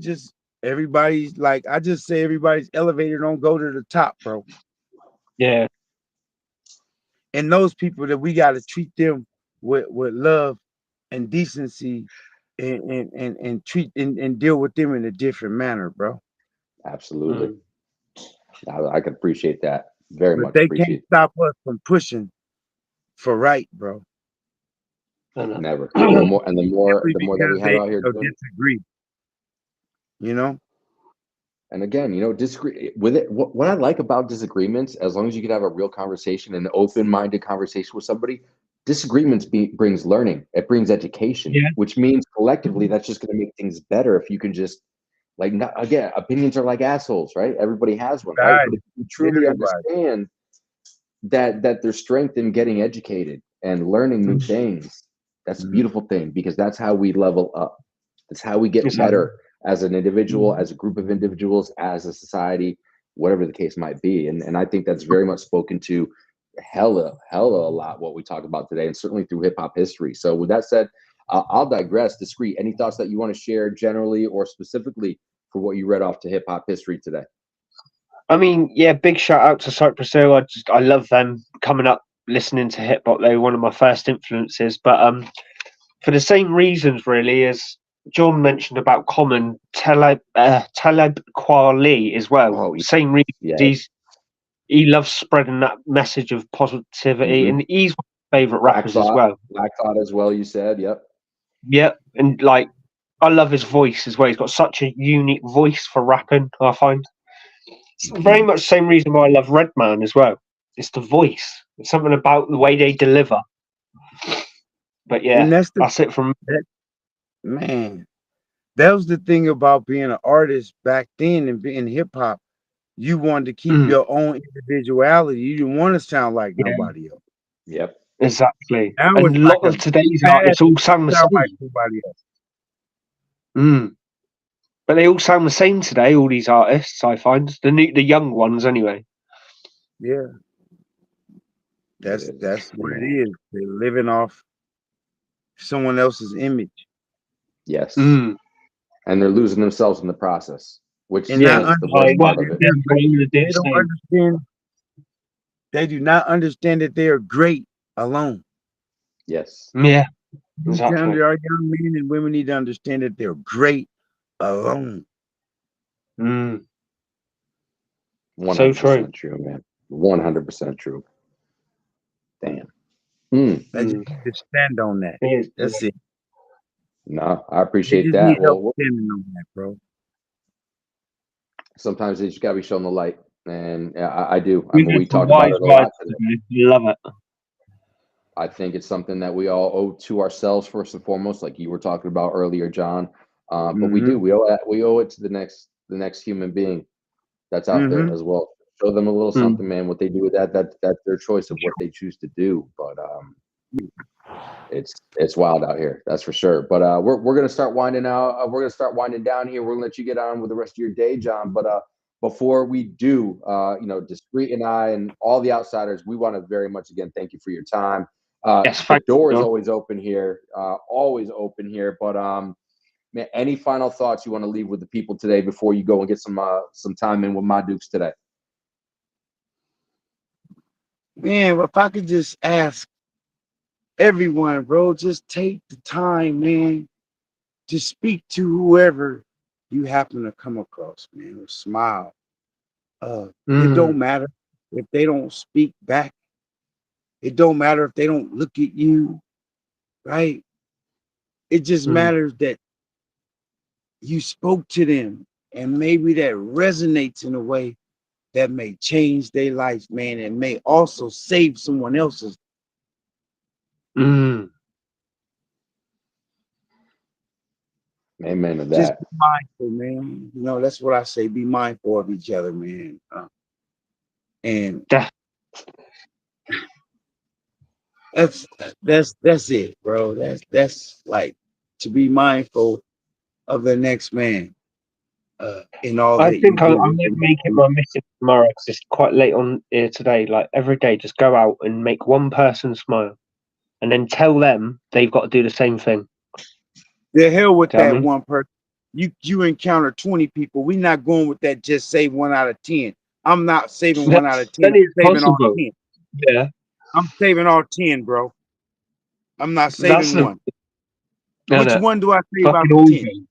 [SPEAKER 3] just everybody's like, I just say everybody's elevator don't go to the top, bro.
[SPEAKER 2] Yeah.
[SPEAKER 3] And those people that we got to treat them with love and decency and treat and deal with them in a different manner, bro.
[SPEAKER 1] absolutely.
[SPEAKER 2] Mm.
[SPEAKER 1] I can appreciate that. Very
[SPEAKER 3] But
[SPEAKER 1] much
[SPEAKER 3] they can't
[SPEAKER 1] appreciate.
[SPEAKER 3] stop us from pushing for right, bro.
[SPEAKER 2] I know.
[SPEAKER 1] Never. And the
[SPEAKER 3] Simply
[SPEAKER 1] more that
[SPEAKER 3] because
[SPEAKER 1] we have
[SPEAKER 3] they
[SPEAKER 1] out here doing.
[SPEAKER 3] disagree, you know?
[SPEAKER 1] And again, disagree with it. What I like about disagreements, as long as you can have a real conversation, an open-minded conversation with somebody, disagreements brings learning. It brings education,
[SPEAKER 2] Yeah.
[SPEAKER 1] which means collectively that's just going to make things better if you can just not, again, opinions are like assholes, right? Everybody has one, right? But
[SPEAKER 3] Everybody,
[SPEAKER 1] if you truly
[SPEAKER 3] everybody.
[SPEAKER 1] understand that there's strength in getting educated and learning new things, that's a
[SPEAKER 3] Mhm.
[SPEAKER 1] beautiful thing, because that's how we level up. That's how we get
[SPEAKER 2] Exactly.
[SPEAKER 1] better as an individual,
[SPEAKER 3] Mhm.
[SPEAKER 1] as a group of individuals, as a society, whatever the case might be. And I think that's very much spoken to hella a lot what we talk about today, and certainly through hip hop history. So with that said, I'll digress. Discreet, any thoughts that you want to share generally or specifically for what you read off to hip hop history today?
[SPEAKER 2] I mean, yeah, big shout out to Cypress Hill. I love them coming up listening to hip hop. They were one of my first influences. But for the same reasons really as John mentioned about Common, Talib Kweli as well.
[SPEAKER 1] Oh
[SPEAKER 2] Same reason.
[SPEAKER 1] yeah.
[SPEAKER 2] He loves spreading that message of positivity,
[SPEAKER 1] Mm-hmm.
[SPEAKER 2] and he's one of my favorite rappers as well.
[SPEAKER 1] Black Thought as well, you said. Yep.
[SPEAKER 2] Yeah, and like I love his voice as well. He's got such a unique voice for rapping. I find it's very much the same reason why I love Redman as well. It's the voice. It's something about the way they deliver. But
[SPEAKER 3] And
[SPEAKER 2] yeah, that's it from.
[SPEAKER 3] that man, that was the thing about being an artist back then and being hip hop. You wanted to keep
[SPEAKER 2] Mm,
[SPEAKER 3] your own individuality. You didn't want to sound like
[SPEAKER 2] yeah,
[SPEAKER 3] nobody else.
[SPEAKER 1] Yep.
[SPEAKER 2] exactly.
[SPEAKER 3] Now it's
[SPEAKER 2] And a
[SPEAKER 3] like
[SPEAKER 2] lot
[SPEAKER 3] a
[SPEAKER 2] of today's
[SPEAKER 3] fad
[SPEAKER 2] artists all
[SPEAKER 3] to
[SPEAKER 2] sound the
[SPEAKER 3] sound like
[SPEAKER 2] same.
[SPEAKER 3] somebody else.
[SPEAKER 2] Mm. But they all sound the same today. All these artists, I find the young ones anyway.
[SPEAKER 3] Yeah, that's what it
[SPEAKER 1] Man.
[SPEAKER 3] is. They're living off someone else's image
[SPEAKER 1] Yes.
[SPEAKER 2] Mm.
[SPEAKER 1] And they're losing themselves in the process, which
[SPEAKER 3] and
[SPEAKER 2] Yeah,
[SPEAKER 3] not
[SPEAKER 1] is the worst
[SPEAKER 2] I
[SPEAKER 1] part
[SPEAKER 2] want
[SPEAKER 1] of it.
[SPEAKER 2] everybody to do
[SPEAKER 3] they
[SPEAKER 2] the
[SPEAKER 3] don't
[SPEAKER 2] same.
[SPEAKER 3] understand. They do not understand that they are great alone.
[SPEAKER 1] Yes.
[SPEAKER 2] Yeah,
[SPEAKER 3] Our
[SPEAKER 2] exactly.
[SPEAKER 3] young men and women need to understand that they're great alone.
[SPEAKER 2] Mm. So true.
[SPEAKER 1] 100% true, man. 100% true. Damn. Mm.
[SPEAKER 3] They just
[SPEAKER 2] Mm.
[SPEAKER 3] need to stand on that.
[SPEAKER 2] It is, yeah.
[SPEAKER 3] That's it.
[SPEAKER 1] No, I
[SPEAKER 3] They
[SPEAKER 1] appreciate
[SPEAKER 3] just need
[SPEAKER 1] that.
[SPEAKER 3] help
[SPEAKER 1] Well,
[SPEAKER 3] standing on that, bro.
[SPEAKER 1] sometimes you just gotta be shown the light. And I do. I mean,
[SPEAKER 2] Yeah,
[SPEAKER 1] we
[SPEAKER 2] some
[SPEAKER 1] talked about
[SPEAKER 2] wise
[SPEAKER 1] it a
[SPEAKER 2] words
[SPEAKER 1] lot today.
[SPEAKER 2] today. Love it.
[SPEAKER 1] I think it's something that we all owe to ourselves first and foremost, like you were talking about earlier, John. But we do.
[SPEAKER 3] Mm-hmm.
[SPEAKER 1] We owe it to the next human being that's out there
[SPEAKER 3] Mm-hmm.
[SPEAKER 1] as well. Show them a little
[SPEAKER 2] Mm.
[SPEAKER 1] something, man. What they do with that's their choice of what they choose to do. But it's wild out here, that's for sure. But we're gonna start winding out. We're gonna start winding down here. We're gonna let you get on with the rest of your day, John. But before we do, Discreet and I and all the outsiders, we want to very much again thank you for your time.
[SPEAKER 2] Yes,
[SPEAKER 1] The
[SPEAKER 2] thank
[SPEAKER 1] door is
[SPEAKER 2] you.
[SPEAKER 1] always open here, always open here. But man, any final thoughts you want to leave with the people today before you go and get some time in with my Dukes today?
[SPEAKER 3] Man, if I could just ask everyone, bro, just take the time, man, to speak to whoever you happen to come across, man, or smile. It
[SPEAKER 2] Mm.
[SPEAKER 3] don't matter if they don't speak back. It don't matter if they don't look at you. right? It just matters that you spoke to them, and maybe that resonates in a way that may change their life, man, and may also save someone else's.
[SPEAKER 2] Mm.
[SPEAKER 1] Amen to
[SPEAKER 3] Just
[SPEAKER 1] that.
[SPEAKER 3] be mindful, man. You know, that's what I say. Be mindful of each other, man. And
[SPEAKER 2] Def-
[SPEAKER 3] that's that's it, bro. That's like to be mindful of the next man in all
[SPEAKER 2] I
[SPEAKER 3] that you
[SPEAKER 2] think I
[SPEAKER 3] do.
[SPEAKER 2] might make it my mission tomorrow because it's quite late on here today. Like every day, just go out and make one person smile, and then tell them they've got to do the same thing.
[SPEAKER 3] The hell with
[SPEAKER 2] Do you know what
[SPEAKER 3] that
[SPEAKER 2] I mean?
[SPEAKER 3] one person. You encounter 20 people. We're not going with that. Just save 1 out of 10. I'm not saving 1 out of 10.
[SPEAKER 2] Then
[SPEAKER 3] I'm
[SPEAKER 2] it's
[SPEAKER 3] saving all
[SPEAKER 2] possible.
[SPEAKER 3] 10.
[SPEAKER 2] Yeah,
[SPEAKER 3] I'm saving all 10, bro. I'm not
[SPEAKER 2] that's
[SPEAKER 3] saving
[SPEAKER 2] the
[SPEAKER 3] one.
[SPEAKER 2] no,
[SPEAKER 3] Which
[SPEAKER 2] no,
[SPEAKER 3] one do I save out
[SPEAKER 2] fucking
[SPEAKER 3] of
[SPEAKER 2] all of
[SPEAKER 3] 10?
[SPEAKER 2] them.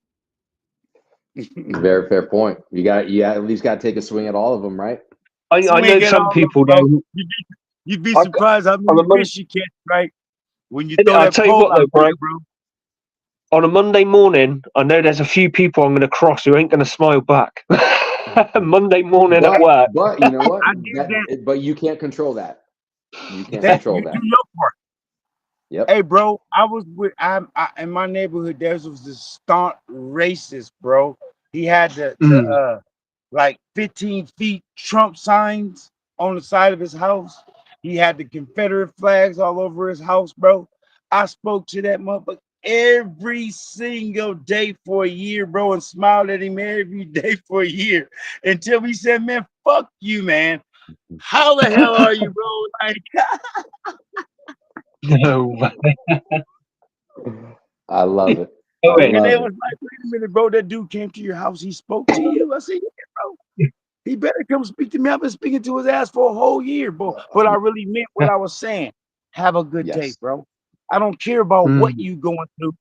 [SPEAKER 1] Very fair point. You at least got to take a swing at all of them, right?
[SPEAKER 2] I know
[SPEAKER 3] Swing at
[SPEAKER 2] some
[SPEAKER 3] all of them,
[SPEAKER 2] people
[SPEAKER 3] bro.
[SPEAKER 2] though.
[SPEAKER 3] You'd be
[SPEAKER 2] I, got-
[SPEAKER 3] surprised how
[SPEAKER 2] on
[SPEAKER 3] many
[SPEAKER 2] a Mon-
[SPEAKER 3] fish you catch, right? When you throw
[SPEAKER 2] I'll
[SPEAKER 3] that
[SPEAKER 2] tell you
[SPEAKER 3] pole
[SPEAKER 2] what
[SPEAKER 3] out
[SPEAKER 2] though,
[SPEAKER 3] there,
[SPEAKER 2] bro.
[SPEAKER 3] bro.
[SPEAKER 2] On a Monday morning, I know there's a few people I'm going to cross who ain't going to smile back. Monday morning at
[SPEAKER 1] But
[SPEAKER 2] work.
[SPEAKER 1] you know what?
[SPEAKER 3] I did that.
[SPEAKER 1] But you can't control that. You can't
[SPEAKER 3] That
[SPEAKER 1] control
[SPEAKER 3] you do
[SPEAKER 1] that.
[SPEAKER 3] your part.
[SPEAKER 1] Yep.
[SPEAKER 3] Hey, bro, I was with I in my neighborhood. There was this staunch racist, bro. He had
[SPEAKER 2] Mm.
[SPEAKER 3] like 15 feet Trump signs on the side of his house. He had the Confederate flags all over his house, bro. I spoke to that motherfucker every single day for a year, bro, and smiled at him every day for a year until he said, "Man, fuck you, man. How the hell are you, bro?" Like,
[SPEAKER 2] No way.
[SPEAKER 1] I love it.
[SPEAKER 2] Oh,
[SPEAKER 1] I
[SPEAKER 2] wait.
[SPEAKER 3] and
[SPEAKER 1] love
[SPEAKER 3] they
[SPEAKER 1] it.
[SPEAKER 3] was like, "Wait a minute, bro. That dude came to your house. He spoke to you." I said, "Yeah, bro. He better come speak to me. I've been speaking to his ass for a whole year, bro. But I really meant what I was saying. Have a good day,
[SPEAKER 1] Yes.
[SPEAKER 3] bro. I don't care about what
[SPEAKER 2] Mm.
[SPEAKER 3] you going through,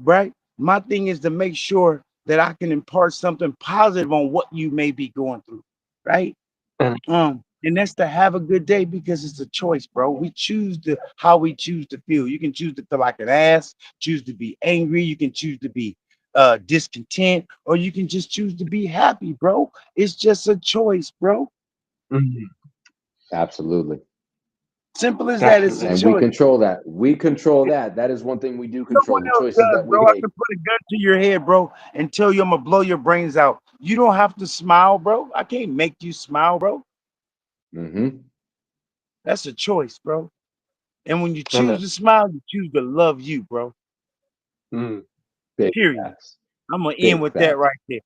[SPEAKER 3] right? My thing is to make sure that I can impart something positive on what you may be going through, right?
[SPEAKER 2] And
[SPEAKER 3] And that's to have a good day because it's a choice, bro. We choose how we choose to feel. You can choose to feel like an ass, choose to be angry, you can choose to be discontent, or you can just choose to be happy, bro. It's just a choice, bro.
[SPEAKER 2] mm,
[SPEAKER 1] Absolutely.
[SPEAKER 3] Simple as that. It's a
[SPEAKER 2] definitely.
[SPEAKER 1] And we
[SPEAKER 3] choice.
[SPEAKER 1] control that. We control that. That is one thing we do
[SPEAKER 3] No
[SPEAKER 1] control,
[SPEAKER 3] one
[SPEAKER 1] the
[SPEAKER 3] else
[SPEAKER 1] choices
[SPEAKER 3] does,
[SPEAKER 1] that we
[SPEAKER 3] bro. I
[SPEAKER 1] make.
[SPEAKER 3] can put a gun to your head, bro, and tell you I'm gonna blow your brains out. You don't have to smile, bro. I can't make you smile, bro.
[SPEAKER 1] Mm-hmm.
[SPEAKER 3] That's a choice, bro. And when you
[SPEAKER 2] And
[SPEAKER 3] choose to smile, you choose to love you, bro.
[SPEAKER 2] mm.
[SPEAKER 1] Big
[SPEAKER 3] Period.
[SPEAKER 1] facts.
[SPEAKER 3] I'm gonna end
[SPEAKER 1] Big
[SPEAKER 3] with that
[SPEAKER 1] facts.
[SPEAKER 3] right there.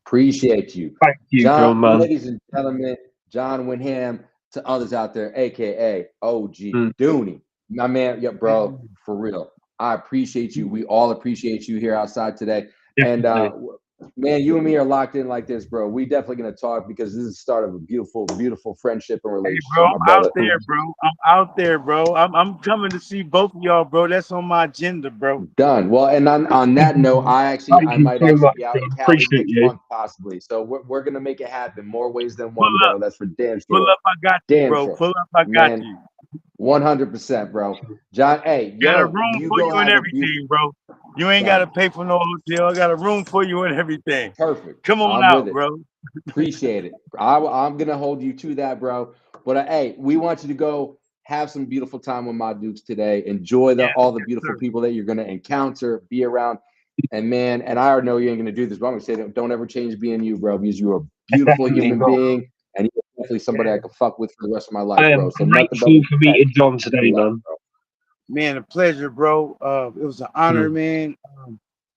[SPEAKER 1] Appreciate you.
[SPEAKER 2] Thank you,
[SPEAKER 1] John,
[SPEAKER 2] John, man.
[SPEAKER 1] ladies and gentlemen, John Windham, to others out there, aka OG
[SPEAKER 2] Mm.
[SPEAKER 1] Dunie. My man, yeah, bro, for real. I appreciate you. We all appreciate you here outside today. And
[SPEAKER 2] Definitely.
[SPEAKER 1] man, you and me are locked in like this, bro. We definitely gonna talk because this is the start of a beautiful, beautiful friendship and
[SPEAKER 3] Hey, bro,
[SPEAKER 1] relationship, my
[SPEAKER 3] I'm out
[SPEAKER 1] brother.
[SPEAKER 3] there, bro. I'm out there, bro. I'm coming to see both of y'all, bro. That's on my agenda, bro.
[SPEAKER 1] Done. Well, and on that note,
[SPEAKER 2] Thank
[SPEAKER 1] I
[SPEAKER 2] you
[SPEAKER 1] might
[SPEAKER 2] so
[SPEAKER 1] actually
[SPEAKER 2] much,
[SPEAKER 1] be out
[SPEAKER 2] John.
[SPEAKER 1] in Cali
[SPEAKER 2] Appreciate
[SPEAKER 1] next
[SPEAKER 2] you.
[SPEAKER 1] month, possibly. So we're gonna make it happen more ways than
[SPEAKER 3] Pull
[SPEAKER 1] one,
[SPEAKER 3] up,
[SPEAKER 1] bro. That's for damn
[SPEAKER 3] pull
[SPEAKER 1] sure.
[SPEAKER 3] up. I got you,
[SPEAKER 1] Damn
[SPEAKER 3] bro.
[SPEAKER 1] sure,
[SPEAKER 3] Pull up. I got
[SPEAKER 1] man.
[SPEAKER 3] you.
[SPEAKER 1] 100%, bro. John, hey,
[SPEAKER 3] Got a
[SPEAKER 1] yo,
[SPEAKER 3] room
[SPEAKER 1] you
[SPEAKER 3] for
[SPEAKER 1] go
[SPEAKER 3] you and
[SPEAKER 1] have a beautiful
[SPEAKER 3] everything, bro. You ain't gotta
[SPEAKER 1] done.
[SPEAKER 3] pay for no hotel. I got a room for you and everything.
[SPEAKER 1] Perfect.
[SPEAKER 3] Come on
[SPEAKER 1] I'm with
[SPEAKER 3] out,
[SPEAKER 1] it.
[SPEAKER 3] bro.
[SPEAKER 1] Appreciate it. I'm gonna hold you to that, bro. But hey, we want you to go have some beautiful time with my Dukes today. Enjoy
[SPEAKER 3] Yes,
[SPEAKER 1] all the
[SPEAKER 3] yes,
[SPEAKER 1] beautiful
[SPEAKER 3] sir.
[SPEAKER 1] people that you're gonna encounter, be around. And man, and I already know you ain't gonna do this, but I'm gonna say don't ever change being you, bro, because you're a beautiful
[SPEAKER 2] Definitely
[SPEAKER 1] human
[SPEAKER 2] not.
[SPEAKER 1] being, and you're definitely somebody I
[SPEAKER 3] Yeah.
[SPEAKER 1] can fuck with for the rest of my life,
[SPEAKER 2] I
[SPEAKER 1] bro.
[SPEAKER 2] am
[SPEAKER 1] So nothing but
[SPEAKER 2] grateful for
[SPEAKER 1] respect
[SPEAKER 2] meeting John
[SPEAKER 1] and
[SPEAKER 2] today,
[SPEAKER 1] love,
[SPEAKER 2] man.
[SPEAKER 1] bro.
[SPEAKER 3] Man, a pleasure, bro. It was an honor,
[SPEAKER 2] Mm.
[SPEAKER 3] man.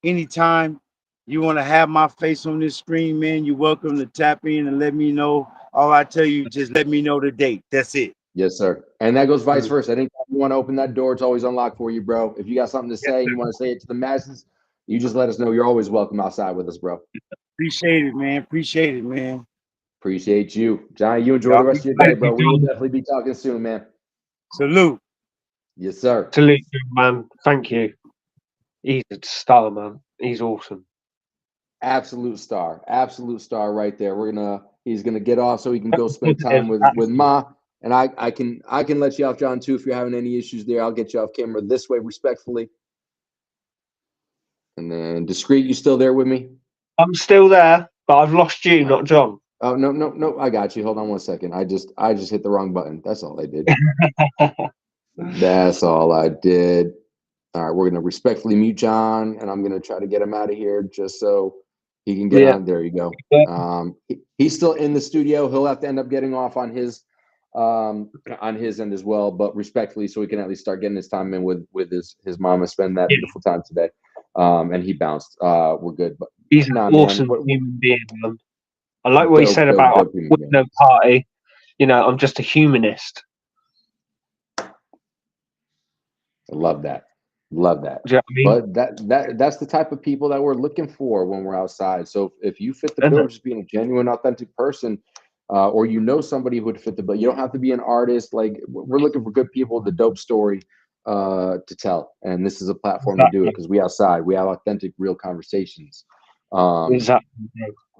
[SPEAKER 3] Anytime you want to have my face on this screen, man, you're welcome to tap in and let me know. All I tell you, just let me know the date. That's it.
[SPEAKER 1] Yes, sir. And that goes vice
[SPEAKER 2] Mm.
[SPEAKER 1] versa. Anytime you want to open that door, it's always unlocked for you, bro. If you got something to
[SPEAKER 3] Yes,
[SPEAKER 1] say and
[SPEAKER 3] sir.
[SPEAKER 1] you want to say it to the masses, you just let us know. You're always welcome outside with us, bro.
[SPEAKER 3] Appreciate it, man. Appreciate it, man.
[SPEAKER 1] Appreciate you. Johnny, you enjoy the
[SPEAKER 3] Y'all be
[SPEAKER 1] rest of your day,
[SPEAKER 2] Thank
[SPEAKER 3] blessed.
[SPEAKER 2] you,
[SPEAKER 1] bro. We will
[SPEAKER 2] John.
[SPEAKER 1] definitely be talking soon, man.
[SPEAKER 3] Salute.
[SPEAKER 1] Yes, sir.
[SPEAKER 2] Salute you, man. Thank you. He's a star, man. He's awesome.
[SPEAKER 1] Absolute star. Absolute star right there. He's gonna get off so he can go spend
[SPEAKER 2] Positive
[SPEAKER 1] time with
[SPEAKER 2] attitude.
[SPEAKER 1] Ma. And I can let you off, John, too. If you're having any issues there, I'll get you off camera this way, respectfully. And then Discreet, you still there with me?
[SPEAKER 2] I'm still there, but I've lost you, not John.
[SPEAKER 1] Oh, no, I got you. Hold on one second. I just hit the wrong button. That's all I did. That's all I did. All right, we're gonna respectfully mute John, and I'm gonna try to get him out of here just so he can get on. There you go. He's still in the studio. He'll have to end up getting off on his end as well, but respectfully, so we can at least start getting his time in with his mom and spend that beautiful time today. And he bounced. We're good. But
[SPEAKER 2] he's an awesome human being, man. I like what he said about no party. You know, I'm just a humanist.
[SPEAKER 1] I love that. Love that.
[SPEAKER 2] You know what I mean?
[SPEAKER 1] But that's the type of people that we're looking for when we're outside. So if you fit the bill, just being a genuine, authentic person, or you know somebody who would fit the bill, you don't have to be an artist. Like, we're looking for good people, the dope story to tell, and this is a platform to do it because we outside, we have authentic, real conversations.
[SPEAKER 2] Exactly.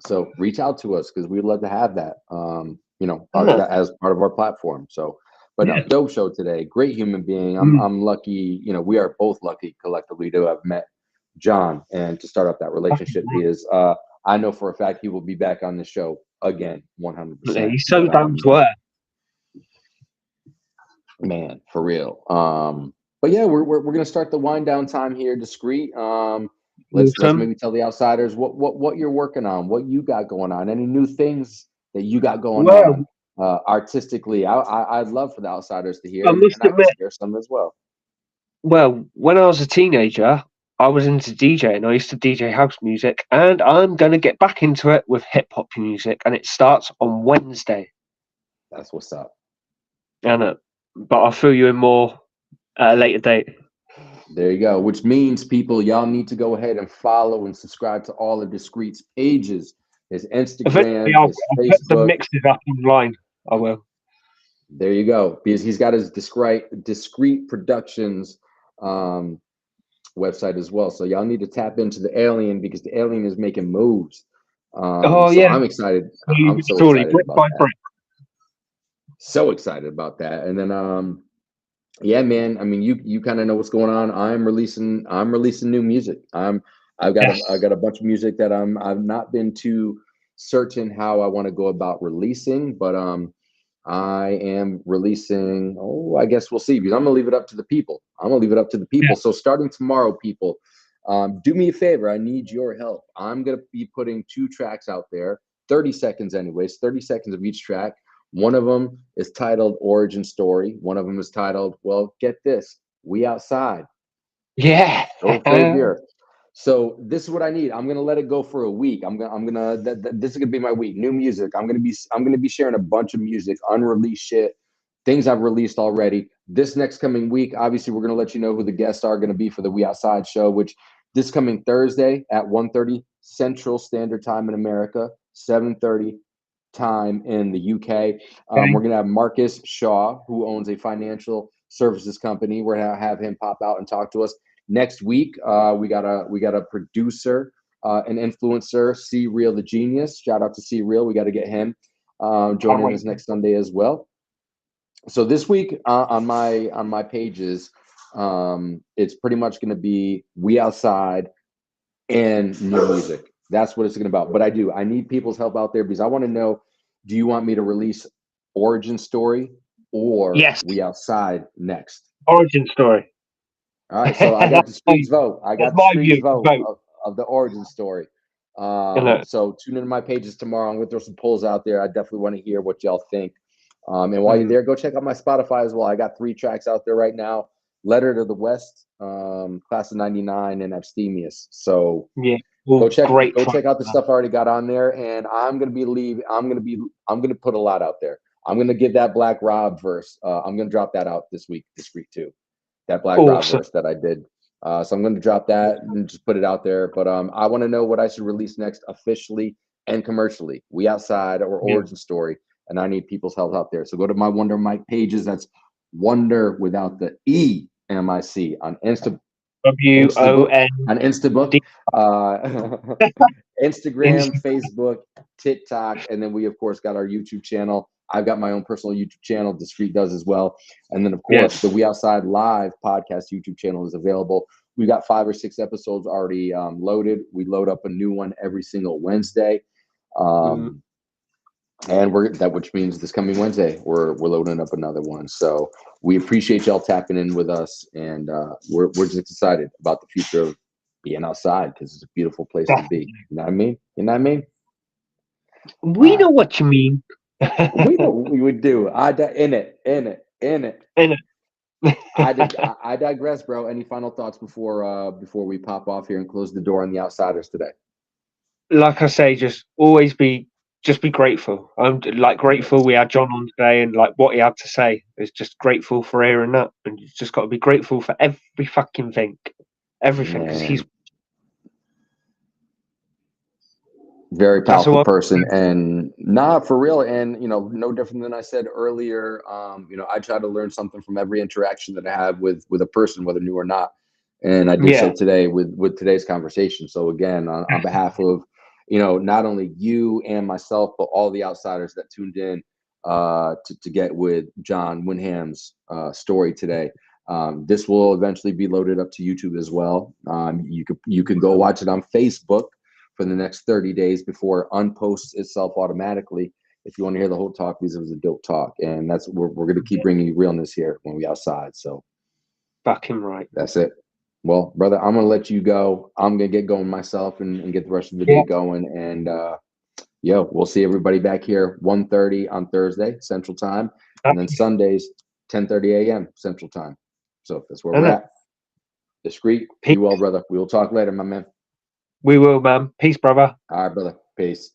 [SPEAKER 1] So reach out to us because we'd love to have that. As part of our platform. So. But no, dope show today. Great human being. I'm lucky. You know, we are both lucky collectively to have met John and to start up that relationship. Because I know for a fact he will be back on the show again, 100%.
[SPEAKER 2] He's so down to earth.
[SPEAKER 1] Man, for real. But yeah, we're gonna start the wind down time here, Discreet. Let's maybe tell the outsiders what you're working on, what you got going on, any new things that you got going on. Artistically, I'd love for the outsiders to hear, and I can share some as well.
[SPEAKER 2] Well, when I was a teenager, I was into DJing. I used to DJ house music, and I'm going to get back into it with hip hop music, and it starts on Wednesday.
[SPEAKER 1] That's what's up.
[SPEAKER 2] But I'll fill you in more at a later date.
[SPEAKER 1] There you go. Which means, people, y'all need to go ahead and follow and subscribe to all of Discreet's pages. His Instagram, his Facebook.
[SPEAKER 2] Put some mixes up online. I will.
[SPEAKER 1] There you go. Because he's got his Discreet Productions website as well. So y'all need to tap into the Alien because the Alien is making moves. I'm excited. I'm so excited about that. So excited about that. And then yeah, man. I mean, you kind of know what's going on. I'm releasing new music. I've got a bunch of music that I've not been too certain how I want to go about releasing, but I am releasing. Oh, I guess we'll see, because I'm gonna leave it up to the people. Yeah. So starting tomorrow, people, do me a favor. I need your help. I'm gonna be putting 2 tracks out there, 30 seconds anyways, 30 seconds of each track. One of them is titled Origin Story. One of them is titled, well, get this, We Outside.
[SPEAKER 2] Yeah.
[SPEAKER 1] So this is what I need. I'm gonna let it go for a week. This is gonna be my week. New music. I'm gonna be sharing a bunch of music, unreleased shit, things I've released already. This next coming week, obviously, we're gonna let you know who the guests are gonna be for the We Outside show, which this coming Thursday at 1:30 Central Standard Time in America, 7:30 time in the UK. We're gonna have Marcus Shaw, who owns a financial services company. We're gonna have him pop out and talk to us. Next week, we got a producer, an influencer, C Real the Genius. Shout out to C Real. We got to get him joining us next Sunday as well. So this week on my pages, it's pretty much going to be We Outside and new music. That's what it's going to be about. But I need people's help out there, because I want to know: do you want me to release Origin Story or We Outside next?
[SPEAKER 2] Origin Story.
[SPEAKER 1] All right, so I got the streets vote. I got the streets vote of the Origin Story. So tune into my pages tomorrow. I'm going to throw some polls out there. I definitely want to hear what y'all think. And while you're there, go check out my Spotify as well. I got 3 tracks out there right now: Letter to the West, Class of '99, and Abstemious. So go check out the stuff I already got on there. And I'm going to put a lot out there. I'm going to give that Black Rob verse. I'm going to drop that out this week too. That Black Rob verse that I did. So I'm going to drop that and just put it out there. But I want to know what I should release next, officially and commercially. We Outside or Origin Story. And I need people's help out there. So go to my Wonder Mike pages. That's Wonder without the EMIC on Instagram.
[SPEAKER 2] WON
[SPEAKER 1] on Instabook, Instagram, Facebook, TikTok, and then we of course got our YouTube channel. I've got my own personal YouTube channel. Discreet does as well. And then, of course, the We Outside Live podcast YouTube channel is available. We got 5 or 6 episodes already loaded. We load up a new one every single Wednesday. And which means this coming Wednesday, we're loading up another one. So we appreciate y'all tapping in with us, and we're just excited about the future of being outside, because it's a beautiful place to be. You know what I mean? You know what I mean?
[SPEAKER 2] We know what you mean.
[SPEAKER 1] We know what we would do. In it. I digress, bro. Any final thoughts before we pop off here and close the door on the outsiders today?
[SPEAKER 2] Like I say, just be grateful. I'm like grateful we had John on today, and like what he had to say is just grateful for hearing that. And you just got to be grateful for every fucking thing, everything, because he's
[SPEAKER 1] very powerful person, and not for real. And no different than I said earlier. I try to learn something from every interaction that I have with a person, whether new or not. And I did so today with today's conversation. So again, on behalf of not only you and myself, but all the outsiders that tuned in to get with John Windham's story today. This will eventually be loaded up to YouTube as well. You can go watch it on Facebook for the next 30 days before it unposts itself automatically. If you want to hear the whole talk, because it was a dope talk, and that's we're going to keep bringing you realness here when we outside. So
[SPEAKER 2] fucking right.
[SPEAKER 1] That's it. Well, brother, I'm going to let you go. I'm going to get going myself and get the rest of the day going. And we'll see everybody back here 1:30 on Thursday Central Time, and then Sundays 10:30 a.m. Central Time. So that's where we're at. Discreet. Be well, brother. We will talk later, my man.
[SPEAKER 2] We will, man. Peace, brother.
[SPEAKER 1] All right, brother. Peace.